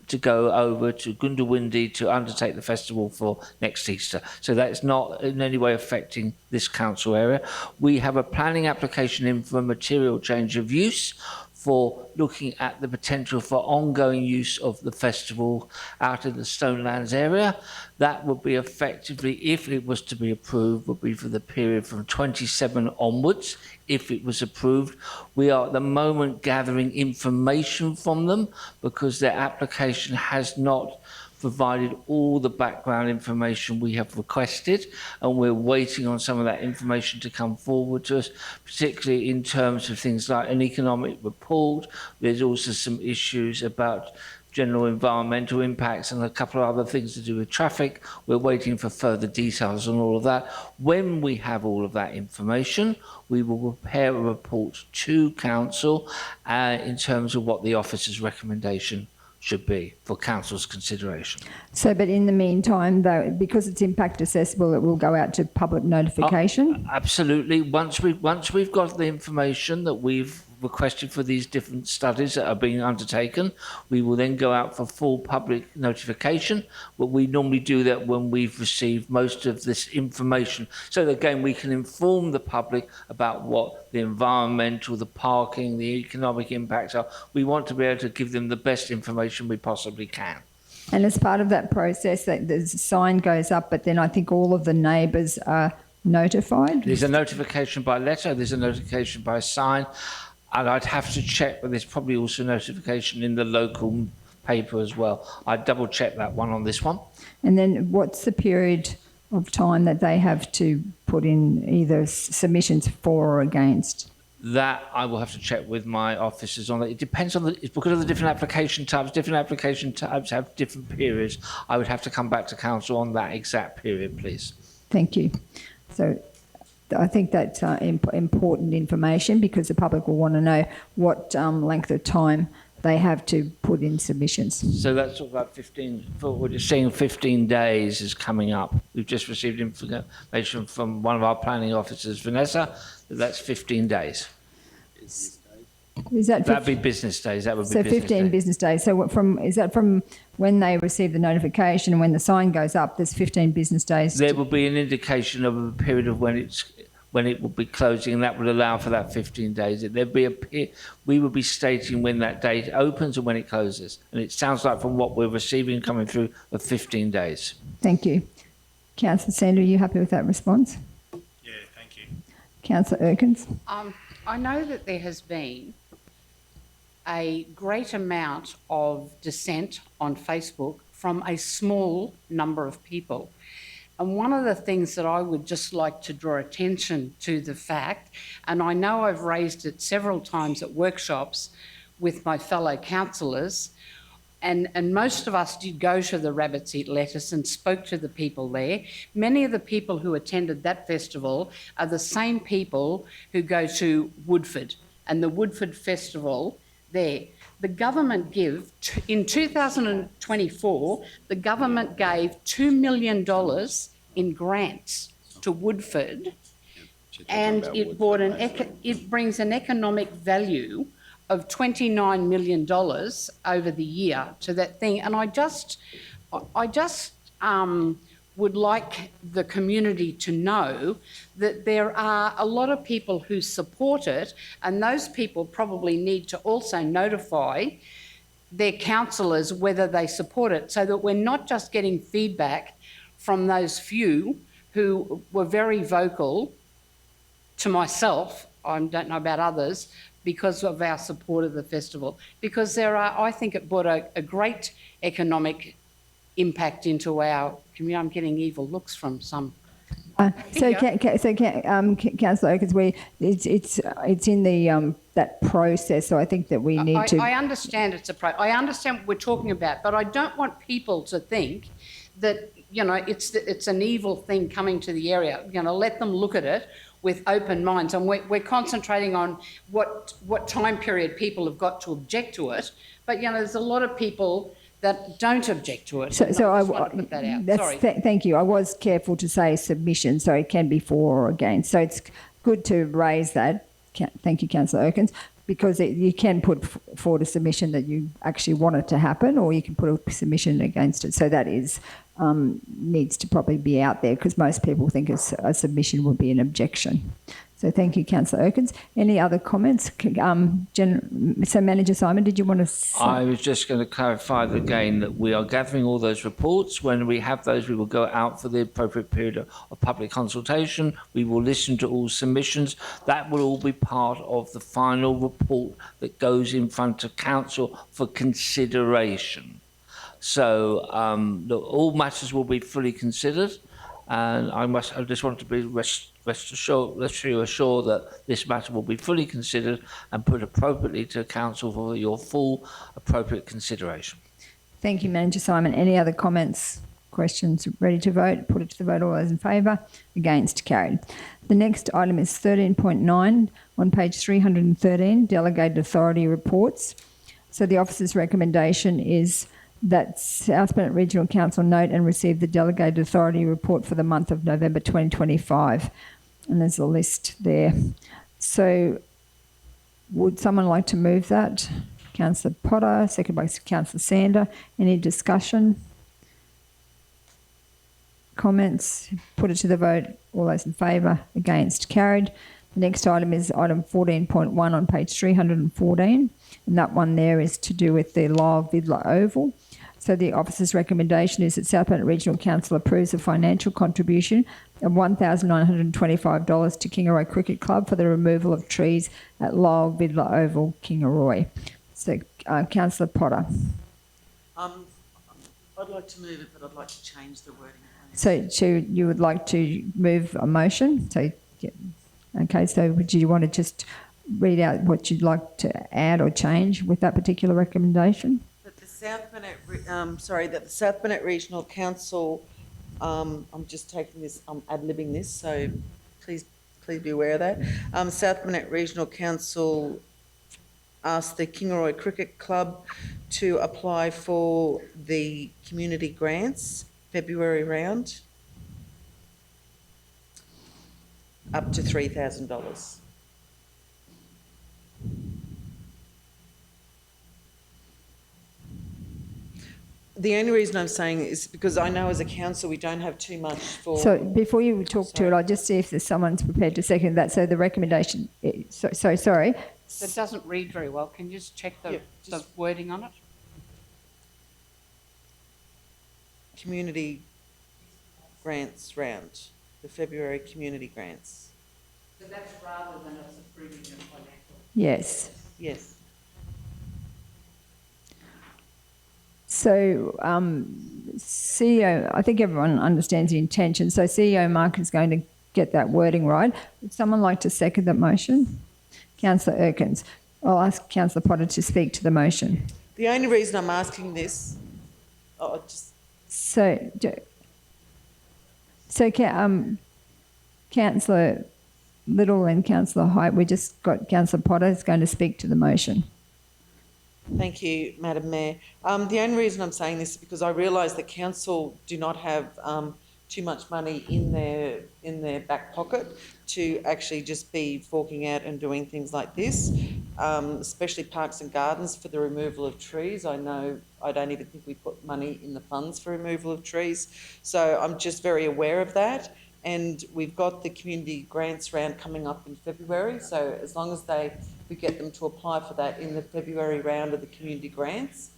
to go over to Gundawindi to undertake the festival for next Easter. So that's not in any way affecting this council area. We have a planning application in for a material change of use for looking at the potential for ongoing use of the festival out in the Stonelands area. That would be effectively, if it was to be approved, would be for the period from 27 onwards, if it was approved. We are at the moment gathering information from them because their application has not provided all the background information we have requested, and we're waiting on some of that information to come forward to us, particularly in terms of things like an economic report. There's also some issues about general environmental impacts and a couple of other things to do with traffic. We're waiting for further details on all of that. When we have all of that information, we will prepare a report to council in terms of what the officer's recommendation should be for council's consideration. So, but in the meantime, though, because it's impact accessible, it will go out to public notification? Absolutely. Once we've got the information that we've requested for these different studies that are being undertaken, we will then go out for full public notification. But we normally do that when we've received most of this information. So that, again, we can inform the public about what the environmental, the parking, the economic impacts are. We want to be able to give them the best information we possibly can. And as part of that process, the sign goes up, but then I think all of the neighbours are notified? There's a notification by letter, there's a notification by sign, and I'd have to check, but there's probably also notification in the local paper as well. I'd double check that one on this one. And then what's the period of time that they have to put in either submissions for or against? That I will have to check with my officers on. It depends on it's because of the different application types. Different application types have different periods. I would have to come back to council on that exact period, please. Thank you. So I think that's important information because the public will want to know what length of time they have to put in submissions. So that's about 15, we're just saying 15 days is coming up. We've just received information from one of our planning officers, Vanessa, that's 15 days. Is that That'd be business days. That would be so business 15 days. business days. So is that from when they receive the notification and when the sign goes up? There's 15 business days. There will be an indication of a period of when it will be closing, and that would allow for that 15 days. We will be stating when that date opens and when it closes, and it sounds like from what we're receiving coming through of 15 days. Thank you, Councillor Sandra. Are you happy with that response? Yeah, thank you. Councillor Erkins. I know that there has been a great amount of dissent on Facebook from a small number of people. And one of the things that I would just like to draw attention to the fact, and I know I've raised it several times at workshops with my fellow councillors, and most of us did go to the Rabbits Eat Lettuce and spoke to the people there. Many of the people who attended that festival are the same people who go to Woodford and the Woodford Festival there. The government in 2024, the government gave $2 million in grants to Woodford, and it brings an economic value of $29 million over the year to that thing. And I just would like the community to know that there are a lot of people who support it, and those people probably need to also notify their councillors whether they support it, so that we're not just getting feedback from those few who were very vocal to myself, I don't know about others, because of our support of the festival. Because I think it brought a great economic impact into our community. I'm getting evil looks from some. Councillor Oakes, it's in the that process. So I think that we need to. I understand I understand what we're talking about, but I don't want people to think that it's an evil thing coming to the area. Let them look at it with open minds, and we're concentrating on what time period people have got to object to it. But there's a lot of people that don't object to it. So I just want to put that out. Sorry. Thank you. I was careful to say submission, so it can be for or against. So it's good to raise that. Thank you, Councillor Oakins, because you can put forward a submission that you actually want it to happen, or you can put a submission against it. So that is needs to probably be out there, because most people think a submission would be an objection. So thank you, Councillor Oakins. Any other comments? So Manager Simon, did you want to... I was just going to clarify again that we are gathering all those reports. When we have those, we will go out for the appropriate period of public consultation. We will listen to all submissions. That will all be part of the final report that goes in front of Council for consideration. So look, all matters will be fully considered, and I just want to be rest assured that this matter will be fully considered and put appropriately to Council for your full appropriate consideration. Thank you, Manager Simon. Any other comments, questions? Ready to vote? Put it to the vote. All those in favour? Against? Carried. The next item is 13.9 on page 313, Delegated Authority Reports. So the officer's recommendation is that South Burnett Regional Council note and receive the Delegated Authority Report for the month of November 2025. And there's a list there. So would someone like to move that? Councillor Potter, second by Councillor Sander. Any discussion? Comments? Put it to the vote. All those in favour? Against? Carried. The next item is item 14.1 on page 314. And that one there is to do with the Lyle Vidler Oval. So the officer's recommendation is that South Burnett Regional Council approves a financial contribution of $1,925 to Kingaroy Cricket Club for the removal of trees at Lyle Vidler Oval, Kingaroy. So, Councillor Potter. I'd like to move it, but I'd like to change the wording. So you would like to move a motion? So, yeah. Okay, so do you want to just read out what you'd like to add or change with that particular recommendation? That the South Burnett Regional Council, I'm just taking this, I'm ad-libbing this, so please be aware of that. South Burnett Regional Council asked the Kingaroy Cricket Club to apply for the community grants February round, up to $3,000. The only reason I'm saying is because I know as a council we don't have too much for... So before you talk to it, I'll just see if there's someone's prepared to second that. So the recommendation... sorry. That doesn't read very well. Can you just check the wording on it? Community grants round, the February community grants. So that's rather than us approving the financial... Yes. Yes. So CEO, I think everyone understands the intention. So CEO Mark is going to get that wording right. Would someone like to second that motion? Councillor Erkins. I'll ask Councillor Potter to speak to the motion. The only reason I'm asking this... Councillor Little and Councillor Hyde, we just got Councillor Potter is going to speak to the motion. Thank you, Madam Mayor. The only reason I'm saying this is because I realise that council do not have too much money in their back pocket to actually just be forking out and doing things like this. especially parks and gardens, for the removal of trees. I know, I don't even think we put money in the funds for removal of trees. So I'm just very aware of that. And we've got the community grants round coming up in February. So as long as we get them to apply for that in the February round of the community grants,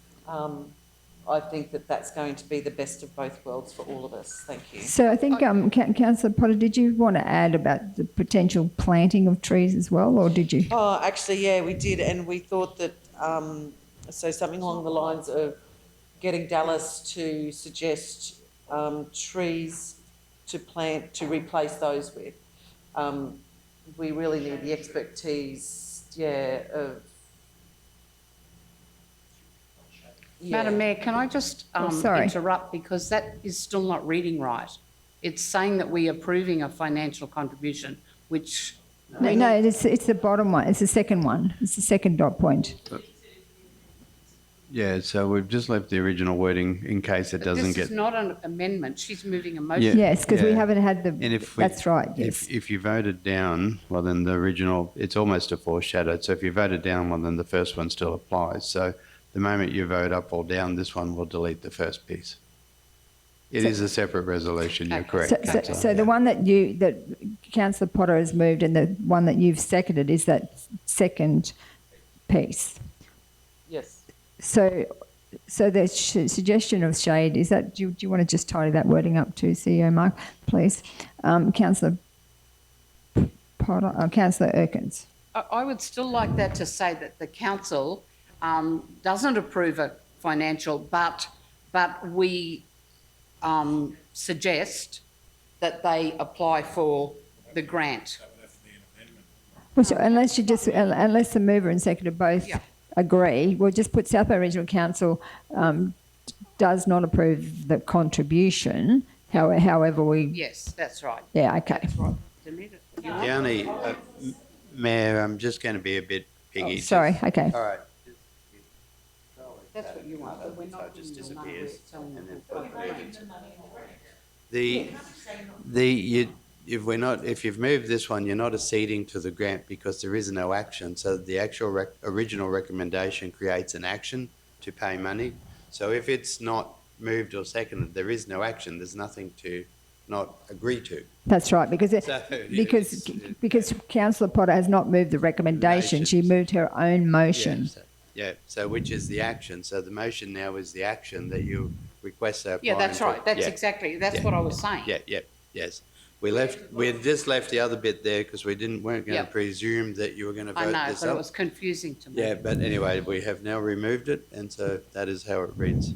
I think that that's going to be the best of both worlds for all of us. Thank you. So I think, Councillor Potter, did you want to add about the potential planting of trees as well, or did you? Oh, actually, yeah, we did, and we thought that, so something along the lines of getting Dallas to suggest trees to plant, to replace those with. We really need the expertise, of... Madam Mayor, can I just interrupt, because that is still not reading right. It's saying that we are approving a financial contribution, which... No, it's the bottom one. It's the second one. It's the second dot point. Yeah, so we've just left the original wording in case it doesn't get... This is not an amendment. She's moving a motion. Yes, because we haven't had the... And if that's right, yes. If you voted down, well, then the original, it's almost a foreshadowed. So if you voted down, well, then the first one still applies. So the moment you vote up or down, this one will delete the first piece. It is a separate resolution, you're correct, Councillor. So the one that Councillor Potter has moved and the one that you've seconded is that second piece. Yes. So the suggestion of shade, is that, do you want to just tidy that wording up to CEO Mark, please? Councillor Potter, Councillor Erkins. I would still like that to say that the council doesn't approve a financial, but we suggest that they apply for the grant. Which, unless the mover and seconder both agree, we'll just put South Bay Regional Council does not approve the contribution. However, we... Yes, that's right. Yeah, okay. That's right. The only, Mayor, I'm just going to be a bit piggy. Sorry, okay. All right. That's what you want, but we're not So it just doing the money, disappears. we're telling them And to- if you've moved this one, you're not acceding to the grant because there is no action. So the actual original recommendation creates an action to pay money. So if it's not moved or seconded, there is no action. There's nothing to not agree to. That's right, because because Councillor Potter has not moved the recommendation. She moved her own motion. So which is the action? So the motion now is the action that you request that. Yeah, that's right. That's exactly, that's what I was saying. Yes. We had just left the other bit there because we weren't going to presume that you were going to vote this up. I know, but it was confusing to me. Yeah, but anyway, we have now removed it, and so that is how it reads.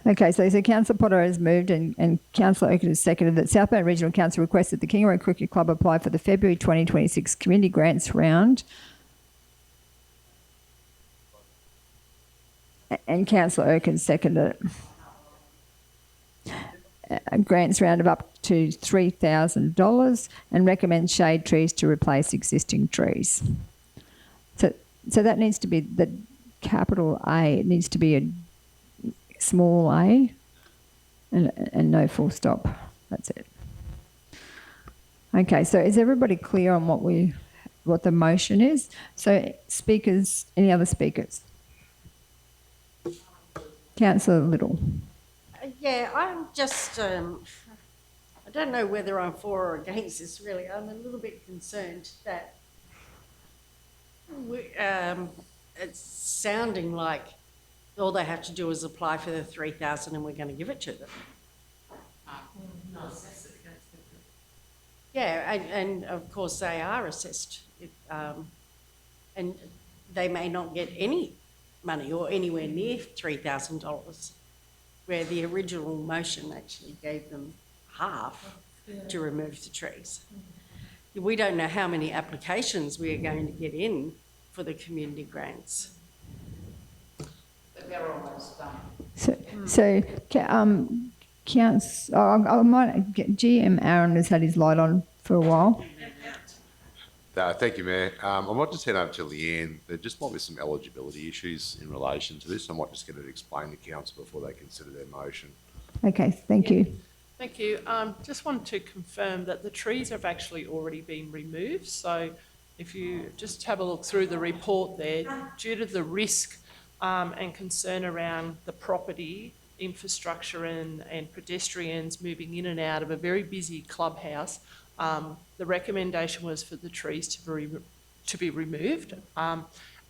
Okay, so Councillor Potter has moved and Councillor Oaken has seconded that South Bay Regional Council requests that the Kingaroy Cricket Club apply for the February 2026 community grants round. And Councillor Oaken seconded it. A grants round of up to $3,000 and recommends shade trees to replace existing trees. So that needs to be the capital A. It needs to be a small a and no full stop. That's it. Okay, so is everybody clear on what the motion is? So speakers, any other speakers? Councillor Little. Yeah, I'm just, I don't know whether I'm for or against this really. I'm a little bit concerned that it's sounding like all they have to do is apply for the 3,000 and we're going to give it to them. Yeah, and of course they are assessed, and they may not get any money or anywhere near $3,000, where the original motion actually gave them half to remove the trees. We don't know how many applications we are going to get in for the community grants. But they're almost done. GM Aaron has had his light on for a while. Thank you, Mayor. I might just head over to Leanne. There just might be some eligibility issues in relation to this. I might just get it explained to council before they consider their motion. Okay, thank you. Thank you. Just wanted to confirm that the trees have actually already been removed. So if you just have a look through the report there, due to the risk and concern around the property, infrastructure and pedestrians moving in and out of a very busy clubhouse, the recommendation was for the trees to be removed.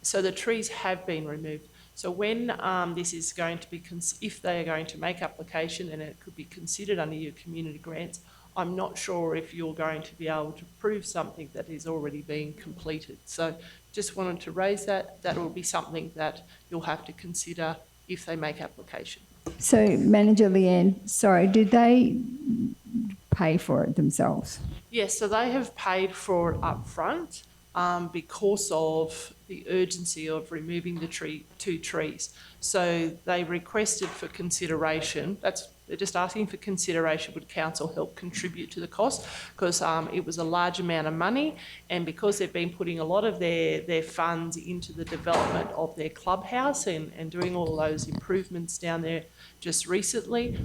So the trees have been removed. So when this is going to be, if they are going to make application and it could be considered under your community grants, I'm not sure if you're going to be able to prove something that is already being completed. So just wanted to raise that. That will be something that you'll have to consider if they make application. So, Manager Leanne, sorry, did they pay for it themselves? Yes, so they have paid for it up front because of the urgency of removing the two trees. So they requested for consideration. They're just asking for consideration. Would council help contribute to the cost? Because it was a large amount of money, and because they've been putting a lot of their funds into the development of their clubhouse and doing all those improvements down there just recently,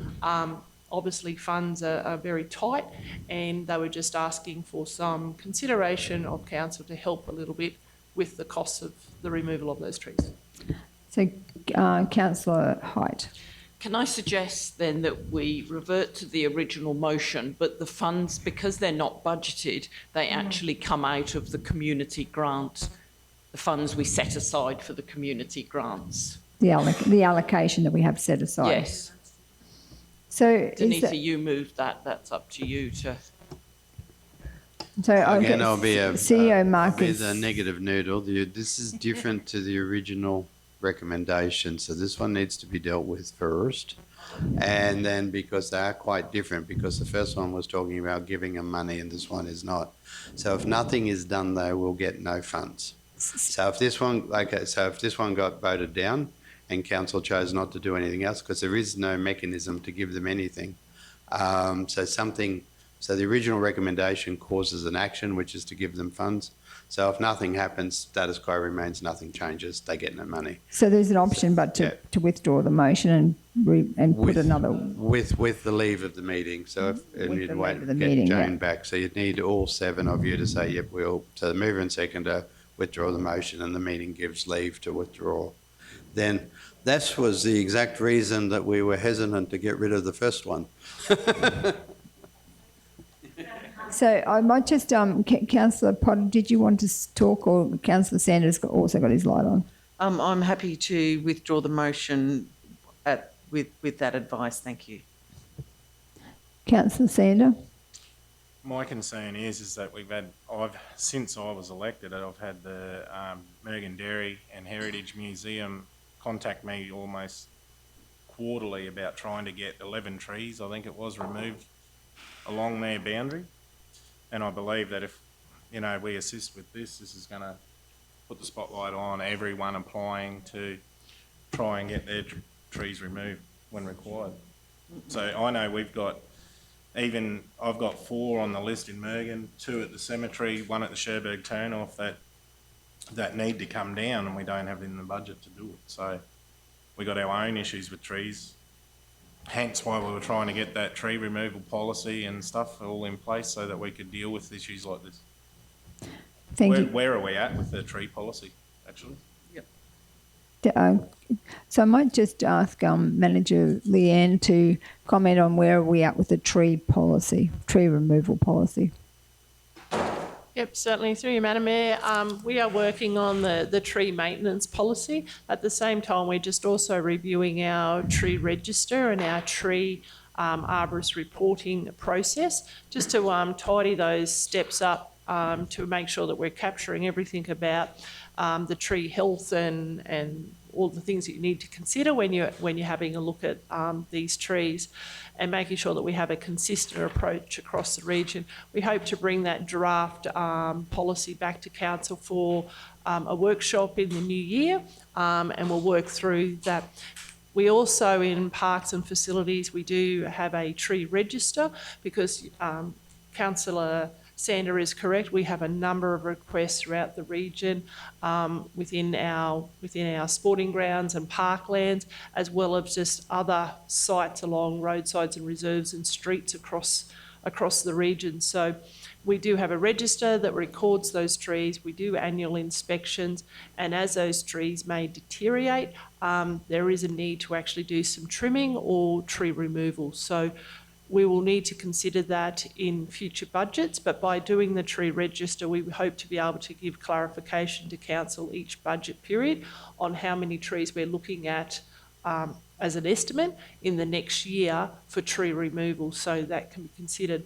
obviously funds are very tight, and they were just asking for some consideration of council to help a little bit with the costs of the removal of those trees. So, Councillor Height. Can I suggest then that we revert to the original motion, but the funds, because they're not budgeted, they actually come out of the community grant, the funds we set aside for the community grants? The allocation that we have set aside. Yes. So, Denita, you moved that. That's up to you to... So, okay, Again, I'll be CEO Marcus. the negative noodle. This is different to the original recommendation, so this one needs to be dealt with first, and then because they are quite different, because the first one was talking about giving them money and this one is not. So if nothing is done, they will get no funds. So if this one, if this one got voted down and council chose not to do anything else, because there is no mechanism to give them anything, so the original recommendation causes an action, which is to give them funds. So if nothing happens, status quo remains, nothing changes, they get no money. So there's an option, but to withdraw the motion and put another... With the leave of the meeting. So if you'd wait to get Jane back. So you'd need all 7 of you to say, yep, we'll... So the mover and seconder withdraw the motion and the meeting gives leave to withdraw. Then that was the exact reason that we were hesitant to get rid of the first one. So I might just, Councillor Potter, did you want to talk, or Councillor Sanders also got his light on? I'm happy to withdraw the motion with that advice, thank you. Councillor Sanders? My concern is that since I was elected, I've had the Mergen Dairy and Heritage Museum contact me almost quarterly about trying to get 11 trees, I think it was, removed along their boundary. And I believe that if, we assist with this is going to put the spotlight on everyone applying to try and get their trees removed when required. So I know I've got 4 on the list in Mergen, 2 at the cemetery, 1 at the Sherburg turn-off that need to come down, and we don't have it in the budget to do it. So we got our own issues with trees. Hence why we were trying to get that tree removal policy and stuff all in place so that we could deal with issues like this. Thank you. Where are we at with the tree policy, actually? So I might just ask Manager Leanne to comment on where are we at with the tree removal policy. Yep, certainly. Through you, Madam Mayor, we are working on the tree maintenance policy. At the same time, we're just also reviewing our tree register and our tree arborist reporting process, just to tidy those steps up to make sure that we're capturing everything about the tree health and all the things that you need to consider when you're having a look at these trees, and making sure that we have a consistent approach across the region. We hope to bring that draft policy back to council for a workshop in the new year, and we'll work through that. We also, in parks and facilities, we do have a tree register because Councillor Sander is correct. We have a number of requests throughout the region within our sporting grounds and parklands, as well as just other sites along roadsides and reserves and streets across the region. So We do have a register that records those trees. We do annual inspections, and as those trees may deteriorate, there is a need to actually do some trimming or tree removal. So we will need to consider that in future budgets, but by doing the tree register, we hope to be able to give clarification to council each budget period on how many trees we're looking at as an estimate in the next year for tree removal, so that can be considered.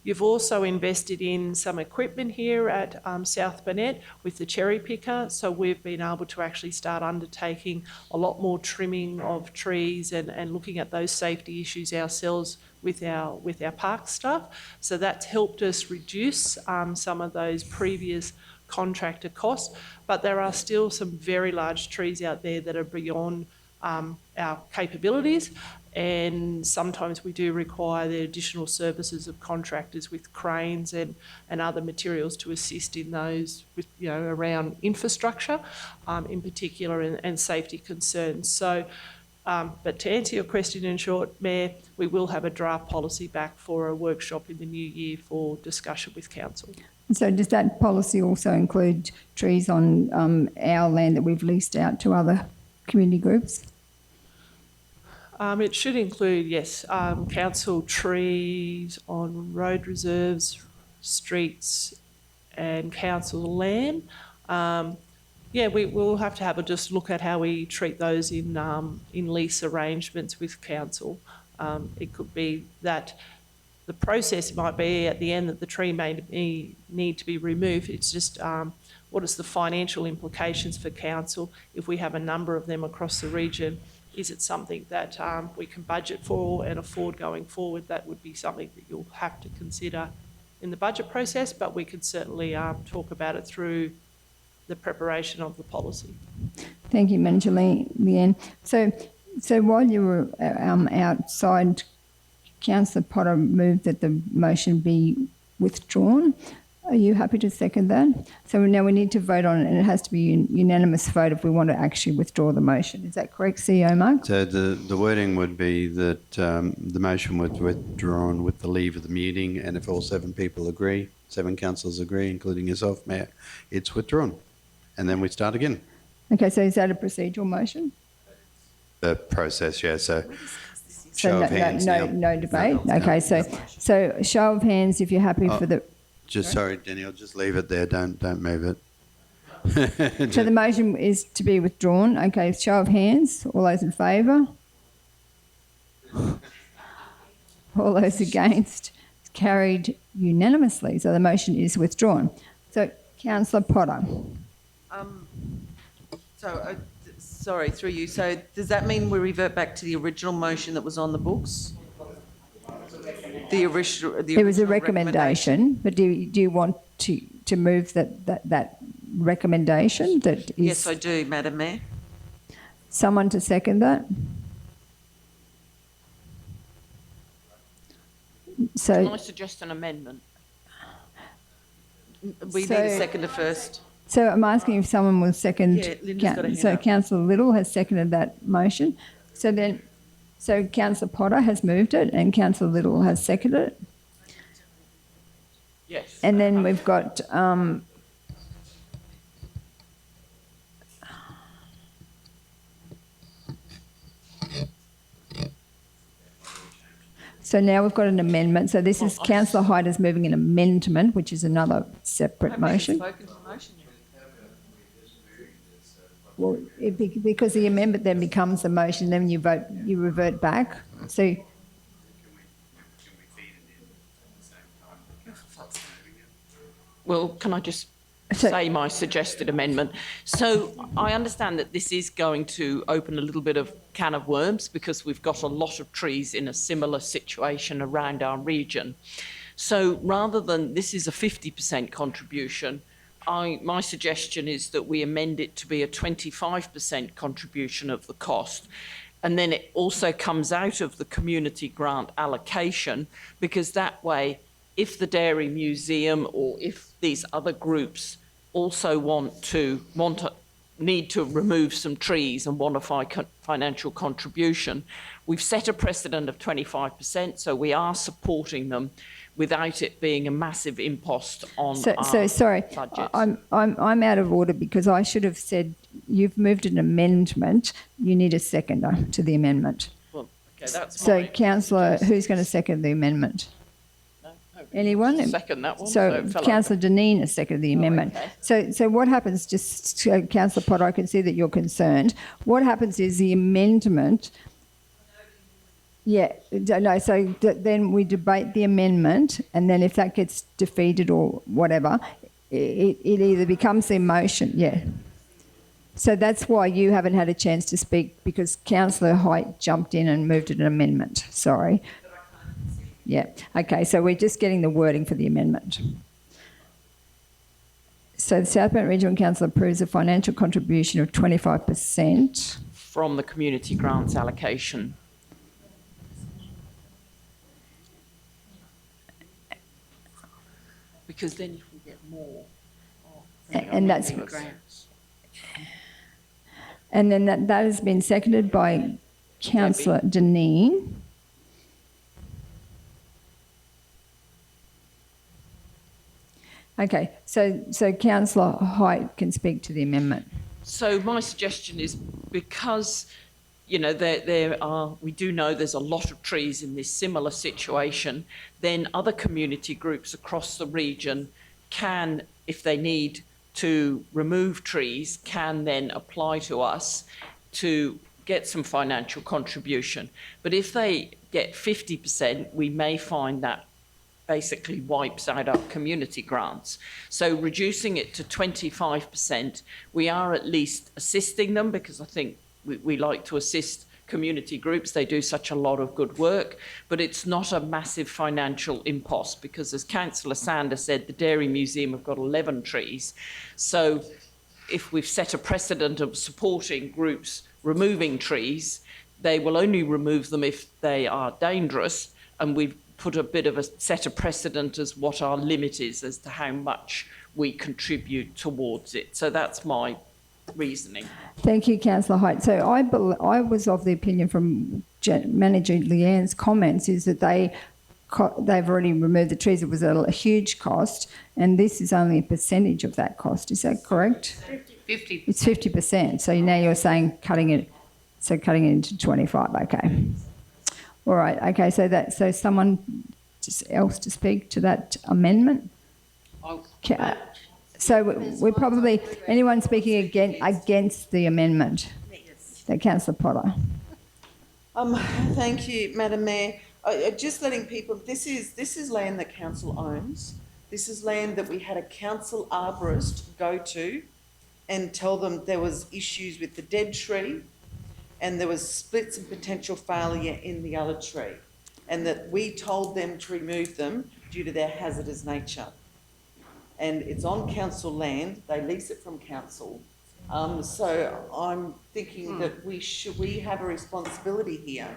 You've also invested in some equipment here at South Burnett with the cherry picker, so we've been able to actually start undertaking a lot more trimming of trees and looking at those safety issues ourselves with our park staff. So that's helped us reduce some of those previous contractor costs, but there are still some very large trees out there that are beyond our capabilities, and sometimes we do require the additional services of contractors with cranes and other materials to assist in those with, around infrastructure in particular and safety concerns. So, but to answer your question in short, Mayor, we will have a draft policy back for a workshop in the new year for discussion with council. So does that policy also include trees on our land that we've leased out to other community groups? It should include, yes, council trees on road reserves, streets and council land. We will have to have a just look at how we treat those in lease arrangements with council. It could be that the process might be at the end that the tree may need to be removed. It's just what is the financial implications for council if we have a number of them across the region? Is it something that we can budget for and afford going forward? That would be something that you'll have to consider in the budget process, but we could certainly talk about it through the preparation of the policy. Thank you, Manager Leanne. So while you were outside, Councillor Potter moved that the motion be withdrawn. Are you happy to second that? So now we need to vote on it, and it has to be a unanimous vote if we want to actually withdraw the motion. Is that correct, CEO Mark? So the wording would be that the motion was withdrawn with the leave of the meeting, and if all 7 people agree, 7 councillors agree, including yourself, Mayor, it's withdrawn. And then we start again. Okay, so is that a procedural motion? The process, yeah. So So show of hands now. no debate. Okay, so show of hands if you're happy for the. Sorry, Danielle, just leave it there. Don't move it. So the motion is to be withdrawn. Okay, show of hands. All those in favour? All those against? It's carried unanimously. So the motion is withdrawn. So Councillor Potter. Sorry, through you. So does that mean we revert back to the original motion that was on the books? The original. It was a recommendation, but do you want to move that recommendation? That is Yes, I do, Madam Mayor. Someone to second that? So Can I suggest an amendment? We need a seconder first. So I'm asking if someone will second. Yeah, Linda's got a hand So up. Councillor Little has seconded that motion. So Councillor Potter has moved it and Councillor Little has seconded it. Yes. And then we've got so now we've got an amendment. So this is Councillor Hyder's moving an amendment, which is another separate motion. Well, because the amendment then becomes the motion, then you revert back. So Well, can I just say my suggested amendment? So I understand that this is going to open a little bit of can of worms because we've got a lot of trees in a similar situation around our region. So rather than this is a 50% contribution, my suggestion is that we amend it to be a 25% contribution of the cost. And then it also comes out of the community grant allocation, because that way, if the Dairy Museum or if these other groups also need to remove some trees and want a financial contribution, we've set a precedent of 25%, so we are supporting them. without it being a massive impost on So our sorry, budget. I'm out of order because I should have said you've moved an amendment. You need a seconder to the amendment. Well, okay, that's So, my councillor, who's going to second the amendment? Anyone? second that one. So, it fell councillor Deneen has seconded the amendment. okay. So what happens? Just councillor Potter, I can see that you're concerned. What happens is the amendment. Yeah, no. So then we debate the amendment, and then if that gets defeated or whatever, it either becomes the motion. Yeah. So that's why you haven't had a chance to speak, because councillor Height jumped in and moved an amendment. Sorry. Yeah. Okay. So we're just getting the wording for the amendment. So the South Bank Regional Council approves a financial contribution of 25%. From the community grants allocation. Because then if we get more... And that's... grants. And then that has been seconded by councillor Deneen. Okay, so councillor Height can speak to the amendment. So my suggestion is, because, you know, we do know there's a lot of trees in this similar situation, then other community groups across the region can, if they need to remove trees, can then apply to us to get some financial contribution. But if they get 50%, we may find that basically wipes out our community grants. So reducing it to 25%, we are at least assisting them, because I think we like to assist community groups. They do such a lot of good work, but it's not a massive financial impost, because as Councillor Sanders said, the Dairy Museum have got 11 trees. So if we've set a precedent of supporting groups removing trees, they will only remove them if they are dangerous, and we've put a bit of a set a precedent as what our limit is as to how much we contribute towards it. So that's my reasoning. Thank you, councillor Height. So I was of the opinion from Manager Leanne's comments is that they've already removed the trees. It was a huge cost, and this is only a percentage of that cost. Is that correct? 50. It's 50%. So now you're saying cutting it into 25. Okay. All right. Okay. So someone else to speak to that amendment? So we're probably anyone speaking against the amendment? Councillor Potter. Thank you, Madam Mayor. Just letting people, this is land that council owns. This is land that we had a council arborist go to and tell them there was issues with the dead tree, and there was splits and potential failure in the other tree, and that we told them to remove them due to their hazardous nature. And it's on council land, they lease it from council. So I'm thinking that we have a responsibility here.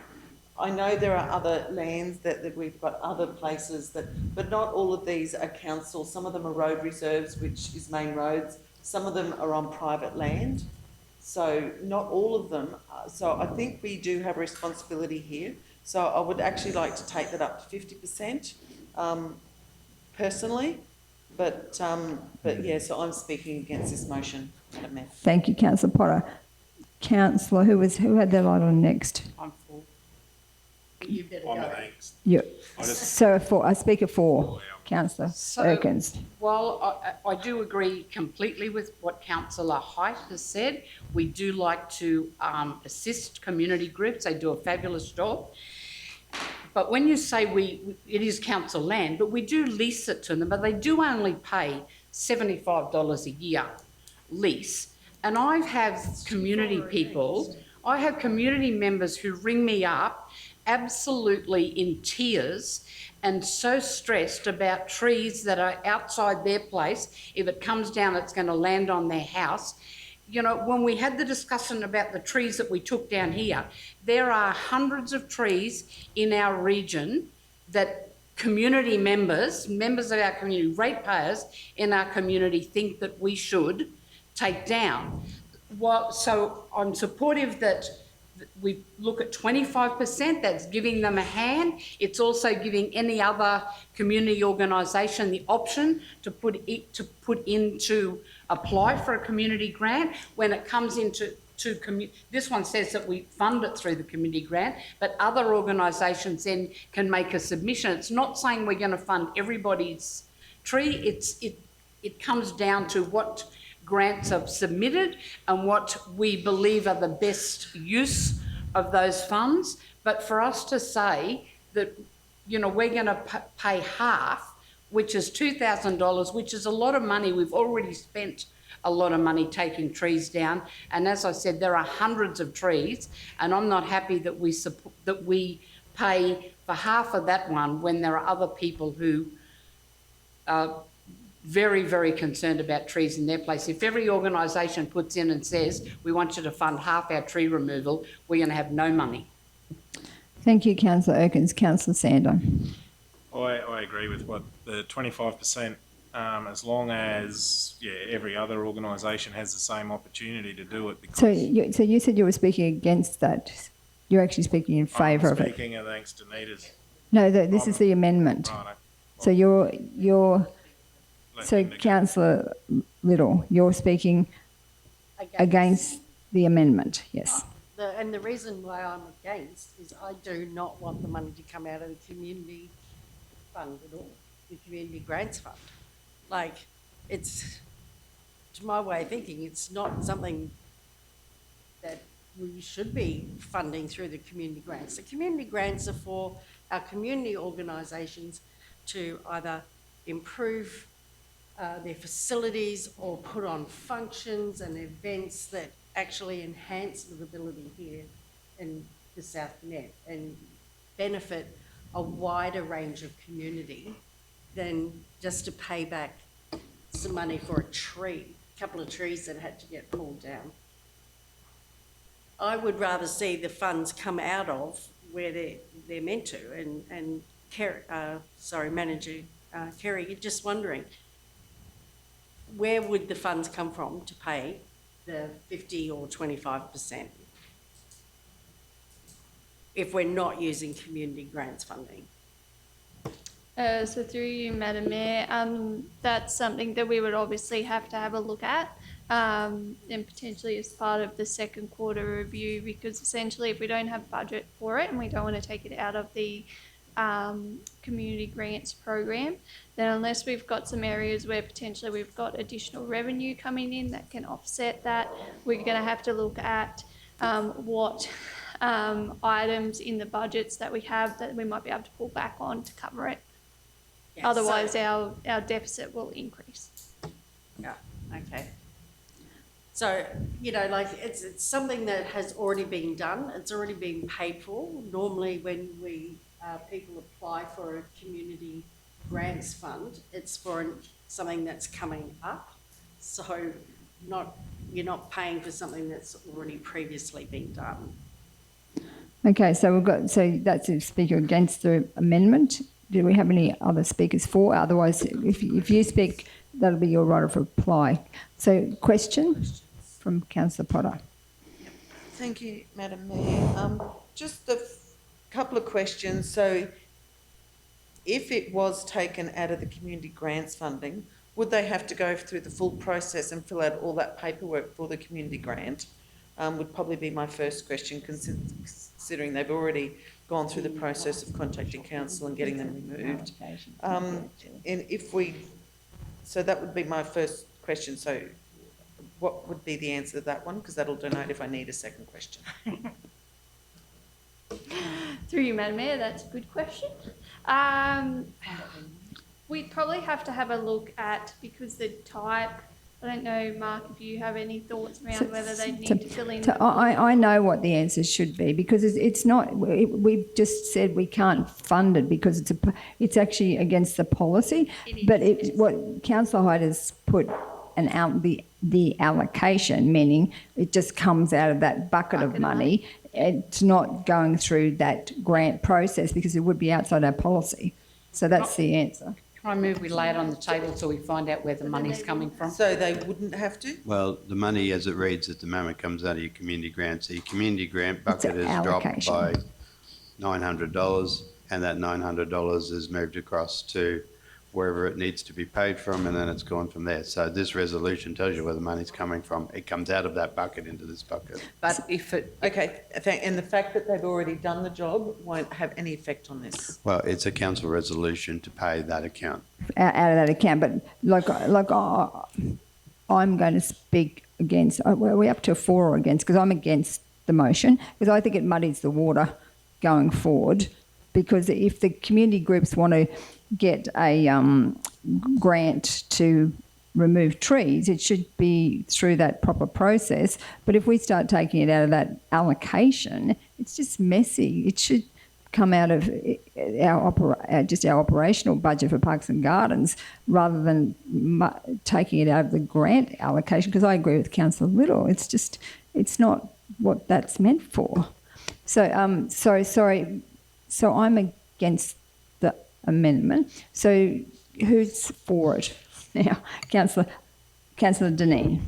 I know there are other lands that we've got other places but not all of these are council. Some of them are road reserves, which is main roads. Some of them are on private land. So not all of them. So I think we do have a responsibility here. So I would actually like to take that up to 50%, personally. But yeah, so I'm speaking against this motion, Madam Mayor. Thank you, Councillor Potter. Councillor, who had their light on next? I'm for. You better I'm go. against. Yeah. So I speak of four. Councillor Erkins. Well, I do agree completely with what Councillor Height has said. We do like to assist community groups. They do a fabulous job. But when you say it is council land, but we do lease it to them, but they do only pay $75 a year lease. And I have community members who ring me up absolutely in tears and so stressed about trees that are outside their place. If it comes down, it's going to land on their house. You know, when we had the discussion about the trees that we took down here, there are hundreds of trees in our region that community members of our community, ratepayers in our community think that we should take down. So I'm supportive that we look at 25%, that's giving them a hand. It's also giving any other community organisation the option to apply for a community grant. When it comes into this one says that we fund it through the community grant, but other organisations then can make a submission. It's not saying we're going to fund everybody's tree. It comes down to what grants are submitted and what we believe are the best use of those funds. But for us to say that, you know, we're going to pay half, which is $2,000, which is a lot of money. We've already spent a lot of money taking trees down. And as I said, there are hundreds of trees, and I'm not happy that we pay for half of that one when there are other people who are very, very concerned about trees in their place. If every organisation puts in and says, we want you to fund half our tree removal, we're going to have no money. Thank you, Councillor Erkins. Councillor Sander. I agree with what the 25%, as long as every other organisation has the same opportunity to do it. Because So you said you were speaking against that. You're actually speaking in favour of it. Speaking against Anita's. No, this is the amendment. Right, So so Councillor Little, you're speaking against the amendment, yes. And the reason why I'm against is I do not want the money to come out of the community fund at all, the community grants fund. Like, it's, to my way of thinking, it's not something that we should be funding through the community grants. The community grants are for our community organisations to either improve their facilities or put on functions and events that actually enhance livability here in the South Burnett and benefit a wider range of community than just to pay back some money for a couple of trees that had to get pulled down. I would rather see the funds come out of where they're meant to. And Manager Kerry, you're just wondering, where would the funds come from to pay the 50 or 25% if we're not using community grants funding? So through you, Madam Mayor, that's something that we would obviously have to have a look at, and potentially as part of the second quarter review, because essentially if we don't have budget for it and we don't want to take it out of the community grants program, then unless we've got some areas where potentially we've got additional revenue coming in that can offset that, we're going to have to look at what items in the budgets that we have that we might be able to pull back on to cover it. Yeah, Otherwise, our deficit will increase. Yeah, okay. So, you know, like it's something that has already been done. It's already been paid for. Normally when people apply for a community grants fund, it's for something that's coming up. So you're not paying for something that's already previously been done. Okay, so that's a speaker against the amendment. Do we have any other speakers for? Otherwise, if you speak, that'll be your right of reply. So, question from Councillor Potter. Thank you, Madam Mayor. Just a couple of questions. So, if it was taken out of the community grants funding, would they have to go through the full process and fill out all that paperwork for the community grant? Would probably be my first question, considering they've already gone through the process of contacting council and getting them removed. So that would be my first question. So what would be the answer to that one? Because that'll denote if I need a second question. Through you, Madam Mayor, that's a good question. We'd probably have to have a look at, because the type, I don't know, Mark, if you have any thoughts around whether they need to fill in. I know what the answer should be, because it's not. We've just said we can't fund it because it's actually against the policy. But what Councillor Hyde has put the allocation, meaning it just comes out of that bucket of money. It's not going through that grant process because it would be outside our policy. So that's the answer. Can I move we lay it on the table till we find out where the money's coming from? So they wouldn't have to? Well, the money as it reads at the moment comes out of your community grant. So your community grant bucket has dropped allocation. by $900, and that $900 is moved across to wherever it needs to be paid from, and then it's gone from there. So this resolution tells you where the money's coming from. It comes out of that bucket into this bucket. But if it, Okay, and the fact that they've already done the job won't have any effect on this? Well, it's a council resolution to pay that account. Out of that account. But I'm going to speak against. Are we up to a for or against? Because I'm against the motion because I think it muddies the water going forward. Because if the community groups want to get a grant to remove trees, it should be through that proper process. But if we start taking it out of that allocation, it's just messy. It should come out of our operational budget for parks and gardens rather than taking it out of the grant allocation. Because I agree with Councillor Little, it's not what that's meant for. So So I'm against the amendment. So who's for it now? Councillor Dineen.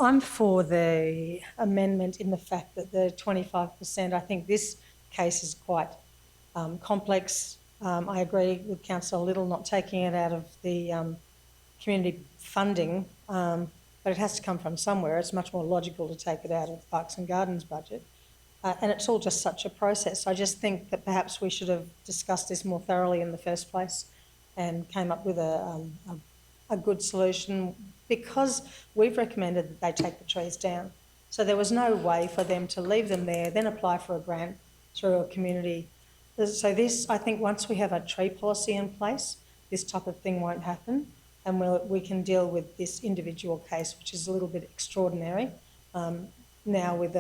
I'm for the amendment in the fact that the 25%, I think this case is quite complex. I agree with Councillor Little not taking it out of the community funding, but it has to come from somewhere. It's much more logical to take it out of the Parks and Gardens budget. And it's all just such a process. I just think that perhaps we should have discussed this more thoroughly in the first place and came up with a good solution, because we've recommended that they take the trees down. So there was no way for them to leave them there, then apply for a grant through a community. So this, I think once we have a tree policy in place, this type of thing won't happen, and we can deal with this individual case, which is a little bit extraordinary, now with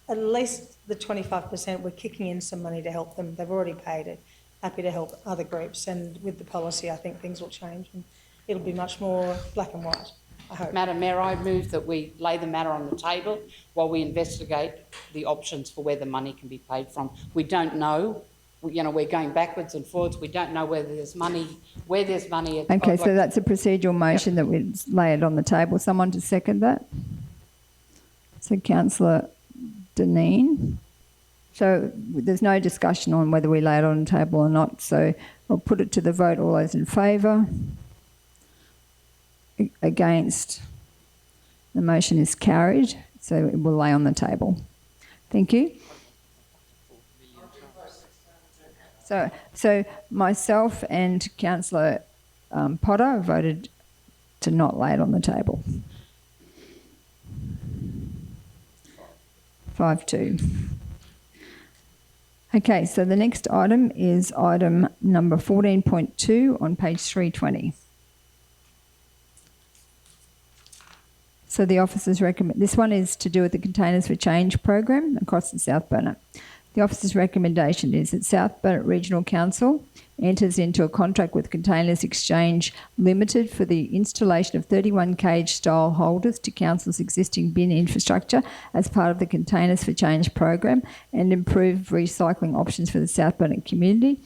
at least the 25%, we're kicking in some money to help them. They've already paid it. Happy to help other groups. And with the policy, I think things will change and it'll be much more black and white, I hope. Madam Mayor, I move that we lay the matter on the table while we investigate the options for where the money can be paid from. We don't know. We're going backwards and forwards. We don't know whether there's money, where there's money. Okay, so that's a procedural motion that we lay it on the table. Someone to second that? So Councillor Dineen. So there's no discussion on whether we lay it on the table or not. So I'll put it to the vote. All those in favour? Against? The motion is carried. So it will lay on the table. Thank you. So myself and Councillor Potter voted to not lay it on the table. 5-2. Okay, so the next item is item number 14.2 on page 320. So the officers recommend, this one is to do with the Containers for Change program across the South Burnett. The officer's recommendation is that South Burnett Regional Council enters into a contract with Containers Exchange Limited for the installation of 31 cage style holders to council's existing bin infrastructure as part of the Containers for Change program and improve recycling options for the South Burnett community.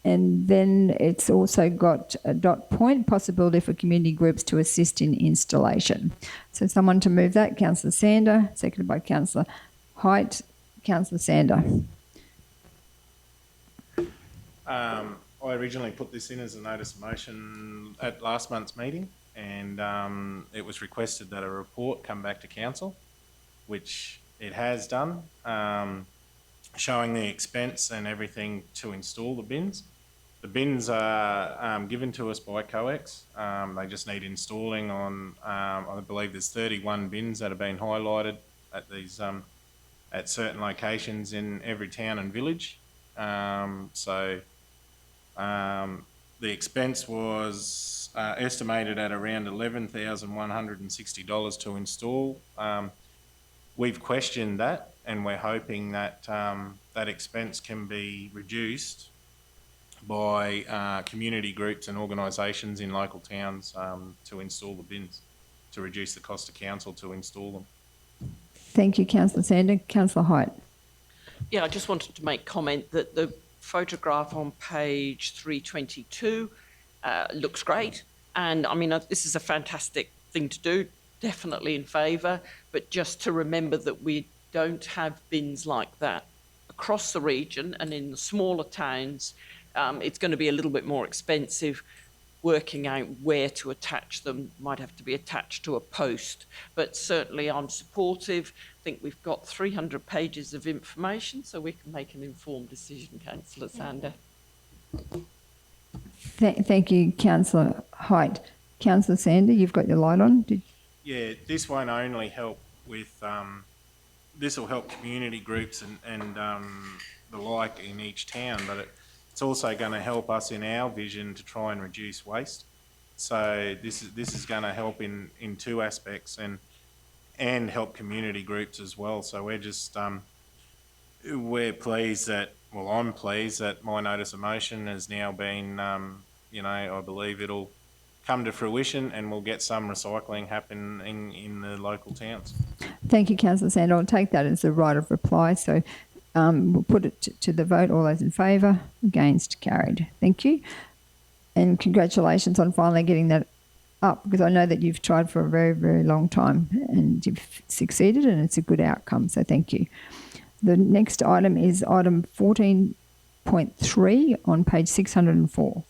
And then it's also got a dot point, possibility for community groups to assist in installation. So someone to move that, Councillor Sander, seconded by Councillor Height. Councillor Sander. I originally put this in as a notice of motion at last month's meeting, and it was requested that a report come back to council, which it has done, showing the expense and everything to install the bins. The bins are given to us by COEX. They just need installing on, I believe there's 31 bins that have been highlighted at these at certain locations in every town and village. The expense was estimated at around $11,160 to install. We've questioned that, and we're hoping that that expense can be reduced by community groups and organisations in local towns to install the bins, to reduce the cost to council to install them. Thank you, Councillor Sander. Councillor Height. Yeah, I just wanted to make comment that the photograph on page 322 looks great. And I mean, this is a fantastic thing to do, definitely in favour, but just to remember that we don't have bins like that across the region, and in the smaller towns, it's going to be a little bit more expensive working out where to attach them. Might have to be attached to a post, but certainly I'm supportive. I think we've got 300 pages of information, so we can make an informed decision, Councillor Sander. Thank you, Councillor Height. Councillor Sander, you've got your light on. Yeah, this won't only help with, this will help community groups and the like in each town, but it's also going to help us in our vision to try and reduce waste. So this is going to help in two aspects and help community groups as well. So we're just we're pleased that, well, I'm pleased that my notice of motion has now been, you know, I believe it'll come to fruition and we'll get some recycling happening in the local towns. Thank you, Councillor Sander. I'll take that as a right of reply. So we'll put it to the vote. All those in favour? Against? Carried. Thank you. And congratulations on finally getting that up, because I know that you've tried for a very, very long time and you've succeeded, and it's a good outcome. So thank you. The next item is item 14.3 on page 604.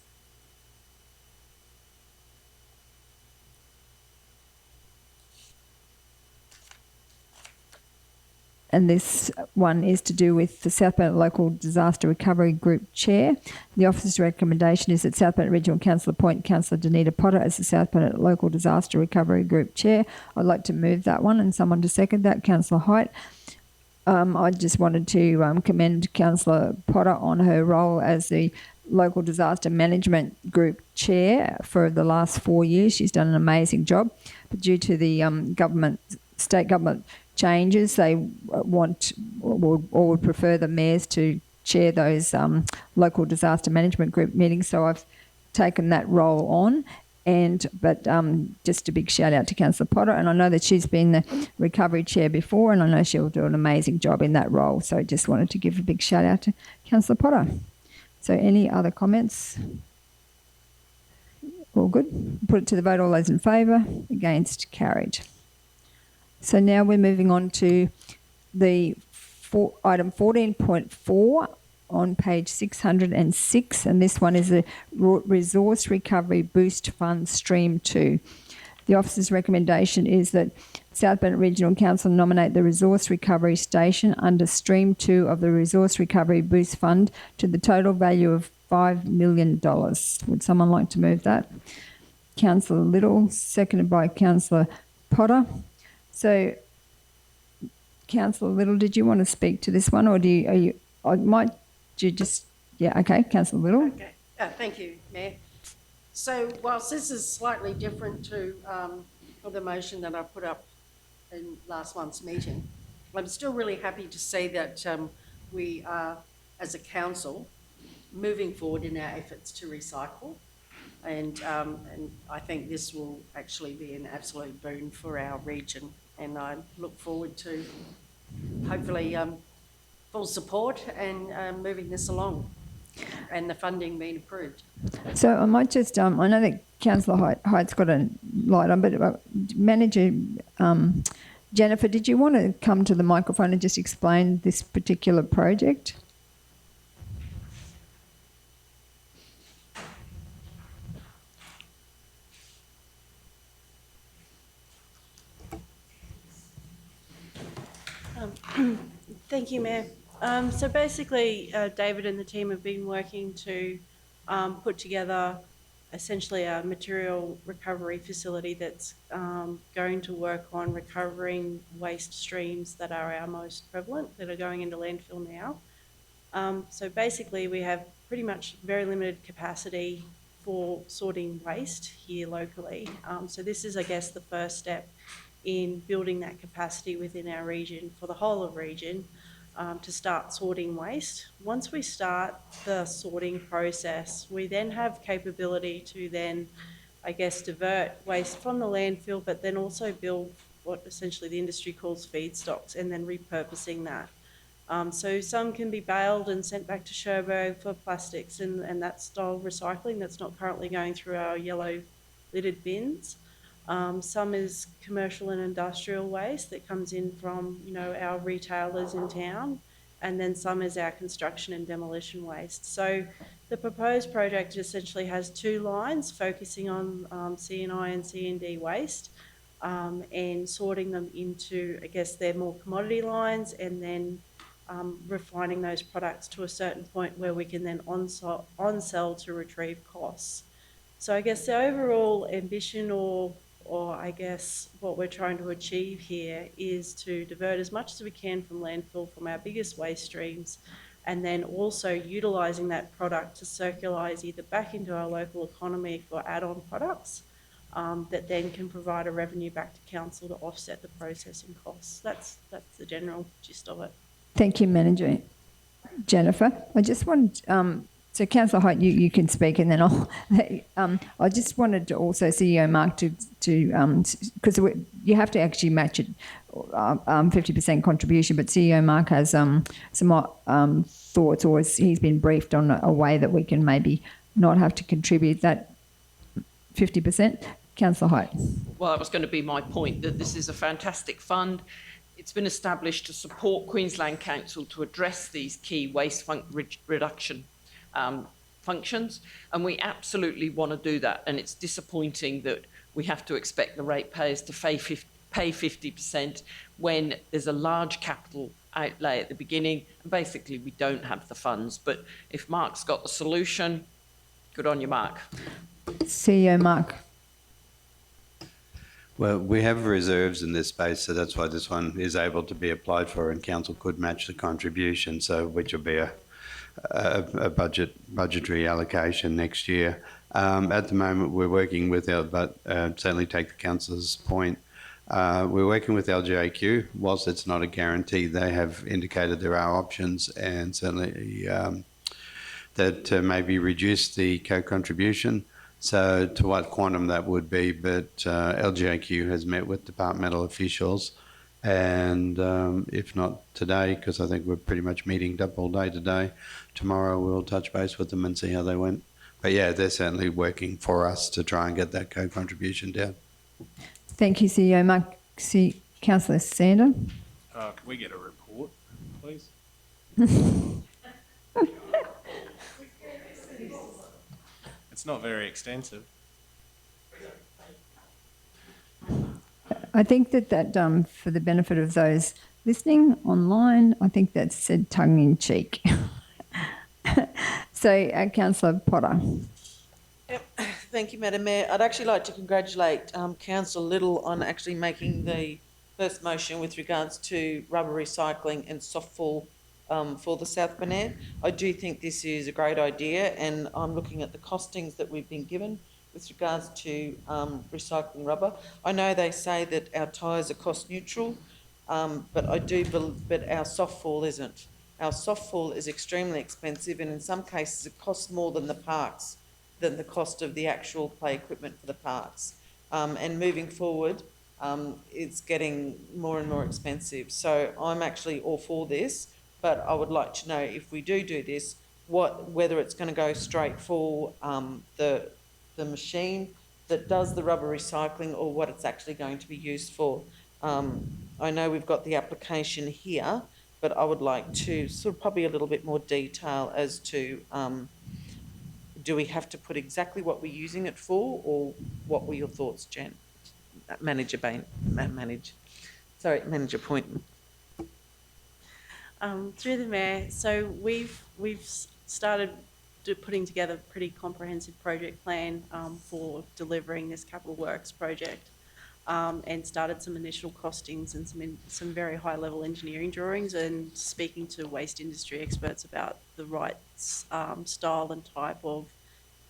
And this one is to do with the South Bennett Local Disaster Recovery Group Chair. The officer's recommendation is that South Bennett Regional Council appoint Councillor Danita Potter as the South Bennett Local Disaster Recovery Group Chair. I'd like to move that one and someone to second that. Councillor Height. I just wanted to commend Councillor Potter on her role as the Local Disaster Management Group Chair for the last 4 years. She's done an amazing job, but due to the state government changes, they want or would prefer the mayors to chair those local disaster management group meetings. So I've taken that role on. But just a big shout out to Councillor Potter, and I know that she's been the recovery chair before, and I know she'll do an amazing job in that role. So I just wanted to give a big shout out to Councillor Potter. So any other comments? All good. Put it to the vote. All those in favour? Against? Carried. So now we're moving on to the item 14.4 on page 606, and this one is a Resource Recovery Boost Fund Stream 2. The officer's recommendation is that South Bennett Regional Council nominate the Resource Recovery Station under Stream 2 of the Resource Recovery Boost Fund to the total value of $5 million. Would someone like to move that? Councillor Little, seconded by Councillor Potter. So, Councillor Little, did you want to speak to this one, or okay, Councillor Little. Okay, thank you, Mayor. So whilst this is slightly different to the motion that I put up in last month's meeting, I'm still really happy to say that we are, as a council, moving forward in our efforts to recycle. And I think this will actually be an absolute boon for our region. And I look forward to hopefully full support and moving this along and the funding being approved. So I might just, I know that Councillor Height's got a light on, but Manager Jennifer, did you want to come to the microphone and just explain this particular project? Thank you, Mayor. So basically, David and the team have been working to put together essentially a material recovery facility that's going to work on recovering waste streams that are our most prevalent, that are going into landfill now. So basically, we have pretty much very limited capacity for sorting waste here locally. So this is, I guess, the first step in building that capacity within our region, for the whole of region, to start sorting waste. Once we start the sorting process, we then have capability to then, I guess, divert waste from the landfill, but then also build what essentially the industry calls feedstocks, and then repurposing that. So some can be baled and sent back to Cherbourg for plastics and that style recycling that's not currently going through our yellow lidded bins. Some is commercial and industrial waste that comes in from, our retailers in town, and then some is our construction and demolition waste. So the proposed project essentially has 2 lines focusing on C&I and C&D waste, and sorting them into, I guess, their more commodity lines, and then refining those products to a certain point where we can then on-sell to retrieve costs. So I guess the overall ambition or I guess what we're trying to achieve here is to divert as much as we can from landfill from our biggest waste streams, and then also utilising that product to circulise either back into our local economy for add-on products that then can provide a revenue back to council to offset the processing costs. That's the general gist of it. Thank you, Manager. Jennifer, I just wanted, so Councillor Height, you can speak, and then I just wanted to also CEO Mark to because you have to actually match it 50% contribution, but CEO Mark has some thoughts, or he's been briefed on a way that we can maybe not have to contribute that 50%. Councillor Height. Well, that was going to be my point, that this is a fantastic fund. It's been established to support Queensland Council to address these key waste reduction functions, and we absolutely want to do that. And it's disappointing that we have to expect the ratepayers to pay 50% when there's a large capital outlay at the beginning, and basically we don't have the funds. But if Mark's got the solution, good on you, Mark. CEO Mark. Well, we have reserves in this space, so that's why this one is able to be applied for, and council could match the contribution, so which will be a budgetary allocation next year. At the moment, we're working with but certainly take the councillor's point. We're working with LGAQ. Whilst it's not a guarantee, they have indicated there are options, and certainly that maybe reduce the co-contribution. So to what quantum that would be, but LGAQ has met with departmental officials, and if not today, because I think we're pretty much meeting up all day today, tomorrow we'll touch base with them and see how they went. But yeah, they're certainly working for us to try and get that co-contribution down. Thank you, CEO Mark. Councillor Sander. Can we get a report, please? It's not very extensive. I think that for the benefit of those listening online, I think that's said tongue in cheek. So, Councillor Potter. Yep. Thank you, Madam Mayor. I'd actually like to congratulate Councillor Little on actually making the first motion with regards to rubber recycling and softfall for the South Banat. I do think this is a great idea, and I'm looking at the costings that we've been given with regards to recycling rubber. I know they say that our tyres are cost neutral, but but our softfall isn't. Our softfall is extremely expensive, and in some cases it costs more than the cost of the actual play equipment for the parks. And moving forward, it's getting more and more expensive. So I'm actually all for this, but I would like to know, if we do this, whether it's going to go straight for the machine that does the rubber recycling, or what it's actually going to be used for. I know we've got the application here, but I would like to sort of probably a little bit more detail as to do we have to put exactly what we're using it for, or what were your thoughts, Jen? Manager Point. Through the Mayor, so we've started putting together a pretty comprehensive project plan for delivering this capital works project, and started some initial costings and some very high level engineering drawings, and speaking to waste industry experts about the right style and type of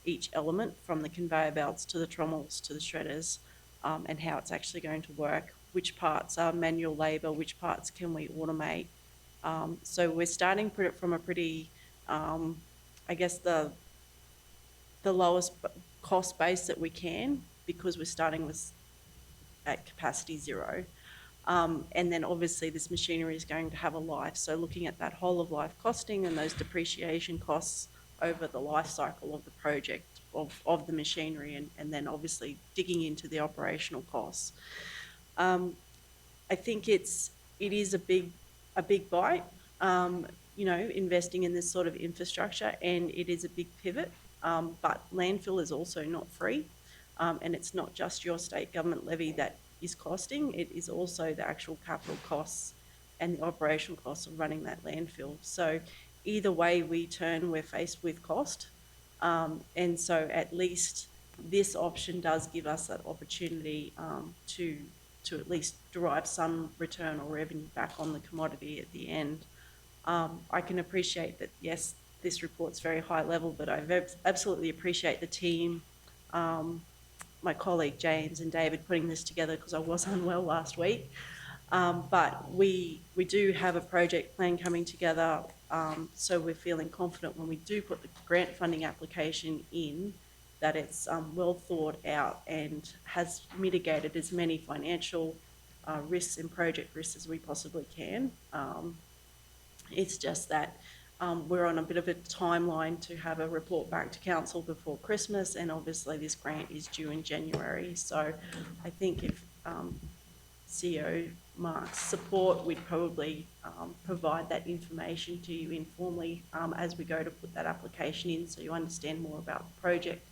each element, from the conveyor belts to the trommels to the shredders, and how it's actually going to work, which parts are manual labour, which parts can we automate. So we're starting from a pretty, I guess the lowest cost base that we can, because we're starting at capacity zero. And then obviously this machinery is going to have a life. So looking at that whole of life costing and those depreciation costs over the life cycle of the project of the machinery, and then obviously digging into the operational costs. I think it is a big bite, you know, investing in this sort of infrastructure, and it is a big pivot. But landfill is also not free, and it's not just your state government levy that is costing, it is also the actual capital costs and the operational costs of running that landfill. So either way we turn, we're faced with cost. And so at least this option does give us that opportunity to at least derive some return or revenue back on the commodity at the end. I can appreciate that, yes, this report's very high level, but I absolutely appreciate the team, my colleague James and David putting this together, because I was unwell last week. But we do have a project plan coming together, so we're feeling confident when we do put the grant funding application in, that it's well thought out and has mitigated as many financial risks and project risks as we possibly can. It's just that we're on a bit of a timeline to have a report back to council before Christmas, and obviously this grant is due in January. So I think if CEO Mark's support, we'd probably provide that information to you informally as we go to put that application in, so you understand more about the project.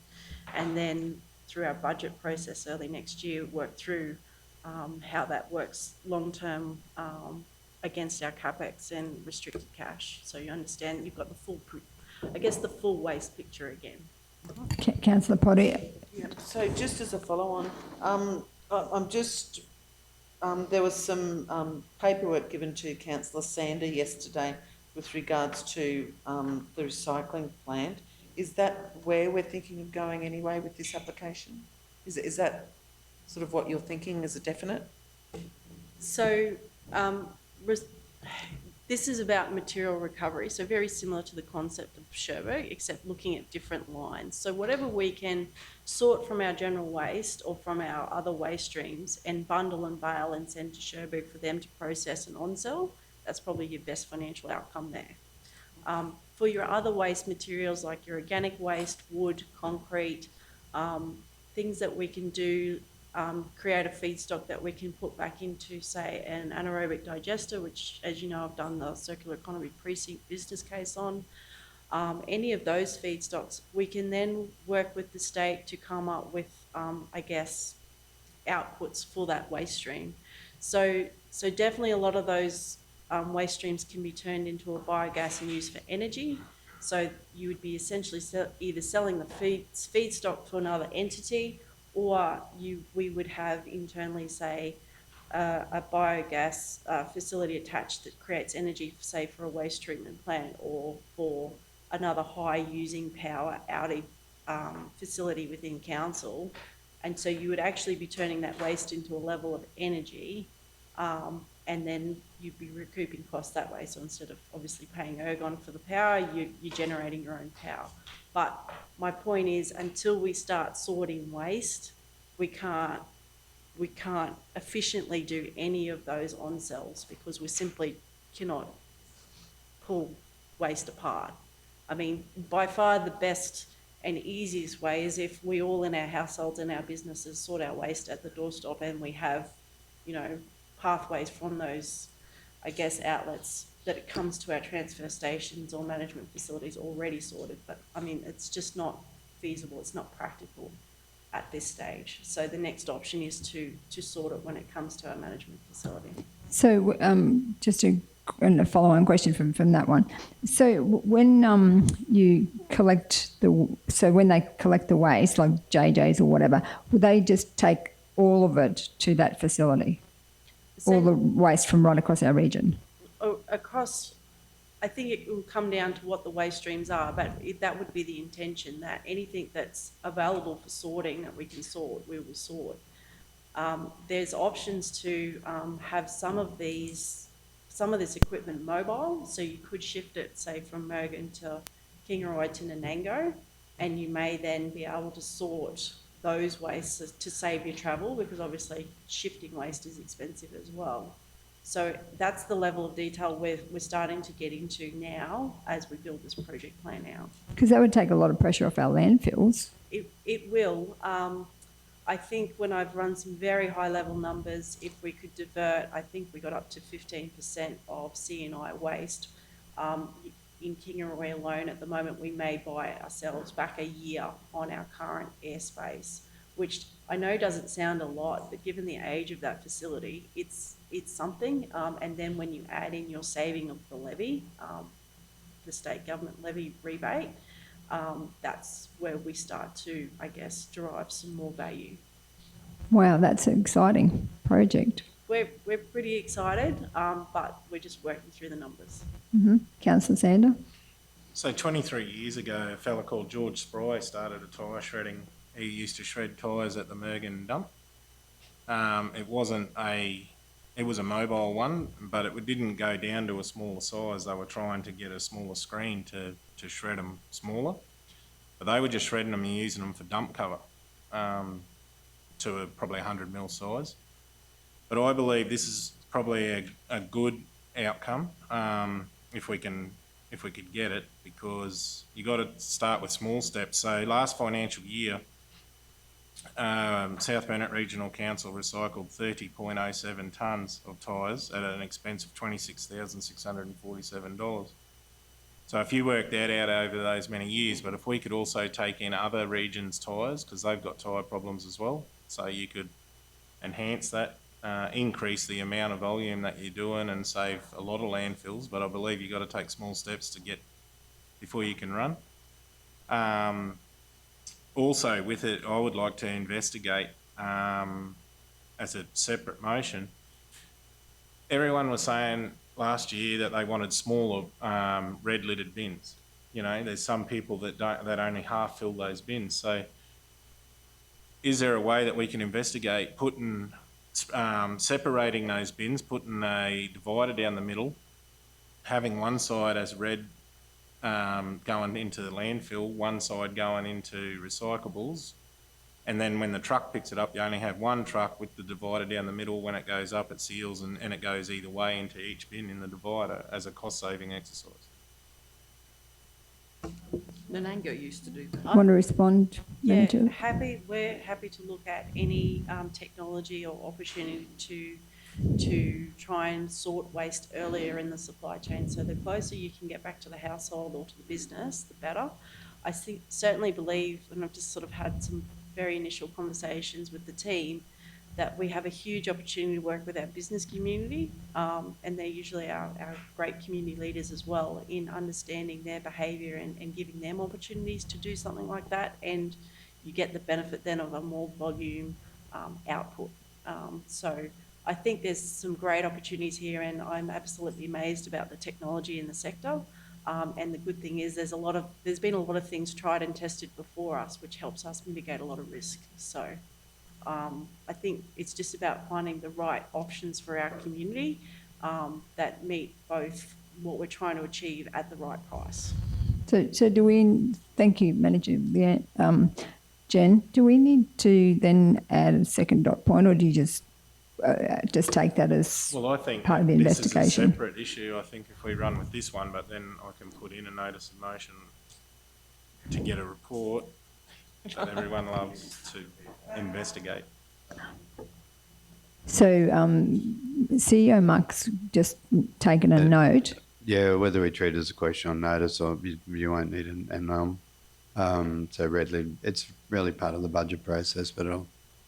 And then through our budget process early next year, work through how that works long-term against our CapEx and restricted cash. So you understand you've got the full waste picture again. Councillor Potter. Yeah, so just as a follow-on, I'm just, there was some paperwork given to Councillor Sander yesterday with regards to the recycling plant. Is that where we're thinking of going anyway with this application? Is that sort of what you're thinking as a definite? So this is about material recovery, so very similar to the concept of Sherbrooke, except looking at different lines. So whatever we can sort from our general waste or from our other waste streams and bundle and bale and send to Sherbrooke for them to process and on-sell, that's probably your best financial outcome there. For your other waste materials like your organic waste, wood, concrete, things that we can do, create a feedstock that we can put back into, say, an anaerobic digester, which, as you know, I've done the Circular Economy Precinct business case on. Any of those feedstocks, we can then work with the state to come up with, I guess, outputs for that waste stream. So definitely a lot of those waste streams can be turned into a biogas and used for energy. So you would be essentially either selling the feedstock to another entity, or we would have internally, say, a biogas facility attached that creates energy, say, for a waste treatment plant or for another high using power outage facility within council. And so you would actually be turning that waste into a level of energy, and then you'd be recouping costs that way. So instead of obviously paying Ergon for the power, you're generating your own power. But my point is, until we start sorting waste, we can't efficiently do any of those on-sells, because we simply cannot pull waste apart. I mean, by far the best and easiest way is if we all in our households and our businesses sort our waste at the doorstep, and we have, you know, pathways from those, I guess, outlets that it comes to our transfer stations or management facilities already sorted. But I mean, it's just not feasible, it's not practical at this stage. So the next option is to sort it when it comes to our management facility. So just a follow-on question from that one. So when you collect when they collect the waste, like JJ's or whatever, will they just take all of it to that facility? All the waste from right across our region? I think it will come down to what the waste streams are, but that would be the intention, that anything that's available for sorting that we can sort, we will sort. There's options to have some of this equipment mobile, so you could shift it, say, from Mergen to Kingaroy to Nanango, and you may then be able to sort those wastes to save your travel, because obviously shifting waste is expensive as well. So that's the level of detail we're starting to get into now as we build this project plan out. Because that would take a lot of pressure off our landfills. It will. I think when I've run some very high level numbers, if we could divert, I think we got up to 15% of CNI waste. In Kingaroy alone, at the moment, we may buy ourselves back a year on our current airspace, which I know doesn't sound a lot, but given the age of that facility, it's something. And then when you add in your saving of the levy, the state government levy rebate, that's where we start to, I guess, derive some more value. Wow, that's an exciting project. We're pretty excited, but we're just working through the numbers. Councillor Sander? So 23 years ago, a fella called George Spry started a tyre shredding. He used to shred tyres at the Mergen dump. It was a mobile one, but it didn't go down to a smaller size. They were trying to get a smaller screen to shred them smaller. But they were just shredding them and using them for dump cover to probably 100 mil size. But I believe this is probably a good outcome if we could get it, because you got to start with small steps. So last financial year, South Burnett Regional Council recycled 30.07 tonnes of tyres at an expense of $26,647. So if you work that out over those many years, but if we could also take in other regions' tyres, because they've got tyre problems as well, so you could enhance that, increase the amount of volume that you're doing and save a lot of landfills, but I believe you've got to take small steps to get before you can run. Also with it, I would like to investigate as a separate motion. Everyone was saying last year that they wanted smaller red lidded bins. You know, there's some people that only half fill those bins. So is there a way that we can investigate putting separating those bins, putting a divider down the middle, having one side as red going into the landfill, one side going into recyclables, and then when the truck picks it up, you only have one truck with the divider down the middle. When it goes up, it seals and it goes either way into each bin in the divider as a cost-saving exercise. Nanango used to do that. Want to respond, Yeah, Manager? we're happy to look at any technology or opportunity to try and sort waste earlier in the supply chain. So the closer you can get back to the household or to the business, the better. I certainly believe, and I've just sort of had some very initial conversations with the team, that we have a huge opportunity to work with our business community, and they're usually our great community leaders as well, in understanding their behaviour and giving them opportunities to do something like that, and you get the benefit then of a more volume output. So I think there's some great opportunities here, and I'm absolutely amazed about the technology in the sector. And the good thing is there's been a lot of things tried and tested before us, which helps us mitigate a lot of risk. So I think it's just about finding the right options for our community that meet both what we're trying to achieve at the right price. So do we, thank you, Manager Jen, do we need to then add a second dot point, or do you just take that as I think part of the this investigation? is a separate issue. I think if we run with this one, but then I can put in a notice of motion to get a report that everyone loves to investigate. So CEO Muck's just taken a note. Yeah, whether we treat it as a question on notice or you won't need an so Redley, it's really part of the budget process, but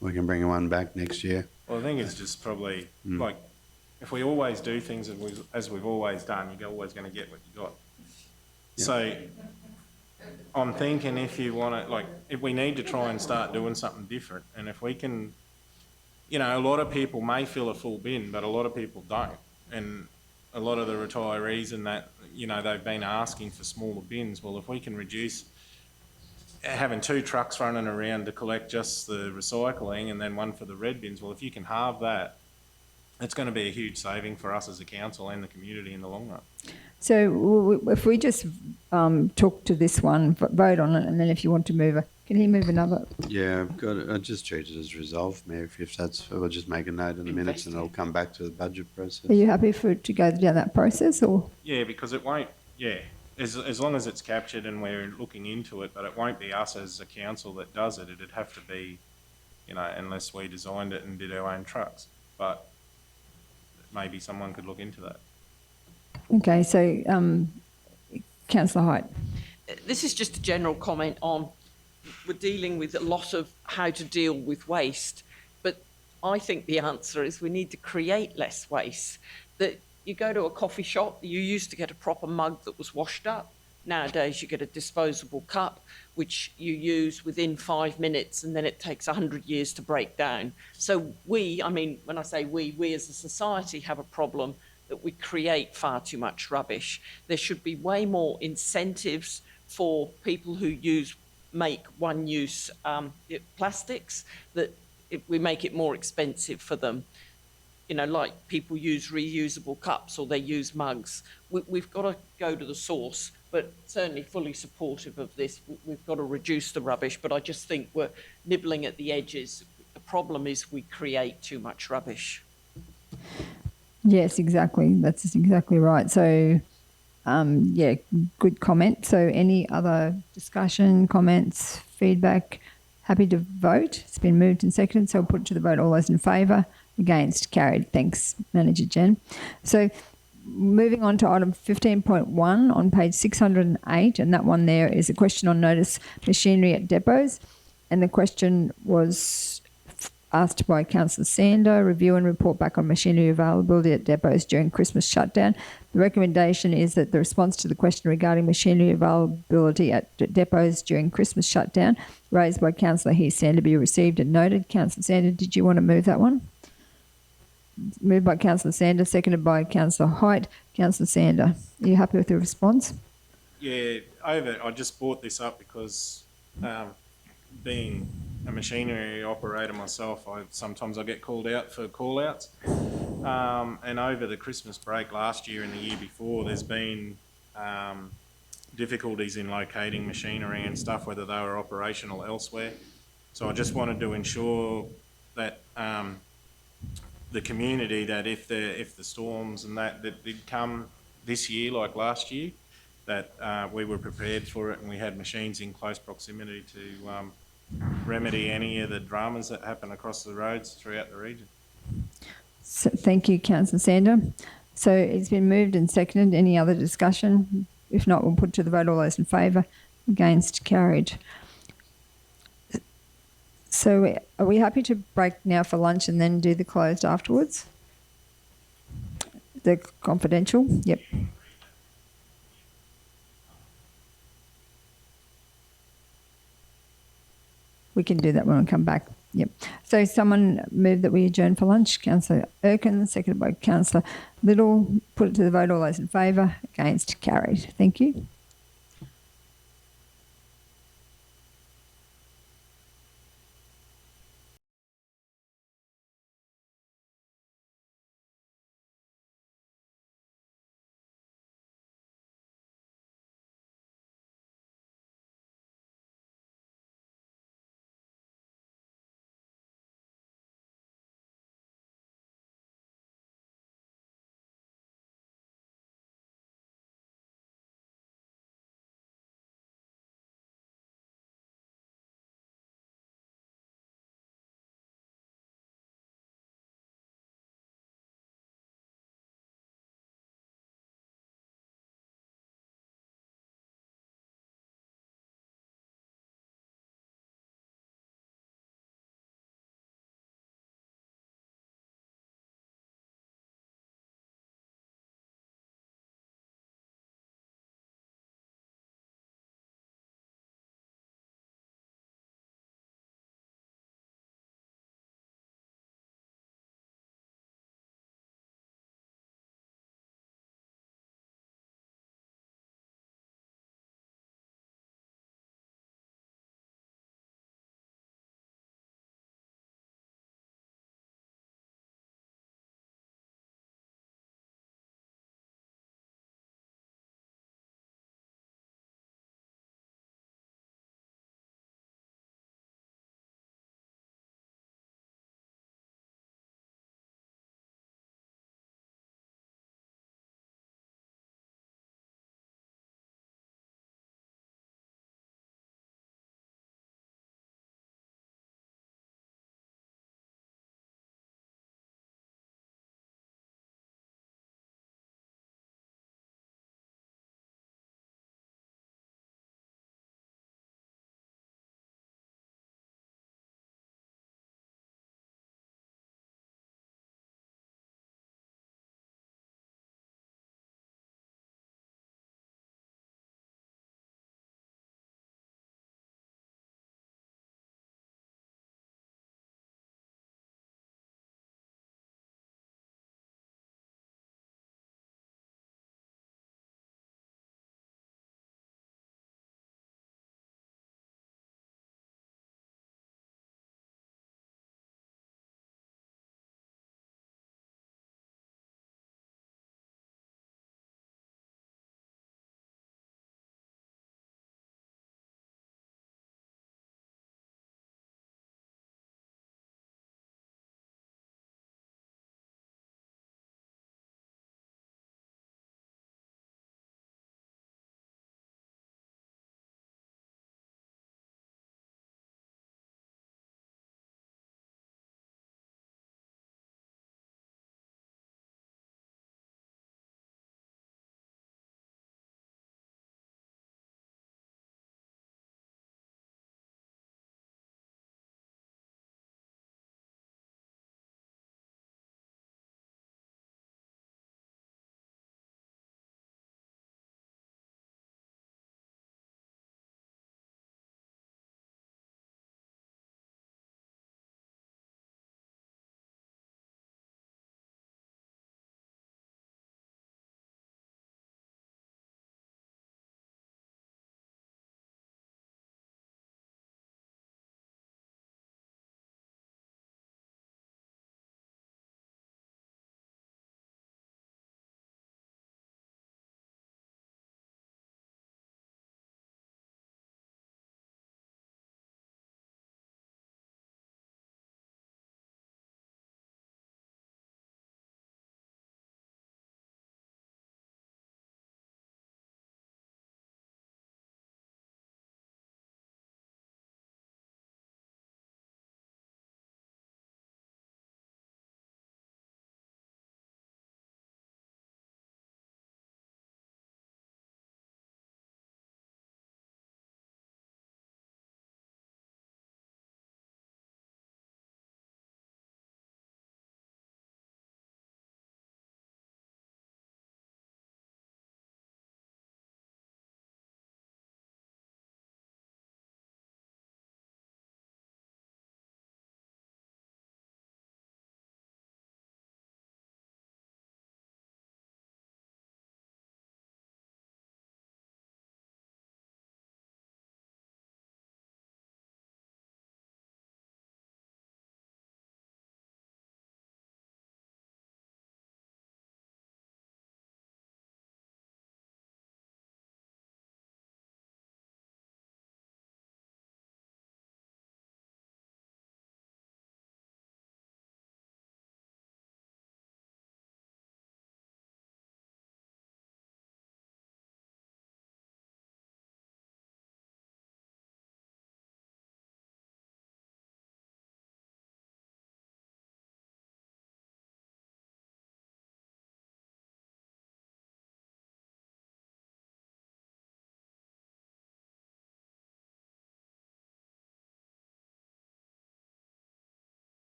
we can bring one back next year. Well, I think it's just probably like if we always do things as we've always done, you're always going to get what you got. Yep. So I'm thinking if you want to, if we need to try and start doing something different, and if we can, a lot of people may fill a full bin, but a lot of people don't. And a lot of the retirees and that, they've been asking for smaller bins. Well, if we can reduce having 2 trucks running around to collect just the recycling and then one for the red bins, well, if you can halve that, it's going to be a huge saving for us as a council and the community in the long run. So if we just talk to this one, vote on it, and then if you want to move Can he move another? Yeah, I've got it. I just treat it as resolved, Mayor. If that's, I'll just make a note in the minutes and I'll come back to the budget process. Are you happy for it to go down that process, or? Yeah, because it won't, yeah, as long as it's captured and we're looking into it, but it won't be us as a council that does it. It'd have to be, you know, unless we designed it and did our own trucks. But maybe someone could look into that. Okay, so Councillor Hyde. This is just a general comment on, we're dealing with a lot of how to deal with waste, but I think the answer is we need to create less waste. That you go to a coffee shop, you used to get a proper mug that was washed up. Nowadays you get a disposable cup which you use within 5 minutes and then it takes 100 years to break down. So we, I mean, when I say we as a society have a problem that we create far too much rubbish. There should be way more incentives for people who make one-use plastics, that we make it more expensive for them. You know, like people use reusable cups or they use mugs. We've got to go to the source, but certainly fully supportive of this. We've got to reduce the rubbish, but I just think we're nibbling at the edges. The problem is we create too much rubbish. Yes, exactly. That's exactly right. So, yeah, good comment. So, any other discussion, comments, feedback? Happy to vote. It's been moved and seconded, so I'll put it to the vote. All those in favour? Against? Carried. Thanks, Manager Jen. So, moving on to item 15.1 on page 608, and that one there is a question on notice machinery at depots. And the question was asked by Councillor Sander, review and report back on machinery availability at depots during Christmas shutdown. The recommendation is that the response to the question regarding machinery availability at depots during Christmas shutdown raised by Councillor Sander be received and noted. Councillor Sander, did you want to move that one? Moved by Councillor Sander, seconded by Councillor Height. Councillor Sander, are you happy with the response? Yeah, I just brought this up because being a machinery operator myself, sometimes I get called out for call-outs. And over the Christmas break last year and the year before, there's been difficulties in locating machinery and stuff, whether they were operational elsewhere. So I just wanted to ensure that the community, that if the storms and that did come this year like last year, that we were prepared for it and we had machines in close proximity to remedy any of the dramas that happen across the roads throughout the region. So, thank you, Councillor Sander. So it's been moved and seconded. Any other discussion? If not, we'll put to the vote. All those in favour? Against? Carried. So are we happy to break now for lunch and then do the closed afterwards? The confidential? Yep. We can do that when we come back. Yep. So someone moved that we adjourn for lunch. Councillor Erkin, seconded by Councillor Little. Put it to the vote. All those in favour? Against? Carried. Thank you.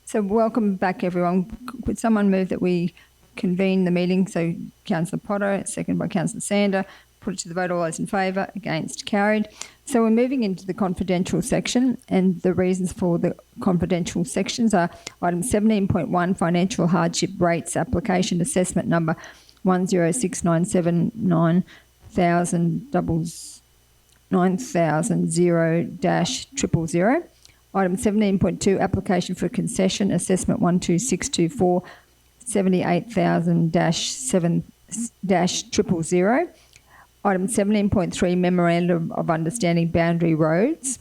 So welcome back, everyone. Could someone move that we convene the meeting? So Councillor Potter, seconded by Councillor Sander. Put it to the vote. All those in favour? Against? Carried. So we're moving into the confidential section, and the reasons for the confidential sections are item 17.1, financial hardship rates application assessment number 106979 9000-000. Item 17.2, application for concession assessment 12624 78,000-7-000. Item 17.3, memorandum of understanding boundary roads.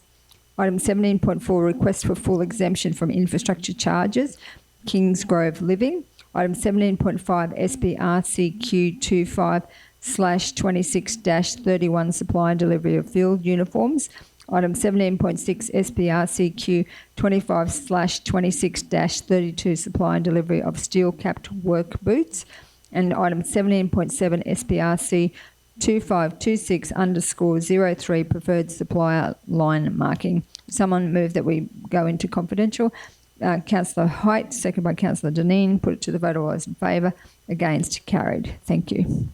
Item 17.4, request for full exemption from infrastructure charges, Kingsgrove Living. Item 17.5, SBRC Q25/26-31, supply and delivery of field uniforms. Item 17.6, SBRC Q25/26-32, supply and delivery of steel-capped work boots. And item 17.7, SBRC 2526_03, preferred supplier line marking. Someone move that we go into confidential. Councillor Height, second by Councillor Dineen. Put it to the vote. All those in favour? Against? Carried. Thank you.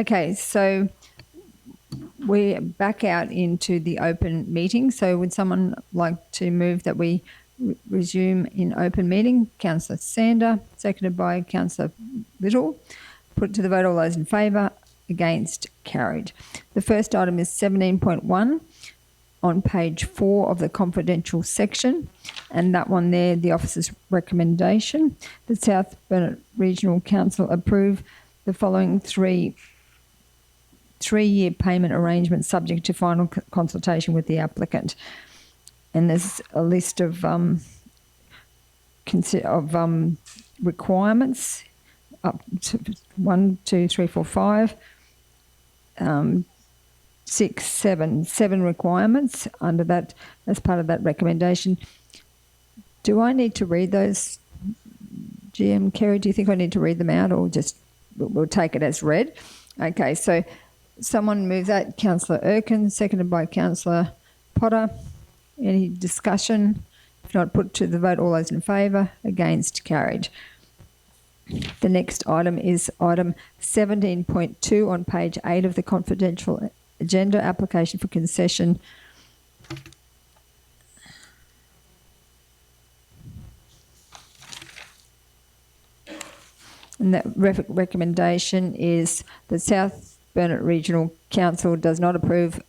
Okay, so we're back out into the open meeting. So would someone like to move that we resume in open meeting? Councillor Sander, seconded by Councillor Little. Put to the vote, all those in favour, against, carried. The first item is 17.1 on page 4 of the confidential section, and that one there, the officer's recommendation. The South Burnett Regional Council approve the following three-year payment arrangements subject to final consultation with the applicant. And there's a list of requirements up to 1, 2, 3, 4, 5, 6, 7 requirements under that as part of that recommendation. Do I need to read those, GM Kerry? Do you think I need to read them out, or just we'll take it as read? Okay, so someone move that. Councillor Erkin, seconded by Councillor Potter. Any discussion? If not, put to the vote, all those in favour, against, carried. The next item is item 17.2 on page 8 of the confidential agenda, application for concession. And that recommendation is the South Burnett Regional Council does not approve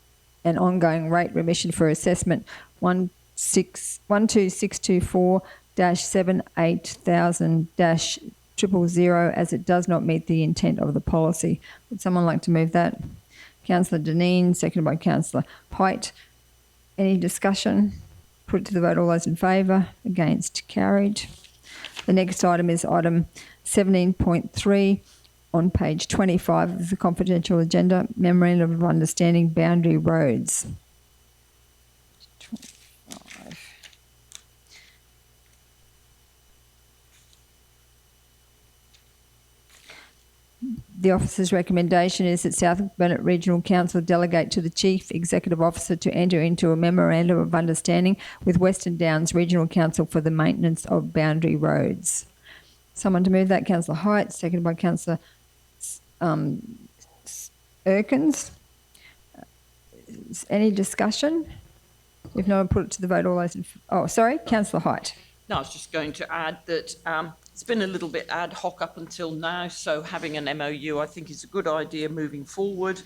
an ongoing rate remission for assessment 12624-78000-000 as it does not meet the intent of the policy. Would someone like to move that? Councillor Dineen, seconded by Councillor Height. Any discussion? Put it to the vote, all those in favour, against, carried. The next item is item 17.3 on page 25 of the confidential agenda, Memorandum of Understanding, Boundary Roads. 25. The officer's recommendation is that South Burnett Regional Council delegate to the Chief Executive Officer to enter into a Memorandum of Understanding with Western Downs Regional Council for the maintenance of boundary roads. Someone to move that? Councillor Height, seconded by Councillor Erkins. Any discussion? If not, I'll put it to the vote. All those in... Oh, sorry, Councillor Height. No, I was just going to add that it's been a little bit ad hoc up until now, so having an MOU I think is a good idea moving forward,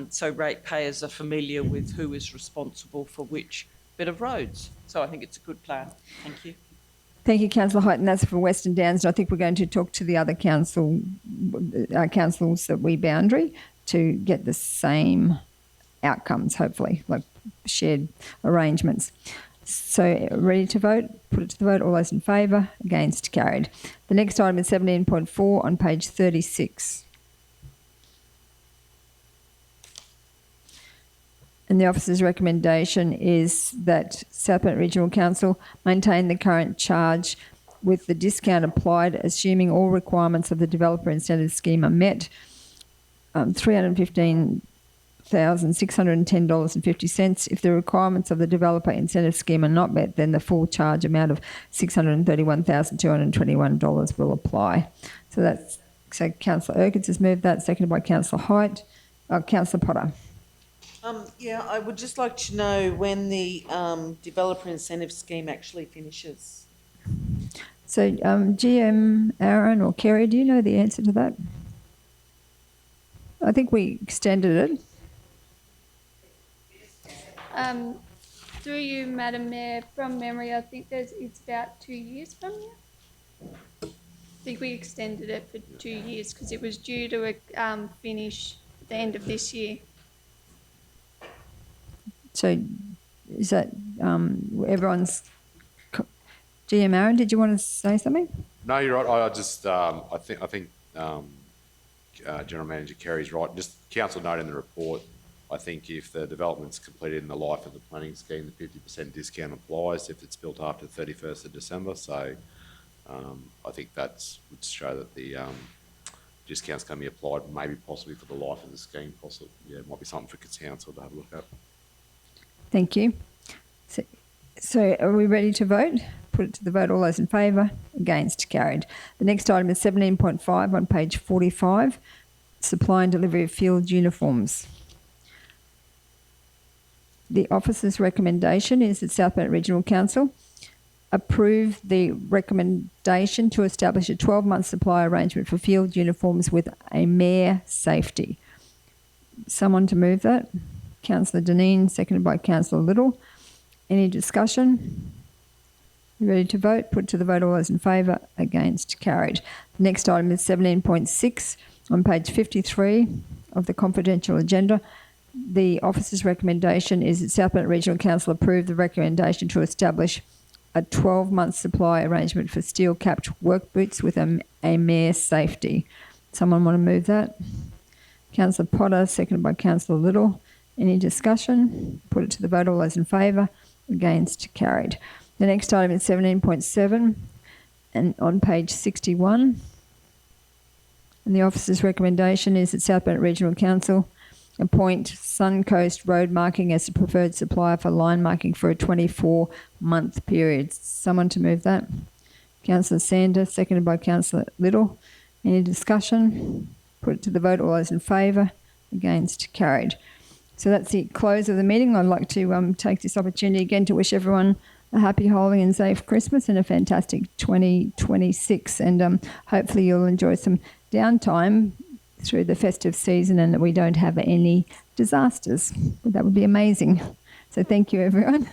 so ratepayers are familiar with who is responsible for which bit of roads. So I think it's a good plan. Thank you. Thank you, Councillor Height, and that's for Western Downs. And I think we're going to talk to the other councils that we boundary to get the same outcomes, hopefully, like shared arrangements. So, ready to vote? Put it to the vote. All those in favour? Against? Carried. The next item is 17.4 on page 36. And the officer's recommendation is that South Burnett Regional Council maintain the current charge with the discount applied, assuming all requirements of the developer incentive scheme are met. $315,610.50. If the requirements of the developer incentive scheme are not met, then the full charge amount of $631,221 will apply. So Councillor Erkins has moved that, seconded by Councillor Height. Councillor Potter. Yeah, I would just like to know when the developer incentive scheme actually finishes. So, GM Aaron or Kerry, do you know the answer to that? I think we extended it. Through you, Madam Mayor, from memory, I think it's about 2 years from now. I think we extended it for 2 years because it was due to finish at the end of this year. So, is that everyone's... GM Aaron, did you want to say something? No, you're right. I just, I think General Manager Kerry's right. Just council note in the report, I think if the development's completed in the life of the planning scheme, the 50% discount applies if it's built after the 31st of December. So I think that would show that the discounts can be applied, maybe possibly for the life of the scheme. Possibly, yeah, it might be something for council to have a look at. Thank you. So are we ready to vote? Put it to the vote. All those in favour? Against? Carried. The next item is 17.5 on page 45. supply and delivery of field uniforms. The officer's recommendation is that South Bennett Regional Council approve the recommendation to establish a 12-month supply arrangement for field uniforms with a mayor safety. Someone to move that? Councillor Dineen, seconded by Councillor Little. Any discussion? You ready to vote? Put to the vote. All those in favour? Against? Carried. The next item is 17.6 on page 53 of the confidential agenda. The officer's recommendation is that South Bennett Regional Council approve the recommendation to establish a 12-month supply arrangement for steel-capped work boots with a mayor safety. Someone want to move that? Councillor Potter, seconded by Councillor Little. Any discussion? Put it to the vote. All those in favour? Against? Carried. The next item is 17.7 and on page 61. And the officer's recommendation is that South Bennett Regional Council appoint Suncoast Road Marking as the preferred supplier for line marking for a 24-month period. Someone to move that? Councillor Sanders, seconded by Councillor Little. Any discussion? Put it to the vote. All those in favour? Against? Carried. So that's the close of the meeting. I'd like to take this opportunity again to wish everyone a happy, holy and safe Christmas and a fantastic 2026. And hopefully you'll enjoy some downtime through the festive season and that we don't have any disasters. That would be amazing. So thank you, everyone.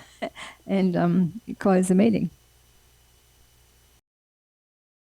And close the meeting.